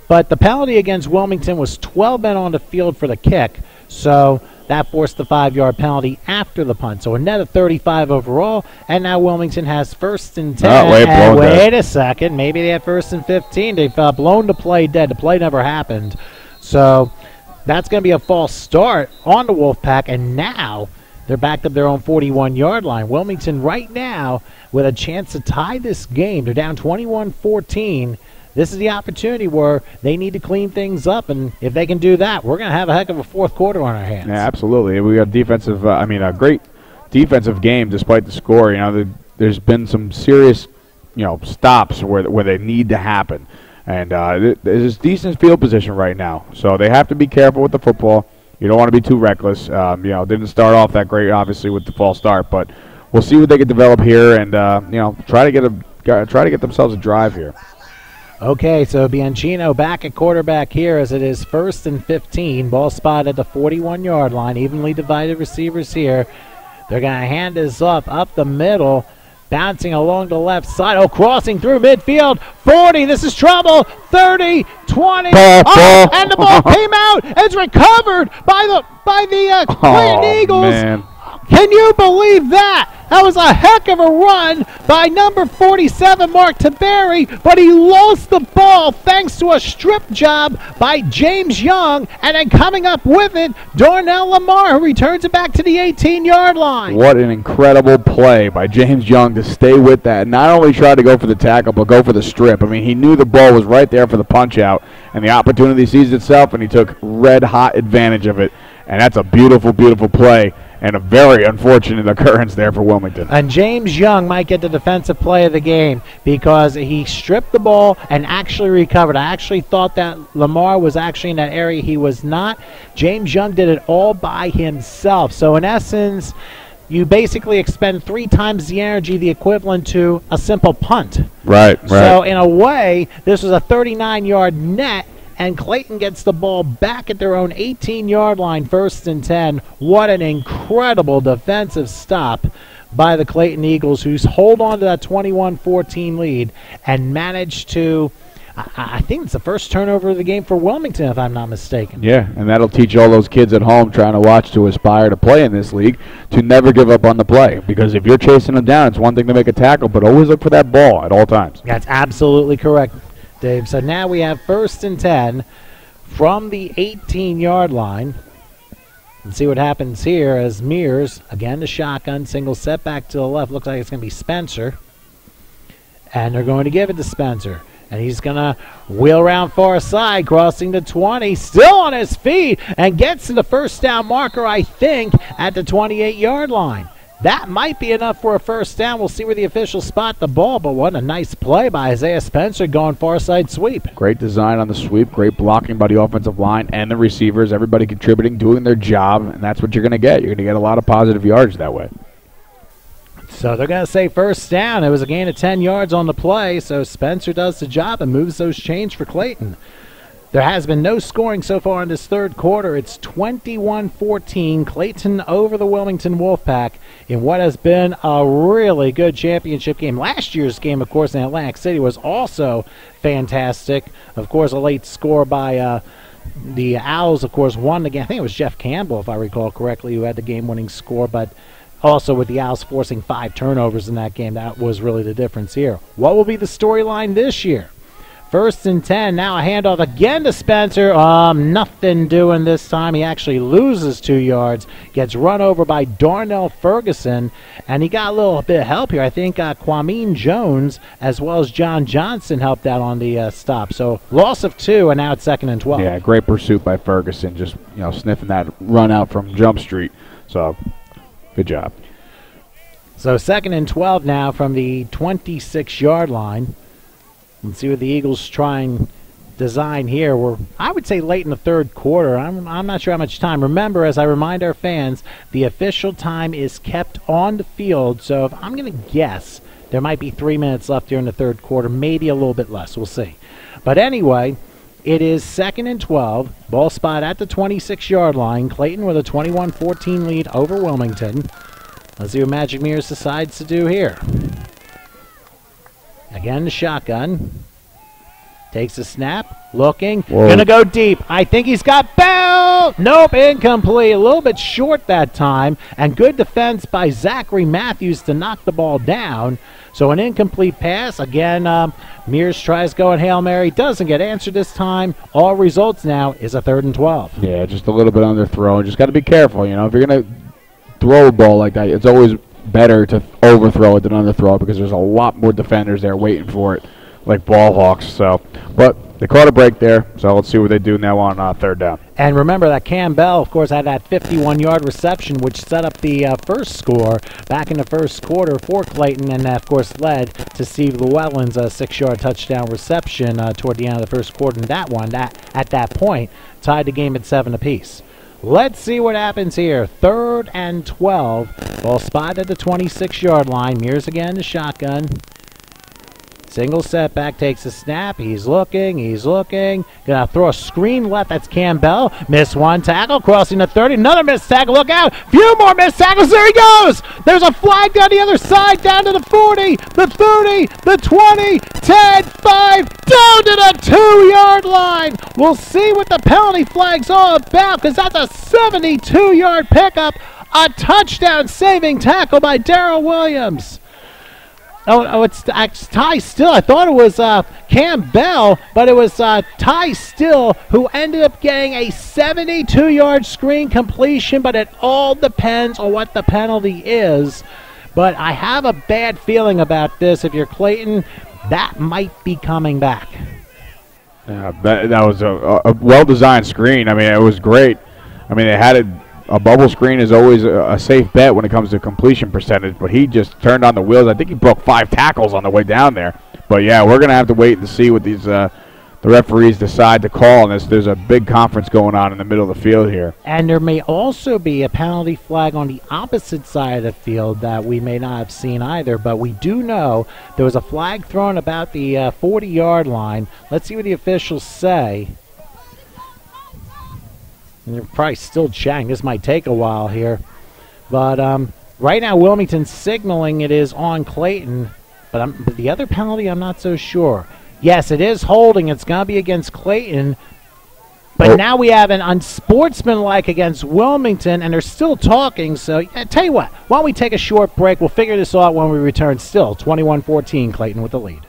But the penalty against Wilmington was 12 men on the field for the kick, so that forced the 5-yard penalty after the punt. So a net of 35 overall, and now Wilmington has 1st and 10. Wait a second. Maybe they had 1st and 15. They've blown the play dead. The play never happened. So that's going to be a false start on the Wolfpack, and now they're backed up their own 41-yard line. Wilmington right now with a chance to tie this game. They're down 21-14. This is the opportunity where they need to clean things up, and if they can do that, we're going to have a heck of a 4th quarter on our hands. Yeah, absolutely. We got a great defensive game despite the score. There's been some serious, stops where they need to happen, and there's decent field position right now. So they have to be careful with the football. You don't want to be too reckless. Didn't start off that great, obviously, with the false start, but we'll see what they can develop here, and try to get themselves a drive here. Okay, so Bianchino back at quarterback here as it is 1st and 15. Ball spot at the 41-yard line. Evenly divided receivers here. They're going to hand this up the middle, bouncing along the left side. Oh, crossing through midfield. 40, this is trouble. 30, 20. Ball. And the ball came out. It's recovered by the Clayton Eagles. Man. Can you believe that? That was a heck of a run by number 47, Mark Taberry, but he lost the ball thanks to a strip job by James Young, and then coming up with it, Darnell Lamar, who returns it back to the 18-yard line. What an incredible play by James Young to stay with that. Not only try to go for the tackle, but go for the strip. I mean, he knew the ball was right there for the punch-out, and the opportunity seized itself, and he took red-hot advantage of it. And that's a beautiful, beautiful play. And a very unfortunate occurrence there for Wilmington. And James Young might get the defensive play of the game because he stripped the ball and actually recovered. I actually thought that Lamar was actually in that area. He was not. James Young did it all by himself. So in essence, you basically expend 3 times the energy, the equivalent to a simple punt. Right. So in a way, this was a 39-yard net. And Clayton gets the ball back at their own 18-yard line, 1st and 10. What an incredible defensive stop by the Clayton Eagles, who hold on to that 21-14 lead and managed to, I think it's the first turnover of the game for Wilmington, if I'm not mistaken. Yeah, and that'll teach all those kids at home trying to watch to aspire to play in this league to never give up on the play. Because if you're chasing them down, it's one thing to make a tackle, but always look for that ball at all times. That's absolutely correct, Dave. So now we have 1st and 10 from the 18-yard line. And see what happens here as Mears, again the shotgun, single setback to the left. Looks like it's going to be Spencer. And they're going to give it to Spencer. And he's going to wheel around far side, crossing the 20, still on his feet, and gets to the first down marker, I think, at the 28-yard line. That might be enough for a first down. We'll see where the officials spot the ball, but what a nice play by Isaiah Spencer going far side sweep. Great design on the sweep, great blocking by the offensive line and the receivers, everybody contributing, doing their job, and that's what you're going to get. You're going to get a lot of positive yards that way. So they're going to say first down. It was a gain of 10 yards on the play, so Spencer does the job and moves those chains for Clayton. There has been no scoring so far in this third quarter. It's 21-14, Clayton over the Wilmington Wolfpack in what has been a really good championship game. Last year's game, of course, in Atlantic City was also fantastic. Of course, a late score by the Owls, of course, won the game. I think it was Jeff Campbell, if I recall correctly, who had the game-winning score, but also with the Owls forcing 5 turnovers in that game, that was really the difference here. What will be the storyline this year? 1st and 10, now a handoff again to Spencer. Nothing doing this time. He actually loses 2 yards, gets run over by Darnell Ferguson, and he got a little bit of help here. I think Kwame Jones as well as John Johnson helped out on the stop. So loss of 2, and now it's 2nd and 12. Yeah, great pursuit by Ferguson, just sniffing that run out from Jump Street. So good job. So 2nd and 12 now from the 26-yard line. Let's see what the Eagles try and design here. We're, I would say, late in the third quarter. I'm not sure how much time. Remember, as I remind our fans, the official time is kept on the field. So if I'm going to guess, there might be 3 minutes left here in the third quarter, maybe a little bit less. We'll see. But anyway, it is 2nd and 12. Ball spot at the 26-yard line. Clayton with a 21-14 lead over Wilmington. Let's see what Magic Mears decides to do here. Again, the shotgun. Takes a snap. Looking. Gonna go deep. I think he's got Bell. Nope, incomplete. A little bit short that time. And good defense by Zachary Matthews to knock the ball down. So an incomplete pass. Again, Mears tries going Hail Mary. Doesn't get answered this time. All results now is a 3rd and 12. Yeah, just a little bit underthrown. Just got to be careful. If you're going to throw a ball like that, it's always better to overthrow it than underthrow it because there's a lot more defenders there waiting for it, like ball hawks. So, but they caught a break there, so let's see what they do now on 3rd down. And remember that Cam Bell, of course, had that 51-yard reception, which set up the first score back in the first quarter for Clayton, and that, of course, led to Steve Llewellyn's 6-yard touchdown reception toward the end of the first quarter. And that one, at that point, tied the game at 7 apiece. Let's see what happens here. 3rd and 12. Ball spotted at the 26-yard line. Mears again, the shotgun. Single setback, takes a snap. He's looking. Gonna throw a screen left. That's Campbell. Miss one tackle, crossing the 30. Another missed tackle. Look out. Few more missed tackles. There he goes. There's a flag down the other side, down to the 40, the 30, the 20, 10, 5, down to the 2-yard line. We'll see what the penalty flag's all about, because that's a 72-yard pickup. A touchdown saving tackle by Darrell Williams. Oh, it's Ty Still. I thought it was Campbell, but it was Ty Still who ended up getting a 72-yard screen completion, but it all depends on what the penalty is. But I have a bad feeling about this. If you're Clayton, that might be coming back. Yeah, that was a well-designed screen. I mean, it was great. I mean, they had it. A bubble screen is always a safe bet when it comes to completion percentage, but he just turned on the wheels. I think he broke 5 tackles on the way down there. But, yeah, we're going to have to wait and see what these the referees decide to call. And there's a big conference going on in the middle of the field here. And there may also be a penalty flag on the opposite side of the field that we may not have seen either. But we do know there was a flag thrown about the 40-yard line. Let's see what the officials say. And you're probably still chatting. This might take a while here. But right now, Wilmington's signaling it is on Clayton. But the other penalty, I'm not so sure. Yes, it is holding. It's going to be against Clayton. But now we have an unsportsmanlike against Wilmington, and they're still talking. So, yeah, tell you what. Why don't we take a short break? We'll figure this out when we return. Still 21-14, Clayton with the lead.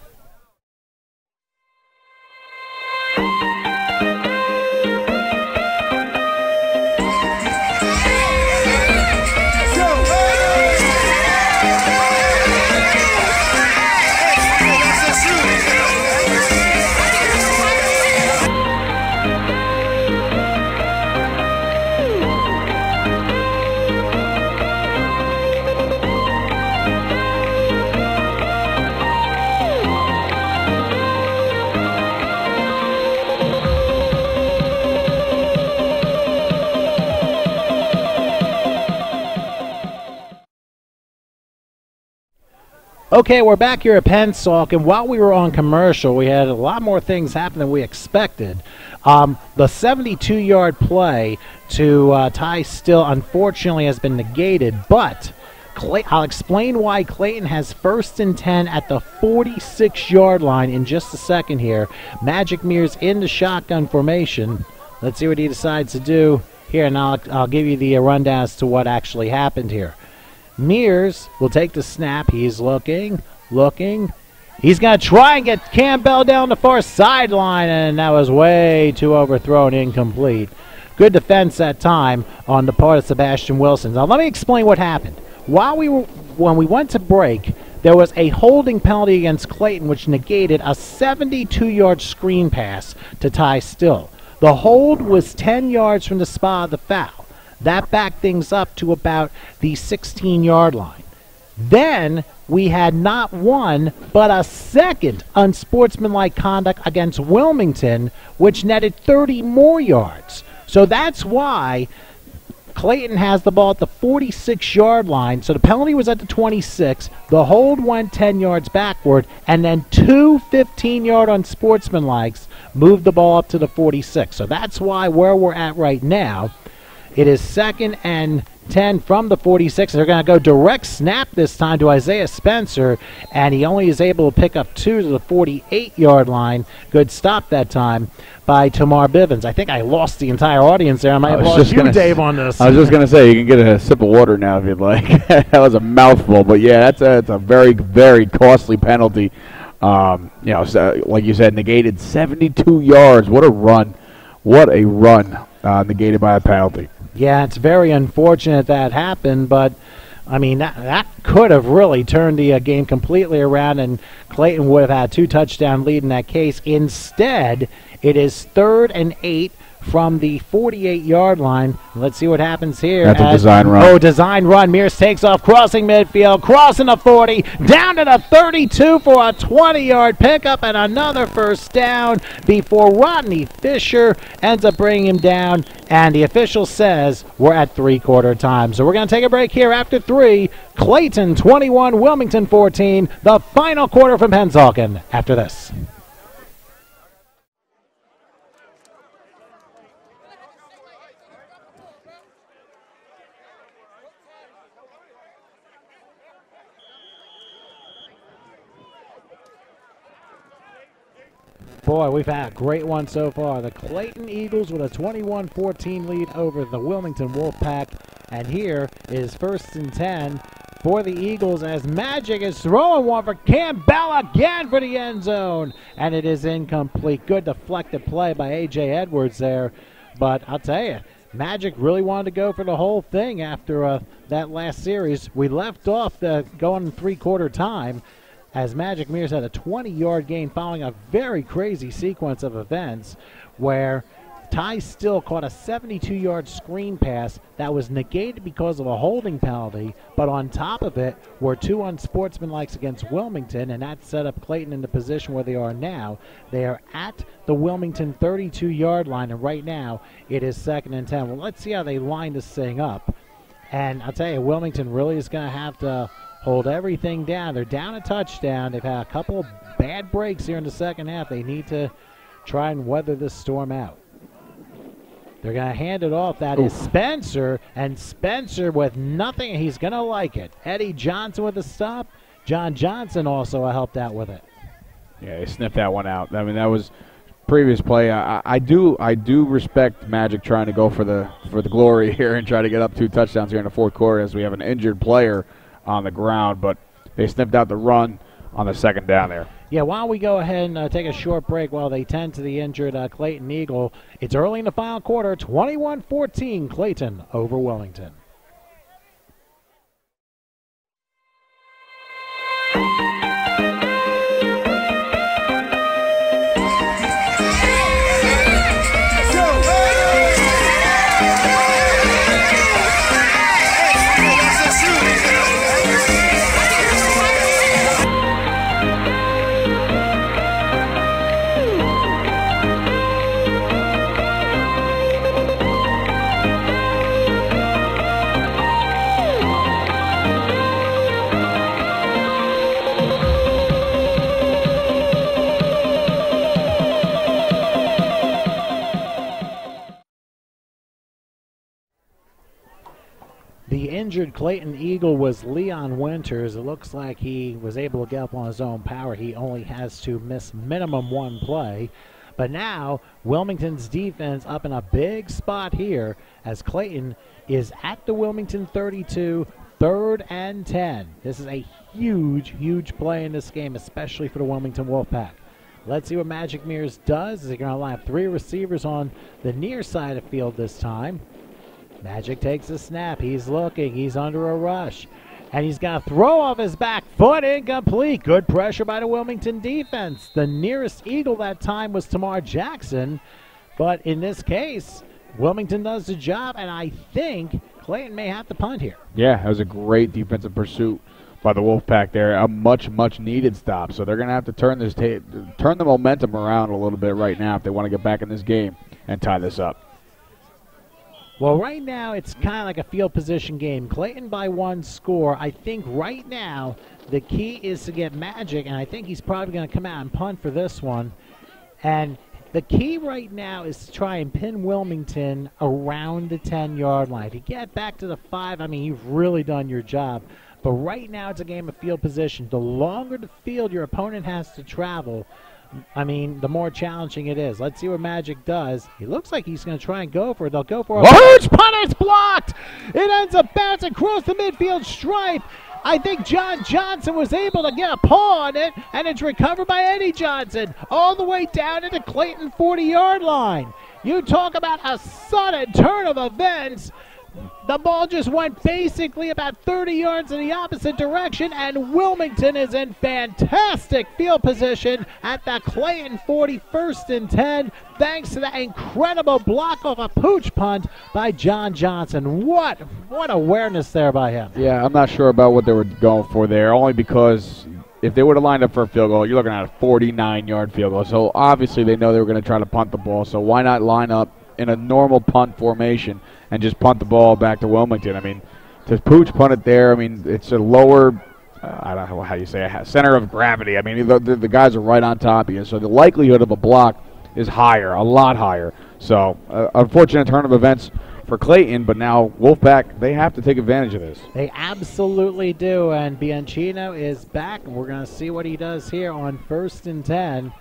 Okay, we're back here at Pensauk, and while we were on commercial, we had a lot more things happen than we expected. The 72-yard play to Ty Still, unfortunately, has been negated, but I'll explain why Clayton has 1st and 10 at the 46-yard line in just a second here. Magic Mears in the shotgun formation. Let's see what he decides to do here, and I'll give you the rundown as to what actually happened here. Mears will take the snap. He's looking. He's going to try and get Campbell down the far sideline, and that was way too overthrown, incomplete. Good defense that time on the part of Sebastian Wilson. Now let me explain what happened. When we went to break, there was a holding penalty against Clayton, which negated a 72-yard screen pass to Ty Still. The hold was 10 yards from the spot of the foul. That backed things up to about the 16-yard line. Then we had not one, but a second unsportsmanlike conduct against Wilmington, which netted 30 more yards. So that's why Clayton has the ball at the 46-yard line. So the penalty was at the 26. The hold went 10 yards backward, and then 2 15-yard unsportsmanlikes moved the ball up to the 46. So that's why where we're at right now, it is 2nd and 10 from the 46. They're going to go direct snap this time to Isaiah Spencer, and he only is able to pick up 2 to the 48-yard line. Good stop that time by Tamar Bivens. I think I lost the entire audience there. I might have lost you, Dave, on this. I was just going to say, you can get a sip of water now if you'd like. That was a mouthful, but yeah, it's a very, very costly penalty. So, like you said, negated 72 yards. What a run. Negated by a penalty. Yeah, it's very unfortunate that happened, but I mean, that could have really turned the game completely around, and Clayton would have had 2 touchdown lead in that case. Instead, It is 3rd and 8 from the 48-yard line. Let's see what happens here. That's a design run. Oh, design run. Mears takes off, crossing midfield, crossing the 40, down to the 32 for a 20-yard pickup and another first down before Rodney Fisher ends up bringing him down, and the official says we're at three-quarter time. So we're going to take a break here after 3. Clayton 21, Wilmington 14, the final quarter from Pennsauken after this. Boy, we've had a great one so far. The Clayton Eagles with a 21-14 lead over the Wilmington Wolfpack. And here is 1st and 10 for the Eagles as Magic is throwing one for Campbell again for the end zone. And it is incomplete. Good deflected play by A.J. Edwards there. But I'll tell you, Magic really wanted to go for the whole thing after that last series. We left off going three-quarter time, as Magic Mears had a 20-yard gain following a very crazy sequence of events where Ty Still caught a 72-yard screen pass that was negated because of a holding penalty, but on top of it were 2 unsportsmanlikes against Wilmington, and that set up Clayton in the position where they are now. They are at the Wilmington 32-yard line, and right now it is 2nd and 10. Well, let's see how they line this thing up. And I'll tell you, Wilmington really is going to have to hold everything down. They're down a touchdown. They've had a couple of bad breaks here in the second half. They need to try and weather this storm out. They're going to hand it off. That is Spencer, and Spencer with nothing. He's going to like it. Eddie Johnson with the stop. John Johnson also helped out with it. Yeah, they sniffed that one out. I mean, that was previous play. I do respect Magic trying to go for the glory here and try to get up 2 touchdowns here in the fourth quarter as we have an injured player on the ground, but they sniffed out the run on the second down there. Yeah, why don't we go ahead and take a short break while they tend to the injured Clayton Eagle. It's early in the final quarter, 21-14, Clayton over Wilmington. The injured Clayton Eagle was Leon Winters. It looks like he was able to get up on his own power. He only has to miss minimum 1 play. But now Wilmington's defense up in a big spot here as Clayton is at the Wilmington 32, 3rd and 10. This is a huge play in this game, especially for the Wilmington Wolfpack. Let's see what Magic Mears does. They're going to line up 3 receivers on the near side of the field this time. Magic takes a snap. He's looking. He's under a rush. And he's got to throw off his back foot. Incomplete. Good pressure by the Wilmington defense. The nearest Eagle that time was Tamar Jackson. But in this case, Wilmington does the job, and I think Clayton may have to punt here. Yeah, that was a great defensive pursuit by the Wolfpack there. A much needed stop. So they're going to have to turn the momentum around a little bit right now if they want to get back in this game and tie this up. Well, right now it's kind of like a field position game. Clayton by 1 score. I think right now the key is to get Magic, and I think he's probably going to come out and punt for this one. And the key right now is to try and pin Wilmington around the 10-yard line. If you get back to the 5, I mean, you've really done your job. But right now it's a game of field position. The longer the field your opponent has to travel, I mean, the more challenging it is. Let's see what Magic does. He looks like he's going to try and go for it. They'll go for a huge punt. It's blocked. It ends up bouncing across the midfield stripe. I think John Johnson was able to get a paw on it, and it's recovered by Eddie Johnson all the way down to the Clayton 40-yard line. You talk about a sudden turn of events. The ball just went basically about 30 yards in the opposite direction, and Wilmington is in fantastic field position at the Clayton 41st and 10, thanks to that incredible block off a pooch punt by John Johnson. What awareness there by him. Yeah, I'm not sure about what they were going for there, only because if they would have lined up for a field goal, you're looking at a 49-yard field goal. So obviously they know they were going to try to punt the ball, so why not line up in a normal punt formation and just punt the ball back to Wilmington? I mean, to pooch punt it there, I mean, it's a lower, I don't know how you say it, center of gravity. I mean, the guys are right on top of you, so the likelihood of a block is higher, a lot higher. So, unfortunate turn of events for Clayton, but now Wolfpack, they have to take advantage of this. They absolutely do, and Bianchino is back, and we're going to see what he does here on 1st and 10.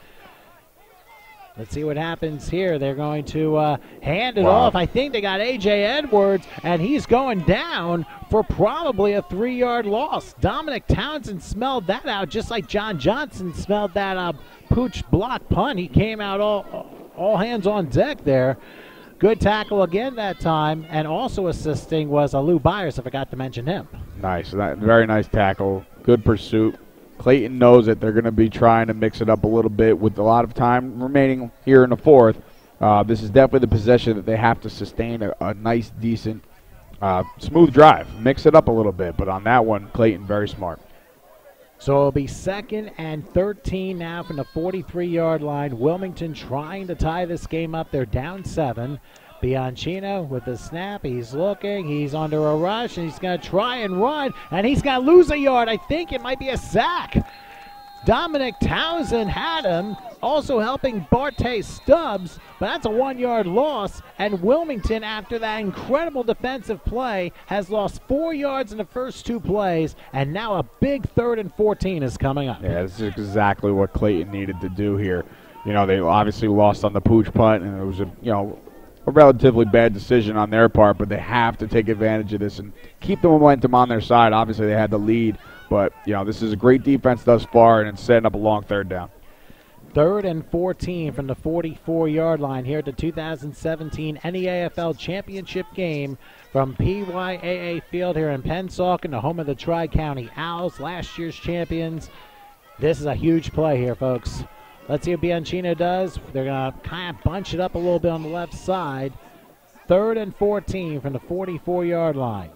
Let's see what happens here. They're going to hand it off. I think they got A.J. Edwards, and he's going down for probably a 3-yard loss. Dominic Townsend smelled that out, just like John Johnson smelled that pooch block punt. He came out all hands on deck there. Good tackle again that time, and also assisting was Lou Byers. I forgot to mention him. Nice. Very nice tackle. Good pursuit. Clayton knows that they're going to be trying to mix it up a little bit with a lot of time remaining here in the fourth. This is definitely the possession that they have to sustain a nice, decent, smooth drive. Mix it up a little bit, but on that one, Clayton very smart. So it'll be 2nd and 13 now from the 43-yard line. Wilmington trying to tie this game up. They're down 7. Bianchino with the snap. He's looking. He's under a rush, and he's going to try and run, and he's going to lose a yard. I think it might be a sack. Dominic Townsend had him, also helping Barte Stubbs, but that's a 1-yard loss. And Wilmington, after that incredible defensive play, has lost 4 yards in the first 2 plays, and now a big 3rd and 14 is coming up. Yeah, this is exactly what Clayton needed to do here. You know, they obviously lost on the pooch punt, and it was a relatively bad decision on their part, but they have to take advantage of this and keep the momentum on their side. Obviously, they had the lead, but, this is a great defense thus far, and it's setting up a long 3rd down. 3rd and 14 from the 44-yard line here at the 2017 NEAFL Championship game from PYAA Field here in Pennsauken, the home of the Tri-County Owls, last year's champions. This is a huge play here, folks. Let's see what Bianchino does. They're going to kind of bunch it up a little bit on the left side. 3rd and 14 from the 44-yard line.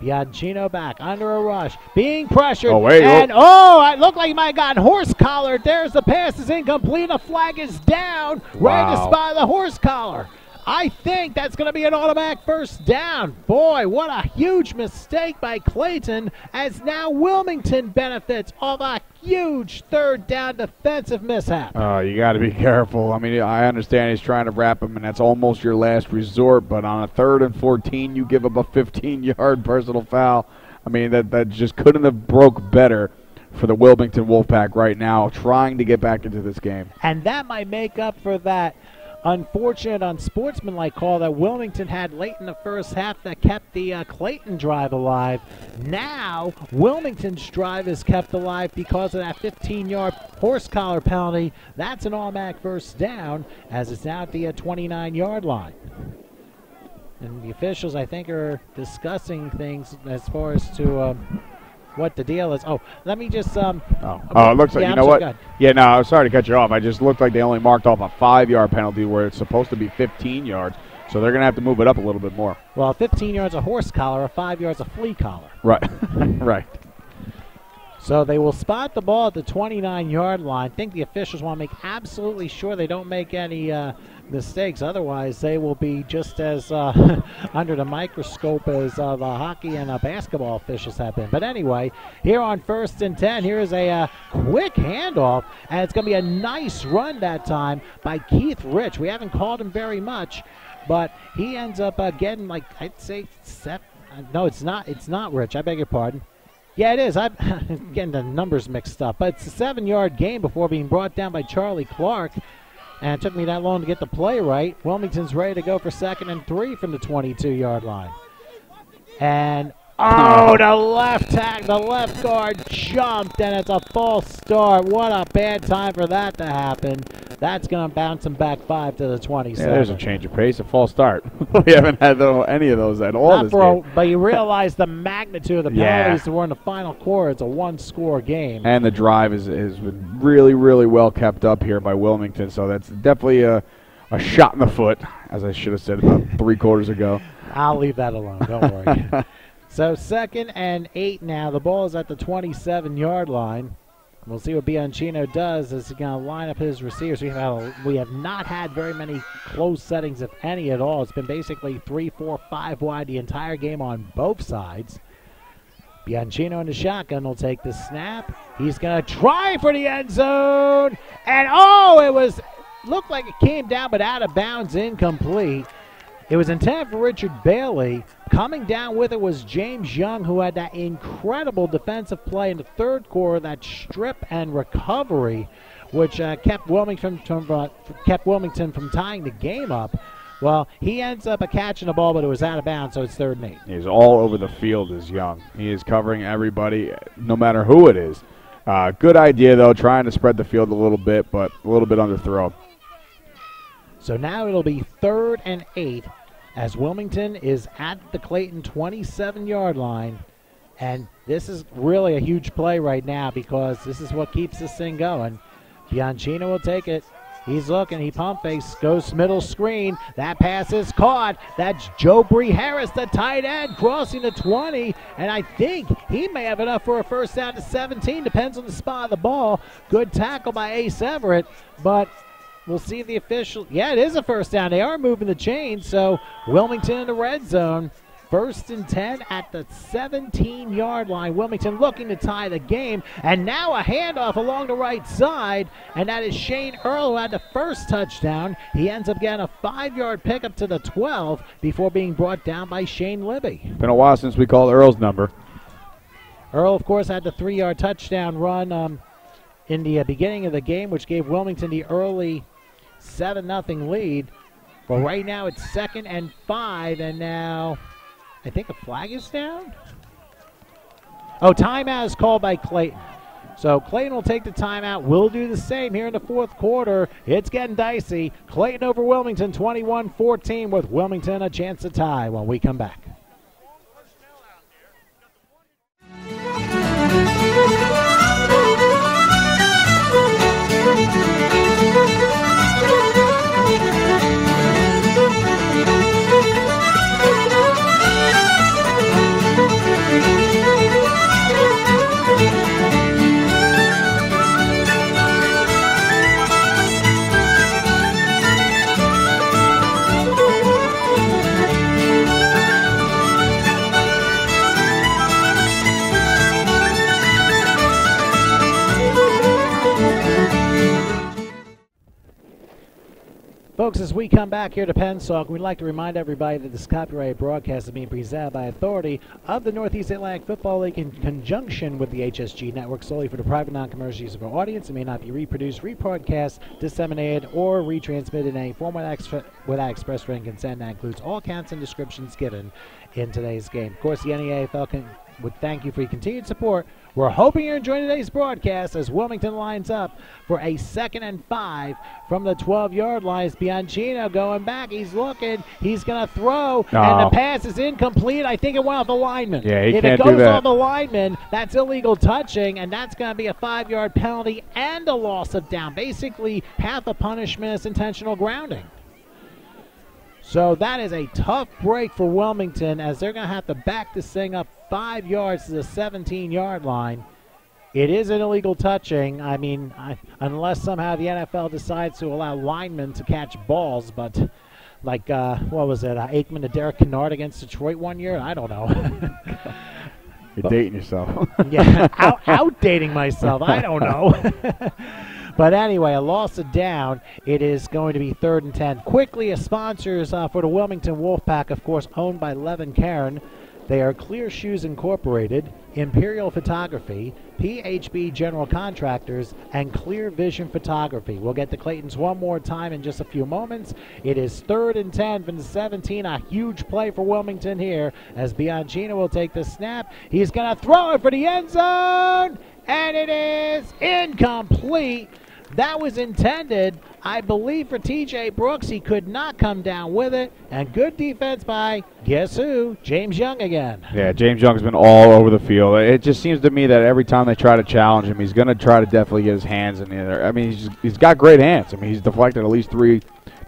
Bianchino back under a rush, being pressured. Oh, wait. And, it looked like he might have gotten horse collared. There's the pass is incomplete. The flag is down. Right to spot the horse collar. I think that's going to be an automatic 1st down. Boy, what a huge mistake by Clayton, as now Wilmington benefits of a huge 3rd down defensive mishap. You got to be careful. I mean, I understand he's trying to wrap him, and that's almost your last resort, but on a 3rd and 14, you give up a 15-yard personal foul. I mean, that just couldn't have broke better for the Wilmington Wolfpack right now, trying to get back into this game. And that might make up for that unfortunate, unsportsmanlike call that Wilmington had late in the first half that kept the Clayton drive alive. Now, Wilmington's drive is kept alive because of that 15-yard horse collar penalty. That's an automatic 1st down, as it's now at the 29-yard line. And the officials, I think, are discussing things as far as to what the deal is. Oh, let me just it looks like, you know what? Yeah, no, I'm sorry to cut you off. I just looked like they only marked off a 5-yard penalty where it's supposed to be 15 yards. So they're going to have to move it up a little bit more. Well, 15 yards a horse collar, 5 yards a flea collar. Right. Right. So they will spot the ball at the 29-yard line. I think the officials want to make absolutely sure they don't make any mistakes. Otherwise, they will be just as under the microscope as the hockey and basketball officials have been. But anyway, here on 1st and 10, here is a quick handoff, and it's going to be a nice run that time by Keith Rich. We haven't called him very much, but he ends up getting, like, I'd say 7. No, it's not. It's not Rich. I beg your pardon. Yeah, it is. I'm getting the numbers mixed up. But it's a 7-yard gain before being brought down by Charlie Clark. And it took me that long to get the play right. Wilmington's ready to go for 2nd and 3 from the 22-yard line. And, the left guard jumped, and it's a false start. What a bad time for that to happen. That's going to bounce him back 5 to the 27. Yeah, there's a change of pace, a false start. We haven't had any of those at all this game. But you realize the magnitude of the penalties that were in the final quarter. It's a one-score game. And the drive has been really, really well kept up here by Wilmington, so that's definitely a shot in the foot, as I should have said about 3 quarters ago. I'll leave that alone. Don't worry. So 2nd and 8 now. The ball is at the 27-yard line. We'll see what Bianchino does as he's going to line up his receivers. We have not had very many close settings, if any at all. It's been basically 3, 4, 5 wide the entire game on both sides. Bianchino in the shotgun will take the snap. He's going to try for the end zone. And, looked like it came down, but out of bounds, incomplete. It was intended for Richard Bailey. Coming down with it was James Young, who had that incredible defensive play in the 3rd quarter, that strip and recovery, which kept Wilmington from tying the game up. Well, he ends up catching the ball, but it was out of bounds, so it's 3rd and 8. He's all over the field as Young. He is covering everybody, no matter who it is. Good idea, though, trying to spread the field a little bit, but a little bit underthrown. So now it'll be 3rd and 8 as Wilmington is at the Clayton 27-yard line. And this is really a huge play right now because this is what keeps this thing going. Bianchino will take it. He's looking. He pump fakes, goes middle screen. That pass is caught. That's Joe Bree Harris, the tight end, crossing the 20. And I think he may have enough for a first down to 17. Depends on the spot of the ball. Good tackle by Ace Everett. But we'll see the official. Yeah, it is a first down. They are moving the chains. So Wilmington in the red zone. 1st and 10 at the 17-yard line. Wilmington looking to tie the game. And now a handoff along the right side. And that is Shane Earl, who had the first touchdown. He ends up getting a 5-yard pickup to the 12 before being brought down by Shane Libby. Been a while since we called Earl's number. Earl, of course, had the 3-yard touchdown run in the beginning of the game, which gave Wilmington the early 7-0 lead. But right now it's 2nd and 5, and now I think a flag is down. Oh, timeout is called by Clayton. So Clayton will take the timeout. We'll do the same here in the 4th quarter. It's getting dicey. Clayton over Wilmington 21-14 with Wilmington a chance to tie when we come back. Folks, as we come back here to Pensacola, we'd like to remind everybody that this copyrighted broadcast is being presented by authority of the Northeast Atlantic Football League in conjunction with the HSG Network solely for the private non-commercial use of our audience. It may not be reproduced, rebroadcast, disseminated, or retransmitted in any form without express written consent. That includes all counts and descriptions given in today's game. Of course, the NEAFL would thank you for your continued support. We're hoping you're enjoying today's broadcast as Wilmington lines up for a 2nd and 5 from the 12-yard line. Bianchino going back. He's looking. He's going to throw, and the pass is incomplete. I think it went off the lineman. Yeah, he if can't it do goes that. off the lineman, that's illegal touching, and that's going to be a 5-yard penalty and a loss of down. Basically, half the punishment is intentional grounding. So that is a tough break for Wilmington as they're going to have to back this thing up 5 yards to the 17-yard line. It is an illegal touching. I mean, unless somehow the NFL decides to allow linemen to catch balls, but like, what was it, Aikman to Derek Kennard against Detroit one year? I don't know. You're dating yourself. Yeah, outdating myself. I don't know. But anyway, a loss of down. It is going to be 3rd and 10. Quickly, as sponsors for the Wilmington Wolfpack, of course, owned by Levin Karen. They are Clear Shoes Incorporated, Imperial Photography, PHB General Contractors, and Clear Vision Photography. We'll get the Claytons one more time in just a few moments. It is 3rd and 10 from the 17. A huge play for Wilmington here as Bianchino will take the snap. He's going to throw it for the end zone, and it is incomplete. That was intended, I believe, for TJ Brooks. He could not come down with it. And good defense by, guess who? James Young again. Yeah, James Young's been all over the field. It just seems to me that every time they try to challenge him, he's going to try to definitely get his hands in there. I mean, he's got great hands. I mean, he's deflected at least three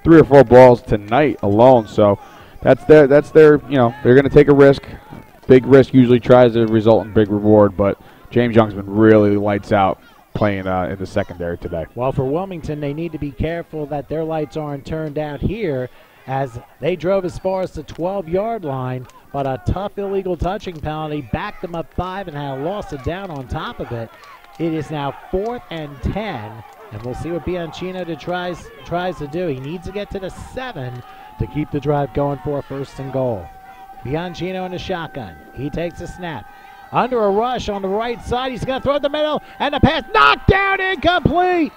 or four balls tonight alone. So that's their you know, they're going to take a risk. Big risk usually tries to result in big reward, but James Young's been really lights out playing in the secondary today. Well, for Wilmington, they need to be careful that their lights aren't turned out here, as they drove as far as the 12-yard line, but a tough illegal touching penalty backed them up 5 and had a loss of down on top of it. It is now 4th and 10, and we'll see what Bianchino tries to do. He needs to get to the 7 to keep the drive going for a 1st and goal. Bianchino in the shotgun. He takes a snap. Under a rush on the right side. He's going to throw it in the middle, and the pass knocked down, incomplete.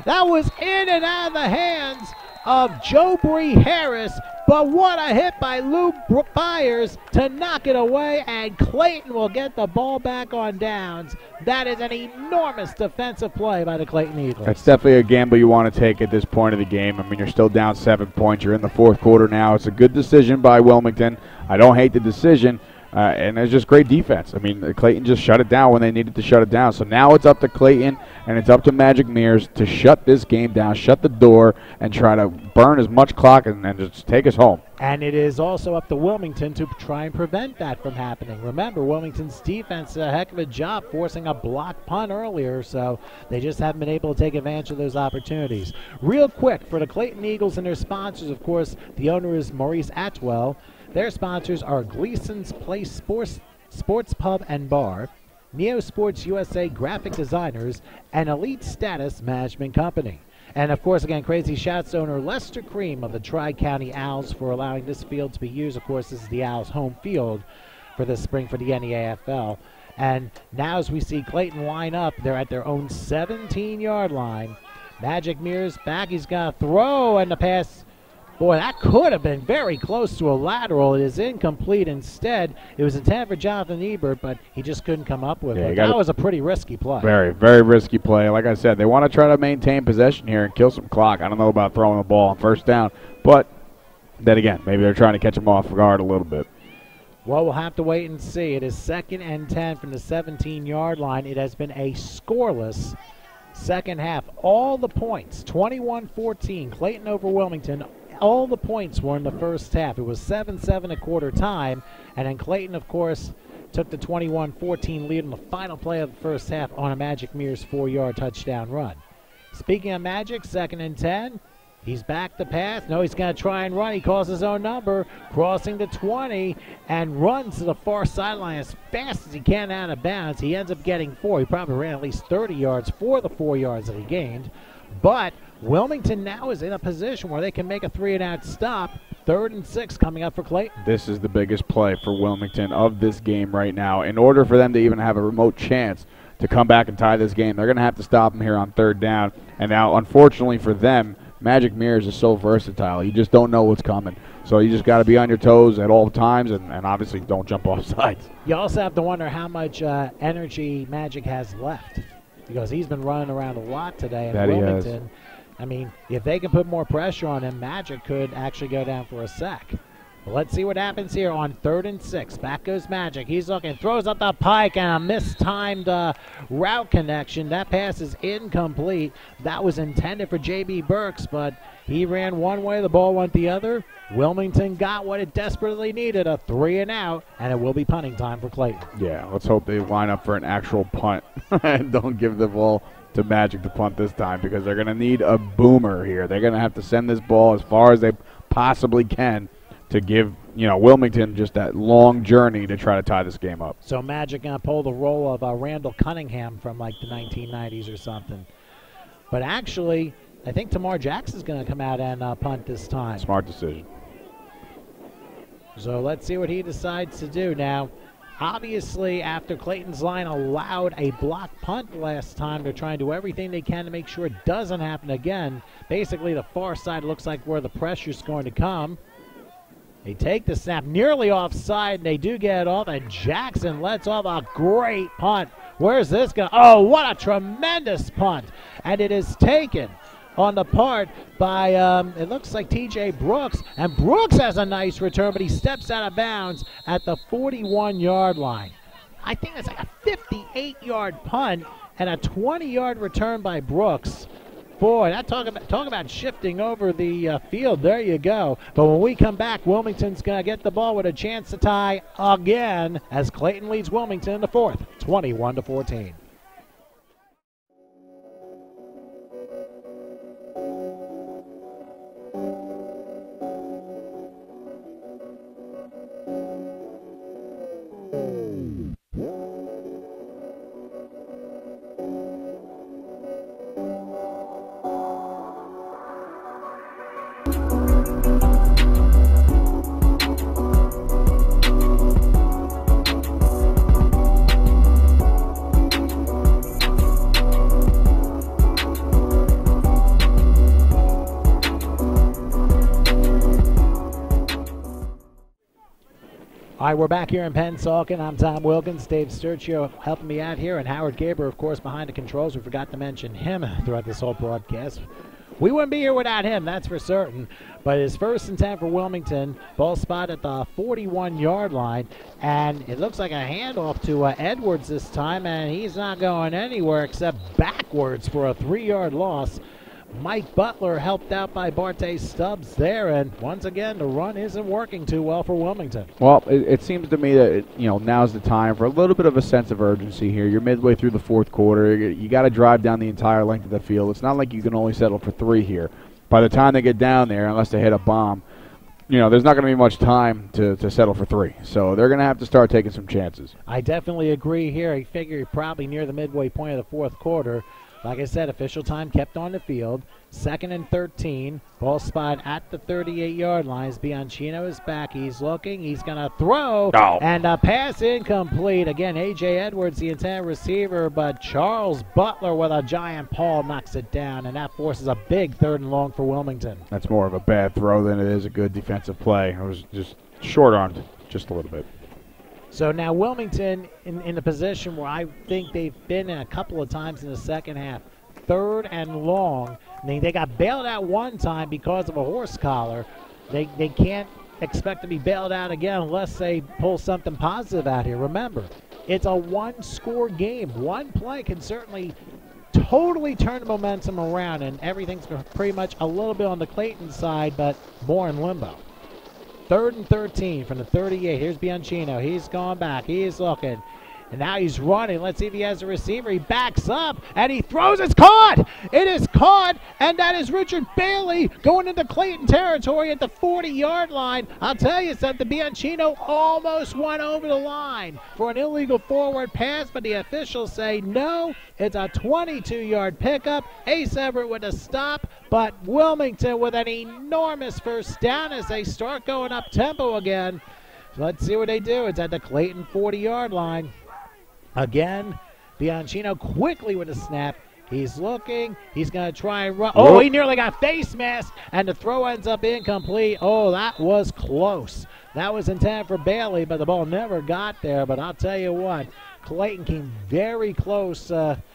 That was in and out of the hands of Joe Bree Harris, but what a hit by Lou Byers to knock it away, and Clayton will get the ball back on downs. That is an enormous defensive play by the Clayton Eagles. That's definitely a gamble you want to take at this point of the game. I mean, you're still down 7 points. You're in the 4th quarter now. It's a good decision by Wilmington. I don't hate the decision. And it's just great defense. I mean, Clayton just shut it down when they needed to shut it down. So now it's up to Clayton and it's up to Magic Mears to shut this game down, shut the door, and try to burn as much clock and just take us home. And it is also up to Wilmington to try and prevent that from happening. Remember, Wilmington's defense did a heck of a job forcing a block punt earlier, so they just haven't been able to take advantage of those opportunities. Real quick, for the Clayton Eagles and their sponsors, of course, the owner is Maurice Atwell. Their sponsors are Gleason's Place Sports Pub and Bar, Neo Sports USA Graphic Designers, and Elite Status Management Company. And, of course, again, crazy shouts to owner Lester Cream of the Tri-County Owls for allowing this field to be used. Of course, this is the Owls' home field for this spring for the NEAFL. And now as we see Clayton line up, they're at their own 17-yard line. Magic Mears back. He's going to throw, and the pass. Boy, that could have been very close to a lateral. It is incomplete instead. It was intended for Jonathan Ebert, but he just couldn't come up with it. That was a pretty risky play. Very, very risky play. Like I said, they want to try to maintain possession here and kill some clock. I don't know about throwing the ball on 1st down, but then again, maybe they're trying to catch him off guard a little bit. Well, we'll have to wait and see. It is 2nd and 10 from the 17-yard line. It has been a scoreless second half. All the points, 21-14, Clayton over Wilmington. All the points were in the first half. It was 7-7 at quarter time, and then Clayton, of course, took the 21-14 lead in the final play of the first half on a Magic Mears 4-yard touchdown run. Speaking of Magic, 2nd and 10. He's back to pass. No, he's going to try and run. He calls his own number, crossing the 20, and runs to the far sideline as fast as he can out of bounds. He ends up getting 4. He probably ran at least 30 yards for the 4 yards that he gained. But Wilmington now is in a position where they can make a 3-and-out stop. 3rd and 6 coming up for Clayton. This is the biggest play for Wilmington of this game right now. In order for them to even have a remote chance to come back and tie this game, they're going to have to stop them here on 3rd down. And now, unfortunately for them, Magic Mears is so versatile. You just don't know what's coming. So you just got to be on your toes at all times and obviously don't jump off sides. You also have to wonder how much energy Magic has left, because he's been running around a lot today in Wilmington. I mean, if they can put more pressure on him, Magic could actually go down for a sack. Well, let's see what happens here on 3rd and 6. Back goes Magic. He's looking, throws up the pike, and a mistimed route connection. That pass is incomplete. That was intended for J.B. Burks, but he ran one way, the ball went the other. Wilmington got what it desperately needed, a 3-and-out, and it will be punting time for Clayton. Yeah, let's hope they line up for an actual punt and don't give the ball to Magic to punt this time, because they're going to need a boomer here. They're going to have to send this ball as far as they possibly can to give, Wilmington just that long journey to try to tie this game up. So Magic going to pull the role of Randall Cunningham from like the 1990s or something. But actually, I think Tamar Jackson's going to come out and punt this time. Smart decision. So let's see what he decides to do now. Obviously, after Clayton's line allowed a block punt last time, they're trying to do everything they can to make sure it doesn't happen again. Basically, the far side looks like where the pressure's going to come. They take the snap nearly offside, and they do get it off, and Jackson lets off a great punt Where's this going? Oh, what a tremendous punt. And it is taken on the part by, it looks like T.J. Brooks. And Brooks has a nice return, but he steps out of bounds at the 41-yard line. I think that's like a 58-yard punt and a 20-yard return by Brooks. Boy, that talk about shifting over the field. There you go. But when we come back, Wilmington's going to get the ball with a chance to tie again as Clayton leads Wilmington in the fourth, 21-14. All right, we're back here in Pennsauken. I'm Tom Wilkins, Dave Sturcio helping me out here, and Howard Gerber, of course, behind the controls. We forgot to mention him throughout this whole broadcast. We wouldn't be here without him, that's for certain. But it's 1st and 10 for Wilmington. Ball spot at the 41-yard line, and it looks like a handoff to Edwards this time, and he's not going anywhere except backwards for a 3-yard loss. Mike Butler helped out by Bartay Stubbs there, and once again, the run isn't working too well for Wilmington. Well, it seems to me that now's the time for a little bit of a sense of urgency here. You're midway through the fourth quarter. You got to drive down the entire length of the field. It's not like you can only settle for 3 here. By the time they get down there, unless they hit a bomb, there's not going to be much time to settle for 3. So they're going to have to start taking some chances. I definitely agree here. I figure probably near the midway point of the fourth quarter. Like I said, official time kept on the field. 2nd and 13. Ball spot at the 38-yard line. Bianchino is back. He's looking. He's going to throw. Oh. And a pass incomplete. Again, A.J. Edwards, the intended receiver, but Charles Butler with a giant paw knocks it down, and that forces a big 3rd and long for Wilmington. That's more of a bad throw than it is a good defensive play. It was just short-armed just a little bit. So now Wilmington in a position where I think they've been in a couple of times in the second half. 3rd and long. I mean, they got bailed out one time because of a horse collar. They can't expect to be bailed out again unless they pull something positive out here. Remember, it's a one-score game. One play can certainly totally turn the momentum around, and everything's pretty much a little bit on the Clayton side, but more in limbo. 3rd and 13 from the 38. Here's Bianchino. He's gone back. He is looking. And now he's running. Let's see if he has a receiver. He backs up, and he throws. It's caught! It is caught, and that is Richard Bailey going into Clayton territory at the 40-yard line. I'll tell you something, Bianchino almost went over the line for an illegal forward pass, but the officials say no. It's a 22-yard pickup. Ace Everett with a stop, but Wilmington with an enormous first down as they start going up tempo again. Let's see what they do. It's at the Clayton 40-yard line. Again, Bianchino quickly with a snap. He's looking. He's going to try and run. Oh, he nearly got face masked, and the throw ends up incomplete. Oh, that was close. That was intended for Bailey, but the ball never got there. But I'll tell you what, Clayton came very close,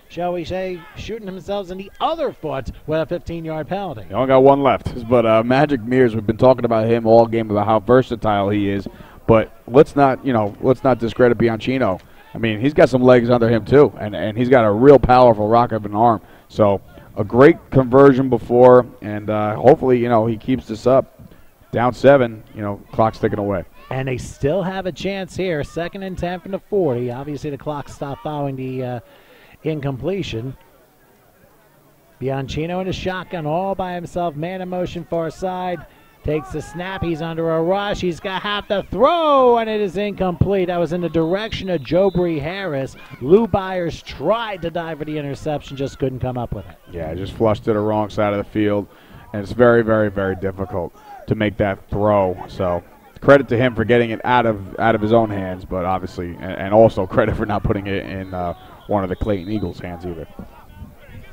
shall we say, shooting themselves in the other foot with a 15-yard penalty. They only got one left. But Magic Mears, we've been talking about him all game about how versatile he is. But let's not discredit Bianchino. I mean, he's got some legs under him too, and he's got a real powerful rock of an arm. So a great conversion before, and hopefully, he keeps this up. Down 7, clock's ticking away. And they still have a chance here. 2nd and 10 from the 40. Obviously, the clock stopped following the incompletion. Bianchino in a shotgun all by himself. Man in motion far side. Takes the snap. He's under a rush. He's going to have to throw, and it is incomplete. That was in the direction of Jobree Harris. Lou Byers tried to dive for the interception, just couldn't come up with it. Yeah, just flushed to the wrong side of the field, and it's very, very, very difficult to make that throw. So credit to him for getting it out of his own hands, but obviously, and also credit for not putting it in one of the Clayton Eagles' hands either.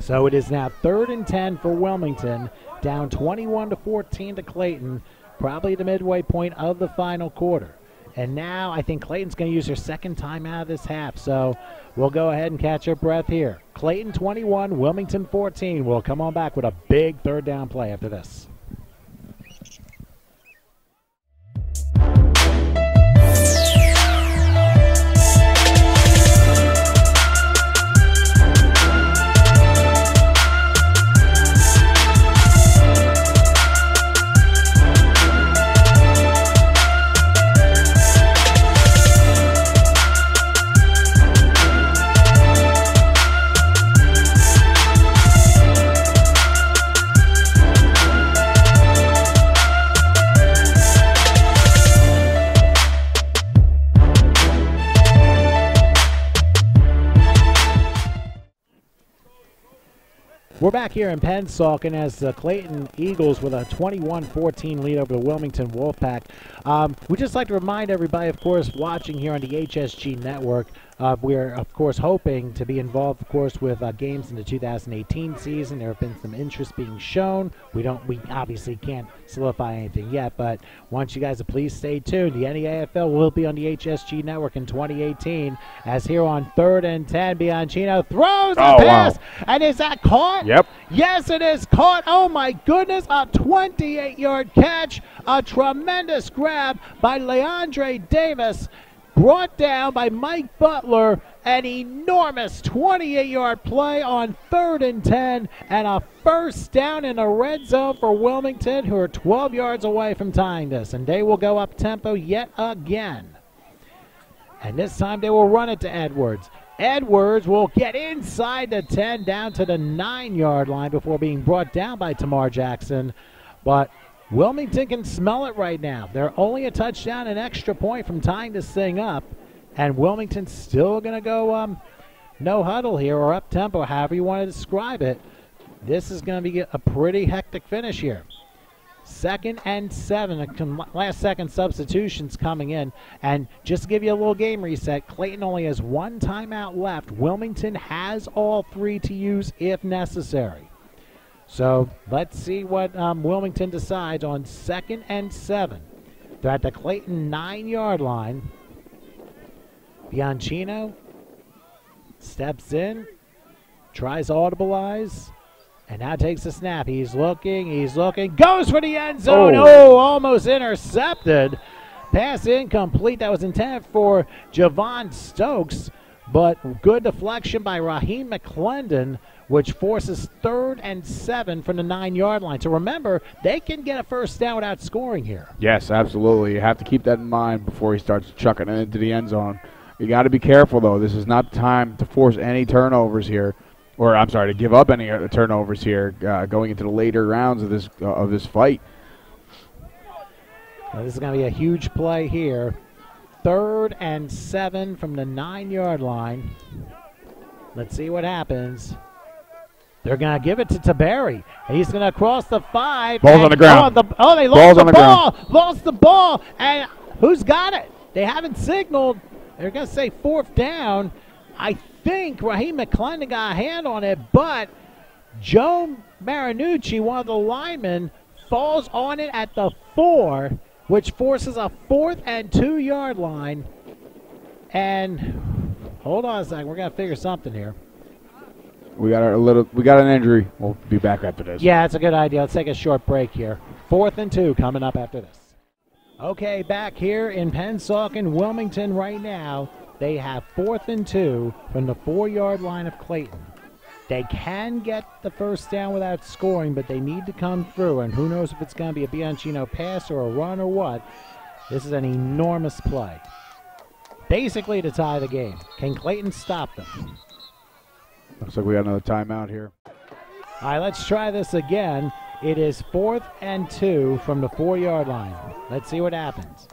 So it is now 3rd and 10 for Wilmington. Down 21-14 to Clayton, probably the midway point of the final quarter. And now I think Clayton's going to use her second timeout of this half. So we'll go ahead and catch our breath here. Clayton 21, Wilmington 14. We'll come on back with a big third down play after this. We're back here in Pennsauken as the Clayton Eagles with a 21-14 lead over the Wilmington Wolfpack. We'd just like to remind everybody, of course, watching here on the HSG Network, we're, of course, hoping to be involved, of course, with games in the 2018 season. There have been some interest being shown. We obviously can't solidify anything yet, but want you guys to please stay tuned. The NEAFL will be on the HSG Network in 2018, as here on 3rd and 10, Bianchino throws a pass, and is that caught? Yep. Yes, it is caught. Oh, my goodness, a 28-yard catch, a tremendous grab by Leandre Davis, brought down by Mike Butler, an enormous 28-yard play on 3rd and 10, and a first down in the red zone for Wilmington, who are 12 yards away from tying this, and they will go up tempo yet again. And this time they will run it to Edwards. Edwards will get inside the 10 down to the 9-yard line before being brought down by Tamar Jackson, but Wilmington can smell it right now. They're only a touchdown, an extra point from tying this thing up, and Wilmington's still going to go no huddle here, or up tempo, however you want to describe it. This is going to be a pretty hectic finish here. 2nd and 7, last-second substitutions coming in, and just to give you a little game reset, Clayton only has 1 timeout left. Wilmington has all 3 to use if necessary. So let's see what Wilmington decides on 2nd and 7. They're at the Clayton 9-yard line. Bianchino steps in, tries to audibilize, and now takes the snap. He's looking, goes for the end zone. Oh, almost intercepted. Pass incomplete. That was intended for Javon Stokes, but good deflection by Raheem McClendon, which forces 3rd and 7 from the 9-yard line. So remember, they can get a first down without scoring here. Yes, absolutely. You have to keep that in mind before he starts chucking it into the end zone. You got to be careful, though. This is not the time to force any turnovers here, or I'm sorry, to give up any turnovers here going into the later rounds of this fight. Now, this is going to be a huge play here. 3rd and 7 from the 9-yard line. Let's see what happens. They're going to give it to Taberi. He's going to cross the 5. Ball's on the ground. They lost the ball. Lost the ball. And who's got it? They haven't signaled. They're going to say 4th down. I think Raheem McClendon got a hand on it, but Joe Marinucci, one of the linemen, falls on it at the 4, which forces a 4th and 2-yard line. And hold on a second. We're going to figure something here. We got an injury. We'll be back after this. Yeah, it's a good idea. Let's take a short break here. 4th and 2 coming up after this. Okay, back here in Pennsauken, Wilmington right now. They have 4th and 2 from the 4-yard line of Clayton. They can get the first down without scoring, but they need to come through, and who knows if it's going to be a Bianchino pass or a run or what. This is an enormous play. Basically to tie the game. Can Clayton stop them? Looks like we got another timeout here. All right, let's try this again. It is 4th and 2 from the 4-yard line. Let's see what happens.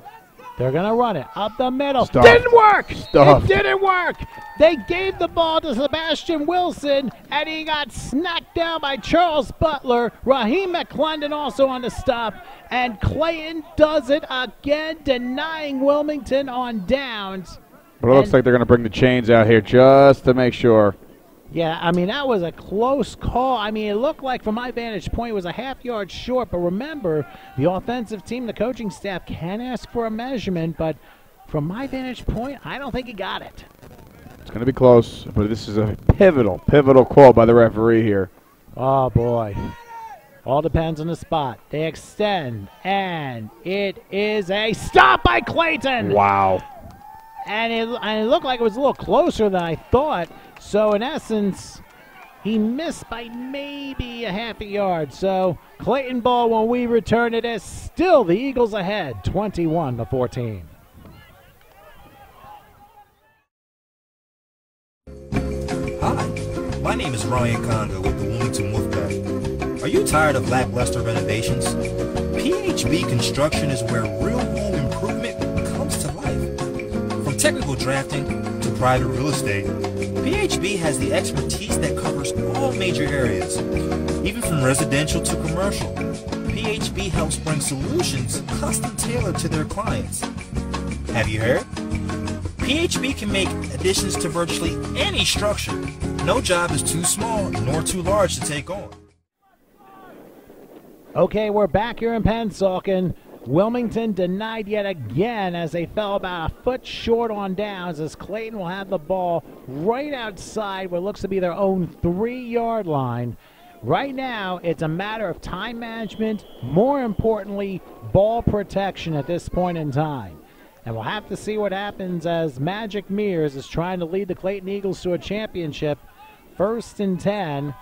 They're going to run it up the middle. Stuffed. Didn't work. Stuffed. It didn't work. They gave the ball to Sebastian Wilson, and he got snacked down by Charles Butler. Raheem McClendon also on the stop, and Clayton does it again, denying Wilmington on downs. But it looks like they're going to bring the chains out here just to make sure. Yeah, I mean, that was a close call. I mean, it looked like, from my vantage point, it was a half-yard short. But remember, the offensive team, the coaching staff can ask for a measurement, but from my vantage point, I don't think he got it. It's going to be close, but this is a pivotal call by the referee here. Oh, boy. All depends on the spot. They extend, and it is a stop by Clayton. Wow. And it looked like it was a little closer than I thought. So, in essence, he missed by maybe a half a yard. So, Clayton ball when we return it is still the Eagles ahead, 21-14. Hi, my name is Ryan Conga with the Wilmington Wolfpack. Are you tired of lackluster renovations? PHB Construction is where real home improvement comes to life. From technical drafting to private real estate, PHB has the expertise that covers all major areas, even from residential to commercial. PHB helps bring solutions custom tailored to their clients. Have you heard? PHB can make additions to virtually any structure. No job is too small nor too large to take on. Okay, we're back here in Pennsauken. Wilmington denied yet again as they fell about a foot short on downs as Clayton will have the ball right outside what looks to be their own 3-yard line. Right now, it's a matter of time management, more importantly, ball protection at this point in time. And we'll have to see what happens as Magic Mears is trying to lead the Clayton Eagles to a championship. 1st and 10.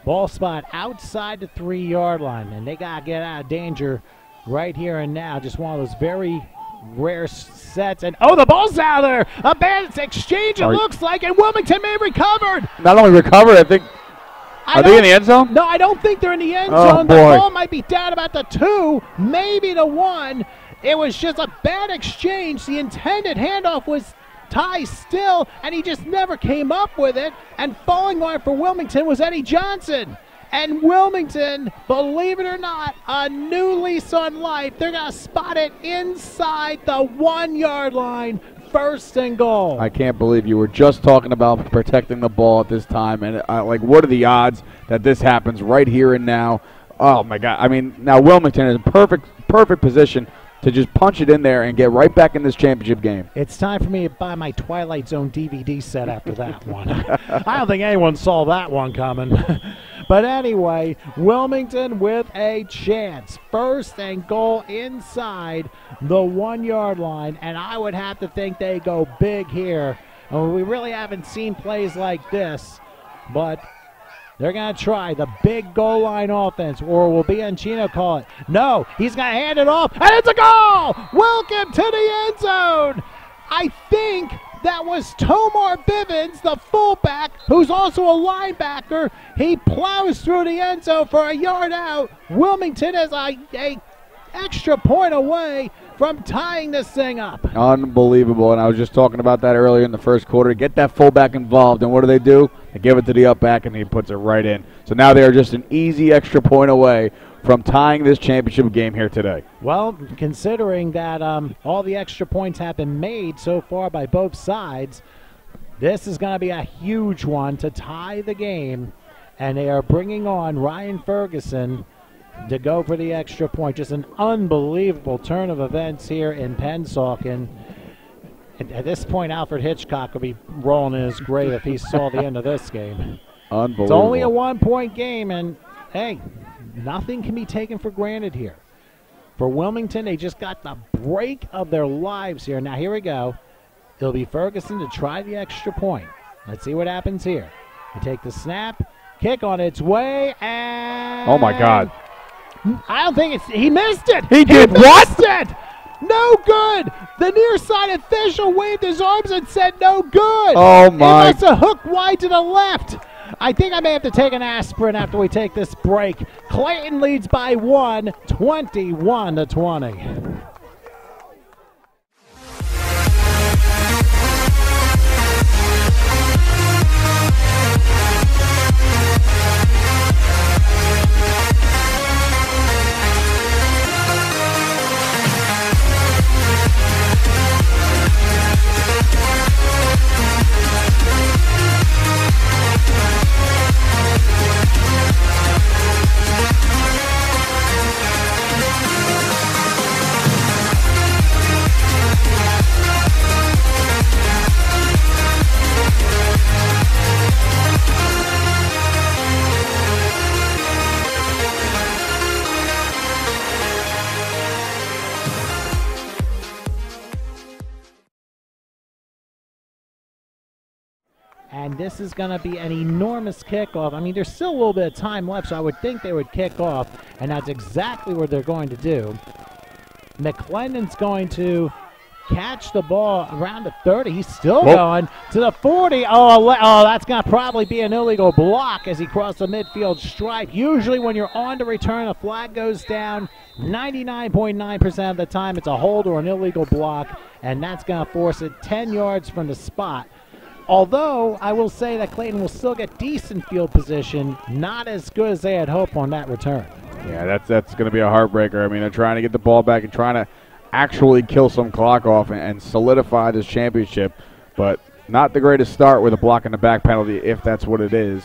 Ball spot outside the 3-yard line. And they got to get out of danger right here and now. Just one of those very rare sets. And, oh, the ball's out there. A bad exchange, it looks like. And Wilmington may have recovered. Not only recovered, I think. Are they in the end zone? No, I don't think they're in the end Oh, zone. The boy. ball might be down about the 2, maybe the 1. It was just a bad exchange. The intended handoff was Ty Still, and he just never came up with it. And falling on for Wilmington was Eddie Johnson. And Wilmington, believe it or not, a new lease on life. They're going to spot it inside the 1-yard line. 1st and goal. I can't believe you were just talking about protecting the ball at this time. And, what are the odds that this happens right here and now? Oh, my God. I mean, now Wilmington is in perfect position to just punch it in there and get right back in this championship game. It's time for me to buy my Twilight Zone DVD set after that one. I don't think anyone saw that one coming. But anyway, Wilmington with a chance. 1st and goal inside the 1-yard line, and I would have to think they go big here. And we really haven't seen plays like this, but they're going to try the big goal line offense, or will Bianchino call it? No, he's going to hand it off, and it's a goal! Welcome to the end zone! I think that was Tomar Bivens, the fullback, who's also a linebacker. He plows through the end zone for a yard out. Wilmington is a extra point away from tying this thing up. Unbelievable, and I was just talking about that earlier in the first quarter. Get that fullback involved, and what do? They give it to the up back, and he puts it right in. So now they are just an easy extra point away from tying this championship game here today. Well, considering that all the extra points have been made so far by both sides, this is going to be a huge one to tie the game, and they are bringing on Ryan Ferguson to go for the extra point. Just an unbelievable turn of events here in Pennsauken. At this point, Alfred Hitchcock will be rolling in his grave if he saw the end of this game. Unbelievable. It's only a 1-point game, and, hey, nothing can be taken for granted here. For Wilmington, they just got the break of their lives here. Now, here we go. It'll be Ferguson to try the extra point. Let's see what happens here. You take the snap, kick on its way, and... Oh, my God. I don't think it's... He missed it! He did what? Missed it! No good! The near side official waved his arms and said no good! Oh, my... He must have hooked wide to the left! I think I may have to take an aspirin after we take this break. Clayton leads by 1, 21-20. And this is going to be an enormous kickoff. I mean, there's still a little bit of time left, so I would think they would kick off, and that's exactly what they're going to do. McClendon's going to catch the ball around the 30. He's still going to the 40. Oh, that's going to probably be an illegal block as he crossed the midfield stripe. Usually when you're on to return, a flag goes down. 99.9% of the time, it's a hold or an illegal block, and that's going to force it 10 yards from the spot. Although, I will say that Clayton will still get decent field position, not as good as they had hoped on that return. Yeah, that's going to be a heartbreaker. I mean, they're trying to get the ball back and trying to actually kill some clock off and solidify this championship, but not the greatest start with a block in the back penalty, if that's what it is.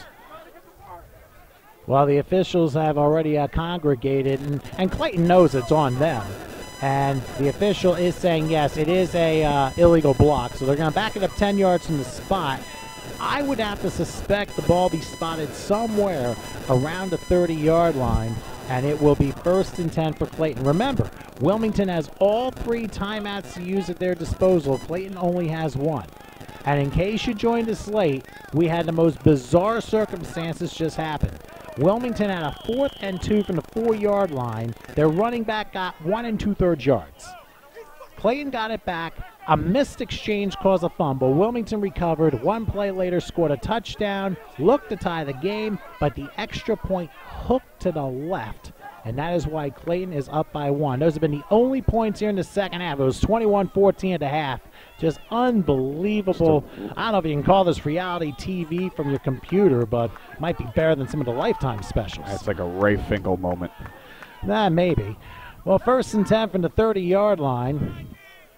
Well, the officials have already congregated, and Clayton knows it's on them. And the official is saying, yes, it is a illegal block, so they're going to back it up 10 yards from the spot. I would have to suspect the ball be spotted somewhere around the 30-yard line, and it will be 1st and 10 for Clayton. Remember, Wilmington has all 3 timeouts to use at their disposal. Clayton only has 1. And in case you joined us late, we had the most bizarre circumstances just happen. Wilmington had a 4th and 2 from the 4-yard line. Their running back got 1 2/3 yards. Clayton got it back. A missed exchange caused a fumble. Wilmington recovered. 1 play later scored a touchdown, looked to tie the game, but the extra point hooked to the left, and that is why Clayton is up by 1. Those have been the only points here in the second half. It was 21-14 at the half. Just unbelievable. I don't know if you can call this reality TV from your computer, but it might be better than some of the Lifetime specials. That's like a Ray Finkel moment. Maybe. Well, 1st and 10 from the 30-yard line.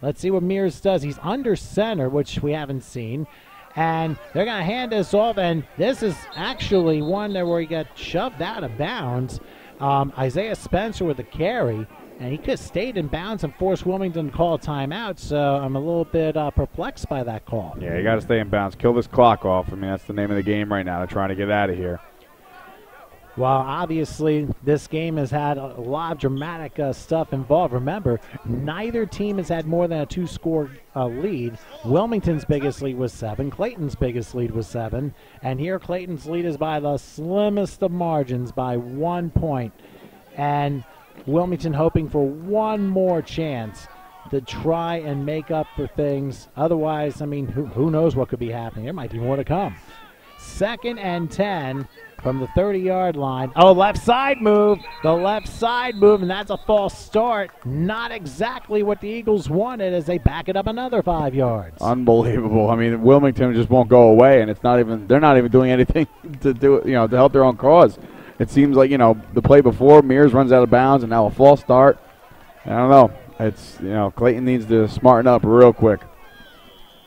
Let's see what Mears does. He's under center, which we haven't seen. And they're going to hand this off, and this is actually one where he got shoved out of bounds. Isaiah Spencer with the carry, and he could have stayed in bounds and forced Wilmington to call a timeout, so I'm a little bit perplexed by that call. Yeah, you got to stay in bounds. Kill this clock off. I mean, that's the name of the game right now. They're trying to get out of here. Well, obviously, this game has had a lot of dramatic stuff involved. Remember, neither team has had more than a 2-score lead. Wilmington's biggest lead was 7. Clayton's biggest lead was 7. And here, Clayton's lead is by the slimmest of margins, by 1 point. And Wilmington hoping for one more chance to try and make up for things. Otherwise, I mean, who knows what could be happening. There might be more to come. 2nd and 10. From the 30-yard line. Oh, left side move. The left side move, and that's a false start. Not exactly what the Eagles wanted as they back it up another 5 yards. Unbelievable. I mean, Wilmington just won't go away, and they're not even doing anything to do it, to help their own cause. It seems like, the play before, Mears runs out of bounds, and now a false start. I don't know. It's, Clayton needs to smarten up real quick.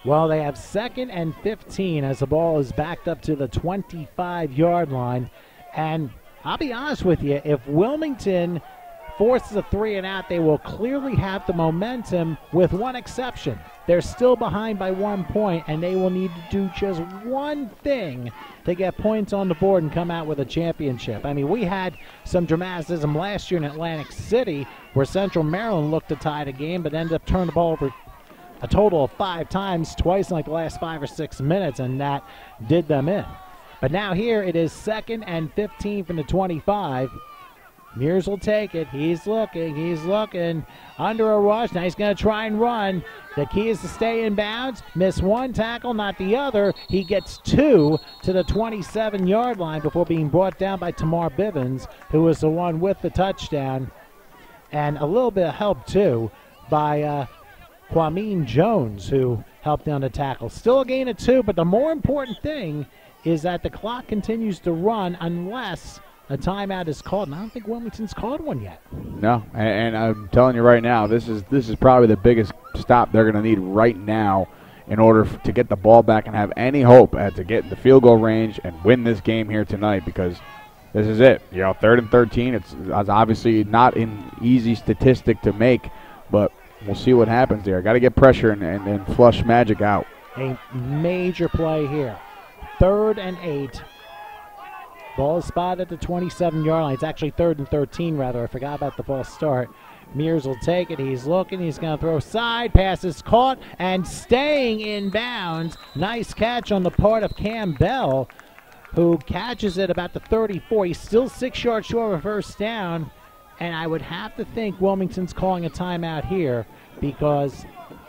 Well, they have 2nd and 15 as the ball is backed up to the 25-yard line. And I'll be honest with you, if Wilmington forces a 3-and-out, they will clearly have the momentum with one exception. They're still behind by 1 point, and they will need to do just one thing to get points on the board and come out with a championship. I mean, we had some dramaticism last year in Atlantic City where Central Maryland looked to tie the game but ended up turning the ball over a total of 5 times, twice in like the last 5 or 6 minutes, and that did them in. But now here it is 2nd and 15 from the 25. Mears will take it. He's looking. Under a rush. Now he's going to try and run. The key is to stay in bounds. Miss 1 tackle, not the other. He gets 2 to the 27-yard line before being brought down by Tamar Bivens, who was the one with the touchdown. And a little bit of help, too, by Kwame Jones, who helped down the tackle. Still a gain of 2, but the more important thing is that the clock continues to run unless a timeout is called. And I don't think Wilmington's called one yet. No, and I'm telling you right now, this is probably the biggest stop they're going to need right now in order to get the ball back and have any hope to get the field goal range and win this game here tonight, because this is it. 3rd and 13. It's obviously not an easy statistic to make, but we'll see what happens there. Got to get pressure and flush Magic out. A major play here. 3rd and 8. Ball is spotted at the 27-yard line. It's actually 3rd and 13, rather. I forgot about the false start. Mears will take it. He's looking. He's going to throw side. Pass is caught and staying in bounds. Nice catch on the part of Cam Bell, who catches it about the 34. He's still 6 yards short of a first down. And I would have to think Wilmington's calling a timeout here because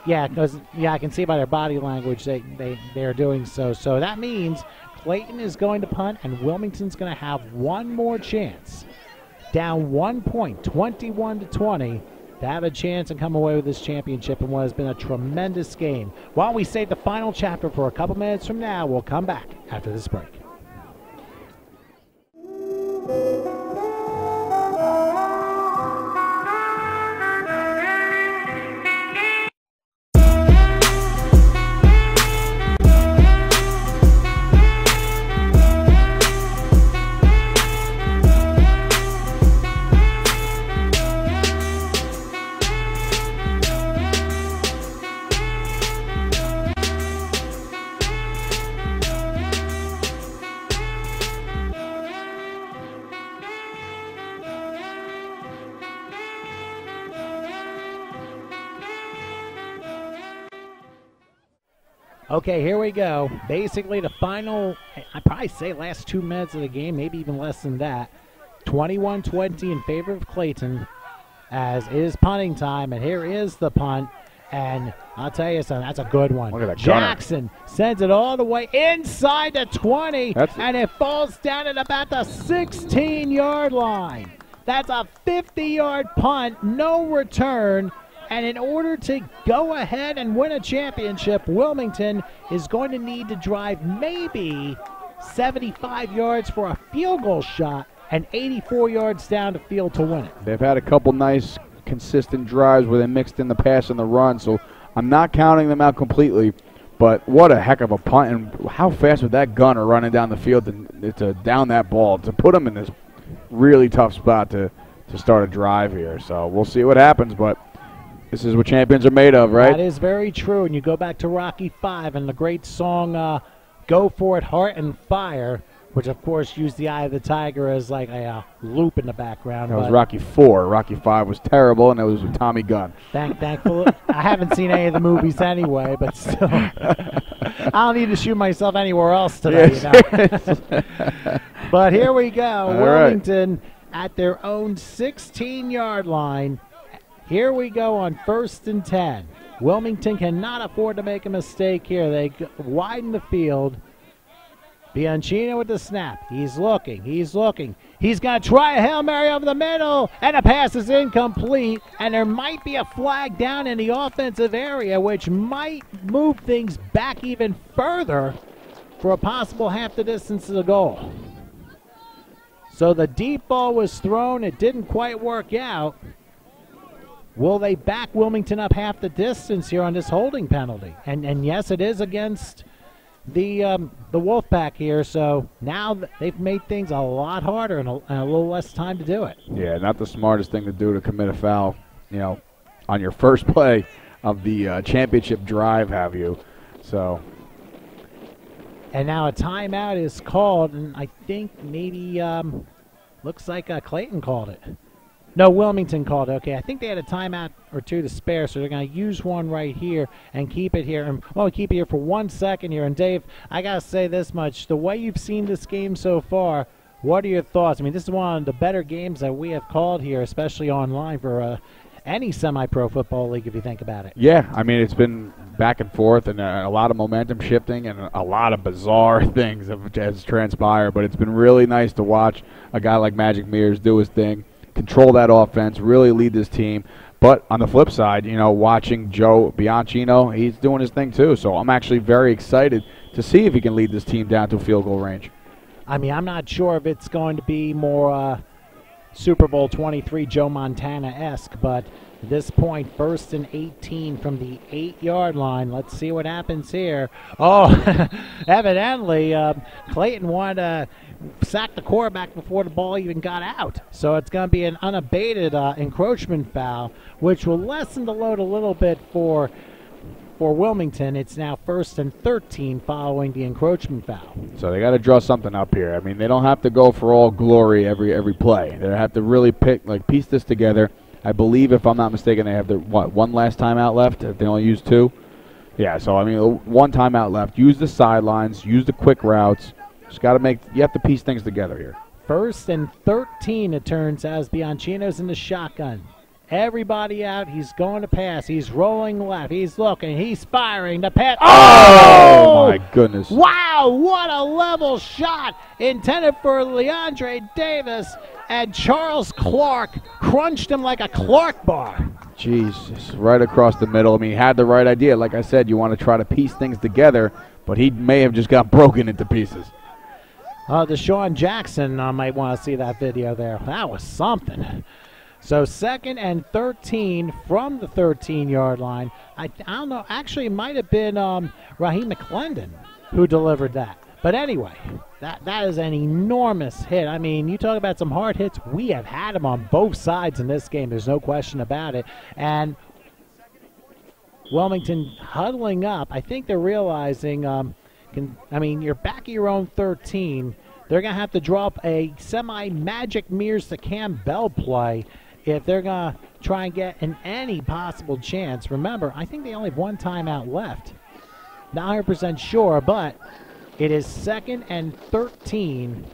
I can see by their body language they're doing so. So that means Clayton is going to punt and Wilmington's going to have one more chance. Down 1 point, 21-20, to have a chance and come away with this championship in what has been a tremendous game. While we save the final chapter for a couple minutes from now, we'll come back after this break. Okay, here we go. Basically the final, I'd probably say last 2 minutes of the game, maybe even less than that. 21-20 in favor of Clayton, as is punting time, and here is the punt. And I'll tell you something, that's a good one. Look at that Jackson sends it all the way inside the 20, and it falls down at about the 16-yard line. That's a 50-yard punt, no return. And in order to go ahead and win a championship, Wilmington is going to need to drive maybe 75 yards for a field goal shot and 84 yards down the field to win it. They've had a couple nice, consistent drives where they mixed in the pass and the run, so I'm not counting them out completely. But what a heck of a punt, and how fast would that gunner running down the field to down that ball, to put him in this really tough spot to start a drive here. So we'll see what happens, but this is what champions are made of, right? That is very true. And you go back to Rocky V and the great song Go For It, Heart and Fire, which, of course, used the Eye of the Tiger as like a loop in the background. That was Rocky IV. Rocky V was terrible, and it was with Tommy Gunn. Thankfully, I haven't seen any of the movies anyway, but still. I don't need to shoot myself anywhere else today. Yes. You know? But here we go. All Wilmington at their own 16-yard line. Here we go on 1st and 10. Wilmington cannot afford to make a mistake here. They widen the field. Bianchino with the snap. He's looking. He's looking. He's going to try a Hail Mary over the middle, and the pass is incomplete, and there might be a flag down in the offensive area, which might move things back even further for a possible half the distance to the goal. So the deep ball was thrown. It didn't quite work out. Will they back Wilmington up half the distance here on this holding penalty? And yes, it is against the Wolfpack here, so now they've made things a lot harder and a little less time to do it. Yeah, not the smartest thing to do to commit a foul, on your first play of the championship drive, have you? So. And now a timeout is called, and I think maybe looks like Clayton called it. No, Wilmington called it. Okay, I think they had a timeout or two to spare, so they're going to use one right here and keep it here. And keep it here for 1 second here. And Dave, I got to say this much: the way you've seen this game so far, what are your thoughts? I mean, this is one of the better games that we have called here, especially online for any semi-pro football league, if you think about it. Yeah, I mean, it's been back and forth and a lot of momentum shifting and a lot of bizarre things have transpired. But it's been really nice to watch a guy like Magic Mears do his thing, control that offense, really lead this team. But on the flip side, watching Joe Bianchino, he's doing his thing too. So I'm actually very excited to see if he can lead this team down to field goal range. I mean, I'm not sure if it's going to be more Super Bowl 23 Joe Montana-esque, but at this point, 1st and 18 from the 8-yard line. Let's see what happens here. Oh, evidently, Clayton wanted to sack the quarterback before the ball even got out. So it's going to be an unabated encroachment foul, which will lessen the load a little bit for Wilmington. It's now 1st and 13 following the encroachment foul. So they got to draw something up here. I mean, they don't have to go for all glory every play. They have to really piece this together. I believe, if I'm not mistaken, they have their one last timeout left. They only use 2. Yeah, so I mean, 1 timeout left. Use the sidelines. Use the quick routes. Just got to you have to piece things together here. 1st and 13 it turns as Bianchino's in the shotgun. Everybody out. He's going to pass. He's rolling left. He's looking. He's firing. The pass. Oh, my goodness. Wow, what a level shot intended for Leandre Davis. And Charles Clark crunched him like a Clark bar. Jesus, right across the middle. I mean, he had the right idea. Like I said, you want to try to piece things together, but he may have just got broken into pieces. Deshaun Jackson might want to see that video there. That was something. So 2nd and 13 from the 13-yard line. I don't know. Actually, it might have been Raheem McClendon who delivered that. But anyway, that is an enormous hit. I mean, you talk about some hard hits. We have had them on both sides in this game. There's no question about it. And Wilmington huddling up. I think they're realizing, you're back at your own 13. They're going to have to drop a semi-Magic Mirrors to Cam Bell play if they're going to try and get any possible chance. Remember, I think they only have 1 timeout left. Not 100% sure, but it is 2nd and 13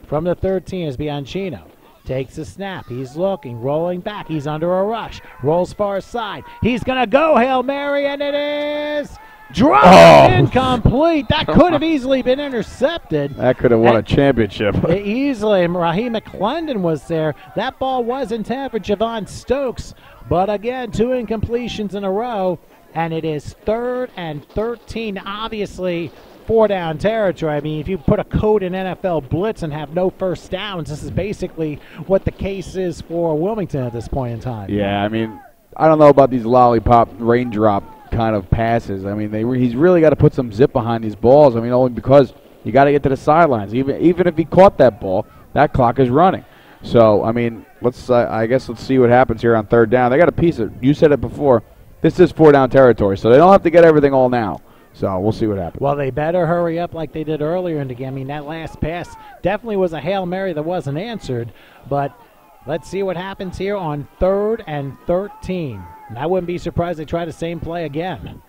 from the 13 as Bianchino takes a snap. He's looking, rolling back. He's under a rush. Rolls far side. He's going to go Hail Mary, and it is dropped. Incomplete. That could have easily been intercepted. That could have won a championship. Easily. Raheem McClendon was there. That ball was intended for Javon Stokes, but again, 2 incompletions in a row, and it is 3rd and 13. Obviously, 4-down territory. I mean, if you put a code in NFL blitz and have no first downs, this is basically what the case is for Wilmington at this point in time. Yeah, I mean, I don't know about these lollipop raindrop kind of passes. I mean, he's really got to put some zip behind these balls. I mean, only because you got to get to the sidelines. Even if he caught that ball, that clock is running. So, I mean, I guess let's see what happens here on 3rd down. They got to piece it. You said it before. This is 4-down territory, so they don't have to get everything all now. So we'll see what happens. Well, they better hurry up like they did earlier in the game. I mean, that last pass definitely was a Hail Mary that wasn't answered. But let's see what happens here on 3rd and 13. And I wouldn't be surprised they try the same play again.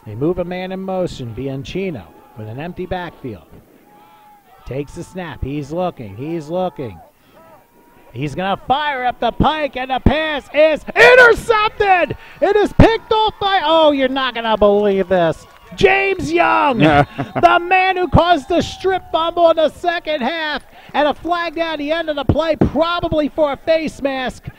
They move a man in motion. Bianchino with an empty backfield. Takes the snap. He's looking. He's looking. He's going to fire up the pike, and the pass is intercepted. It is picked off by, oh, you're not going to believe this, James Young, the man who caused the strip fumble in the second half, and a flag down the end of the play, probably for a face mask.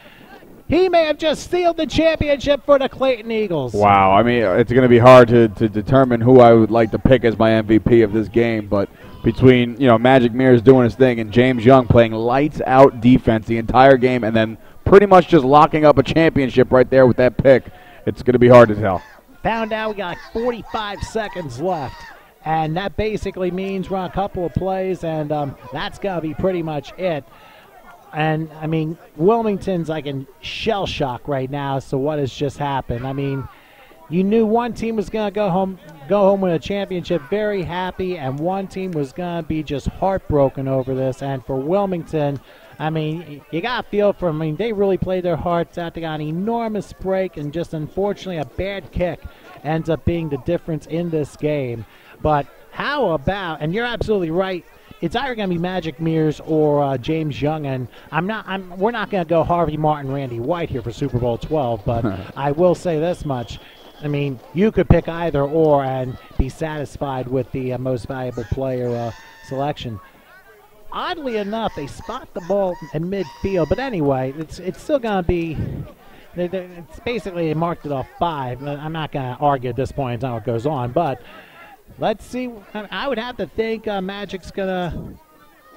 He may have just sealed the championship for the Clayton Eagles. Wow, I mean, it's going to be hard to determine who I would like to pick as my MVP of this game, but between, Magic Mirrors doing his thing and James Young playing lights-out defense the entire game and then pretty much just locking up a championship right there with that pick, it's going to be hard to tell. Found out we got like 45 seconds left, and that basically means we're on a couple of plays, and that's going to be pretty much it. And, I mean, Wilmington's like in shell shock right now, so what has just happened? I mean, you knew one team was going to go home with a championship very happy, and one team was going to be just heartbroken over this. And for Wilmington, I mean, you got to feel for them. I mean, they really played their hearts out. They got an enormous break, and just unfortunately a bad kick ends up being the difference in this game. But how about, and you're absolutely right, it's either going to be Magic Mirrors or James Young, and we're not going to go Harvey Martin, Randy White here for Super Bowl 12, but I will say this much. I mean, you could pick either or and be satisfied with the most valuable player selection. Oddly enough, they spot the ball in midfield, but anyway, it's still going to be. It's basically they marked it off 5. I'm not going to argue at this point in time what goes on, but let's see. I would have to think Magic's going to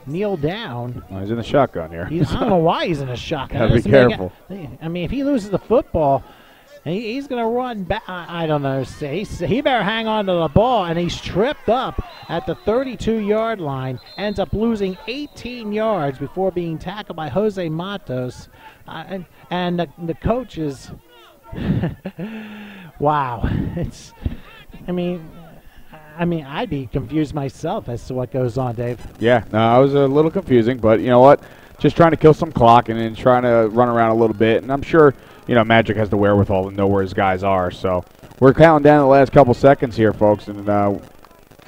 kneel down. Well, he's in the shotgun here. I don't know why he's in a shotgun. Gotta be careful. I mean, if he loses the football, he's going to run back. I don't know. He better hang on to the ball, and he's tripped up at the 32-yard line, ends up losing 18 yards before being tackled by Jose Matos. And the coaches, wow. I mean, I'd be confused myself as to what goes on, Dave. Yeah, no, I was a little confusing, but you know what? just trying to kill some clock and then trying to run around a little bit. And I'm sure, you know, Magic has the wherewithal to know where his guys are. So we're counting down the last couple seconds here, folks, and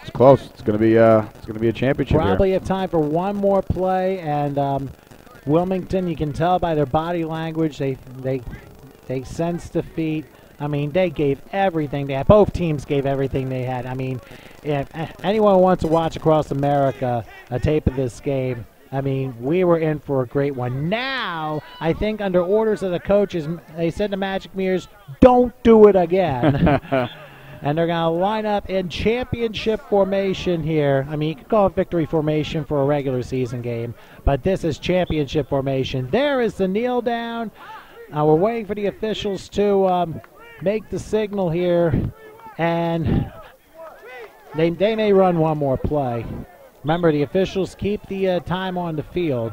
it's close. It's gonna be a championship. Probably here. have time for one more play, and Wilmington, you can tell by their body language, they sense defeat. I mean, they gave everything they had. Both teams gave everything they had. I mean, if anyone wants to watch across America a tape of this game, I mean, we were in for a great one. Now, I think under orders of the coaches, they said to Magic Mirrors, don't do it again. And they're going to line up in championship formation here. I mean, you could call it victory formation for a regular season game, but this is championship formation. There is the kneel down. We're waiting for the officials to make the signal here, and they may run one more play. Remember, the officials keep the time on the field,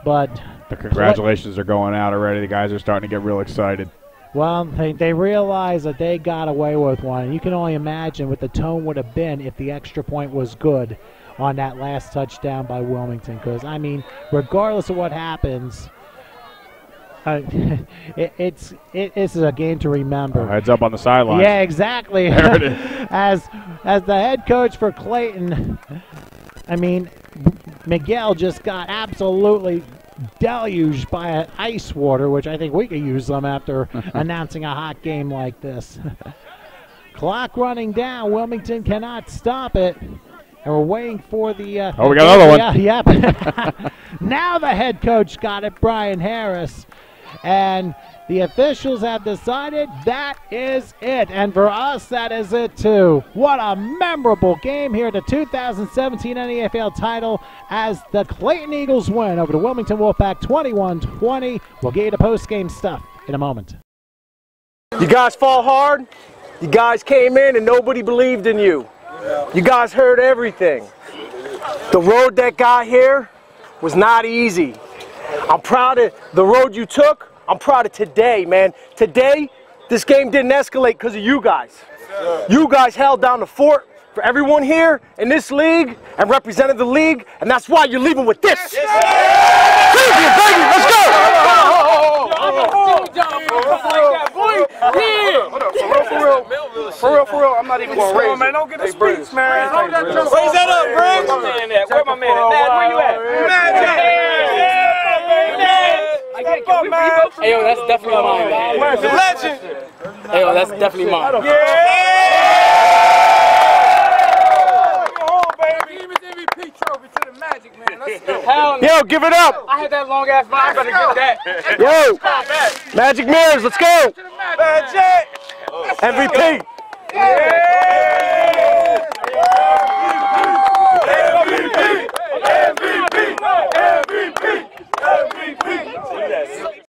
but the congratulations are going out already. The guys are starting to get real excited. Well, they realize that they got away with one. You can only imagine what the tone would have been if the extra point was good on that last touchdown by Wilmington. Because, I mean, regardless of what happens, it's a game to remember. Heads up on the sideline. Yeah, exactly. There it is. As the head coach for Clayton, I mean, Miguel just got absolutely deluged by ice water, which I think we could use some after announcing a hot game like this. Clock running down. Wilmington cannot stop it. And we're waiting for the... we got another one. Yep. Now the head coach got it, Brian Harris. And the officials have decided that is it. And for us, that is it too. What a memorable game here. The 2017 NEAFL title as the Clayton Eagles win over the Wilmington Wolfpack 21-20. We'll get you the post-game stuff in a moment. You guys fought hard. You guys came in and nobody believed in you. You guys heard everything. The road that got here was not easy. I'm proud of the road you took. I'm proud of today, man. Today, this game didn't escalate because of you guys. You guys held down the fort for everyone here in this league and represented the league, and that's why you're leaving with this. Baby, let's go! For real, I'm not even going to raise man, don't get a speech, man. Raise that up, Briggs. Where my man at? Where you at? Magic! Hey, yo, that's definitely mine, man. Legend! Hey, yo, that's definitely mine. Yo, give it up! I had that long ass line, I better get that. Yo! Magic Mirrors, let's go! Magic! MVP! Yeah!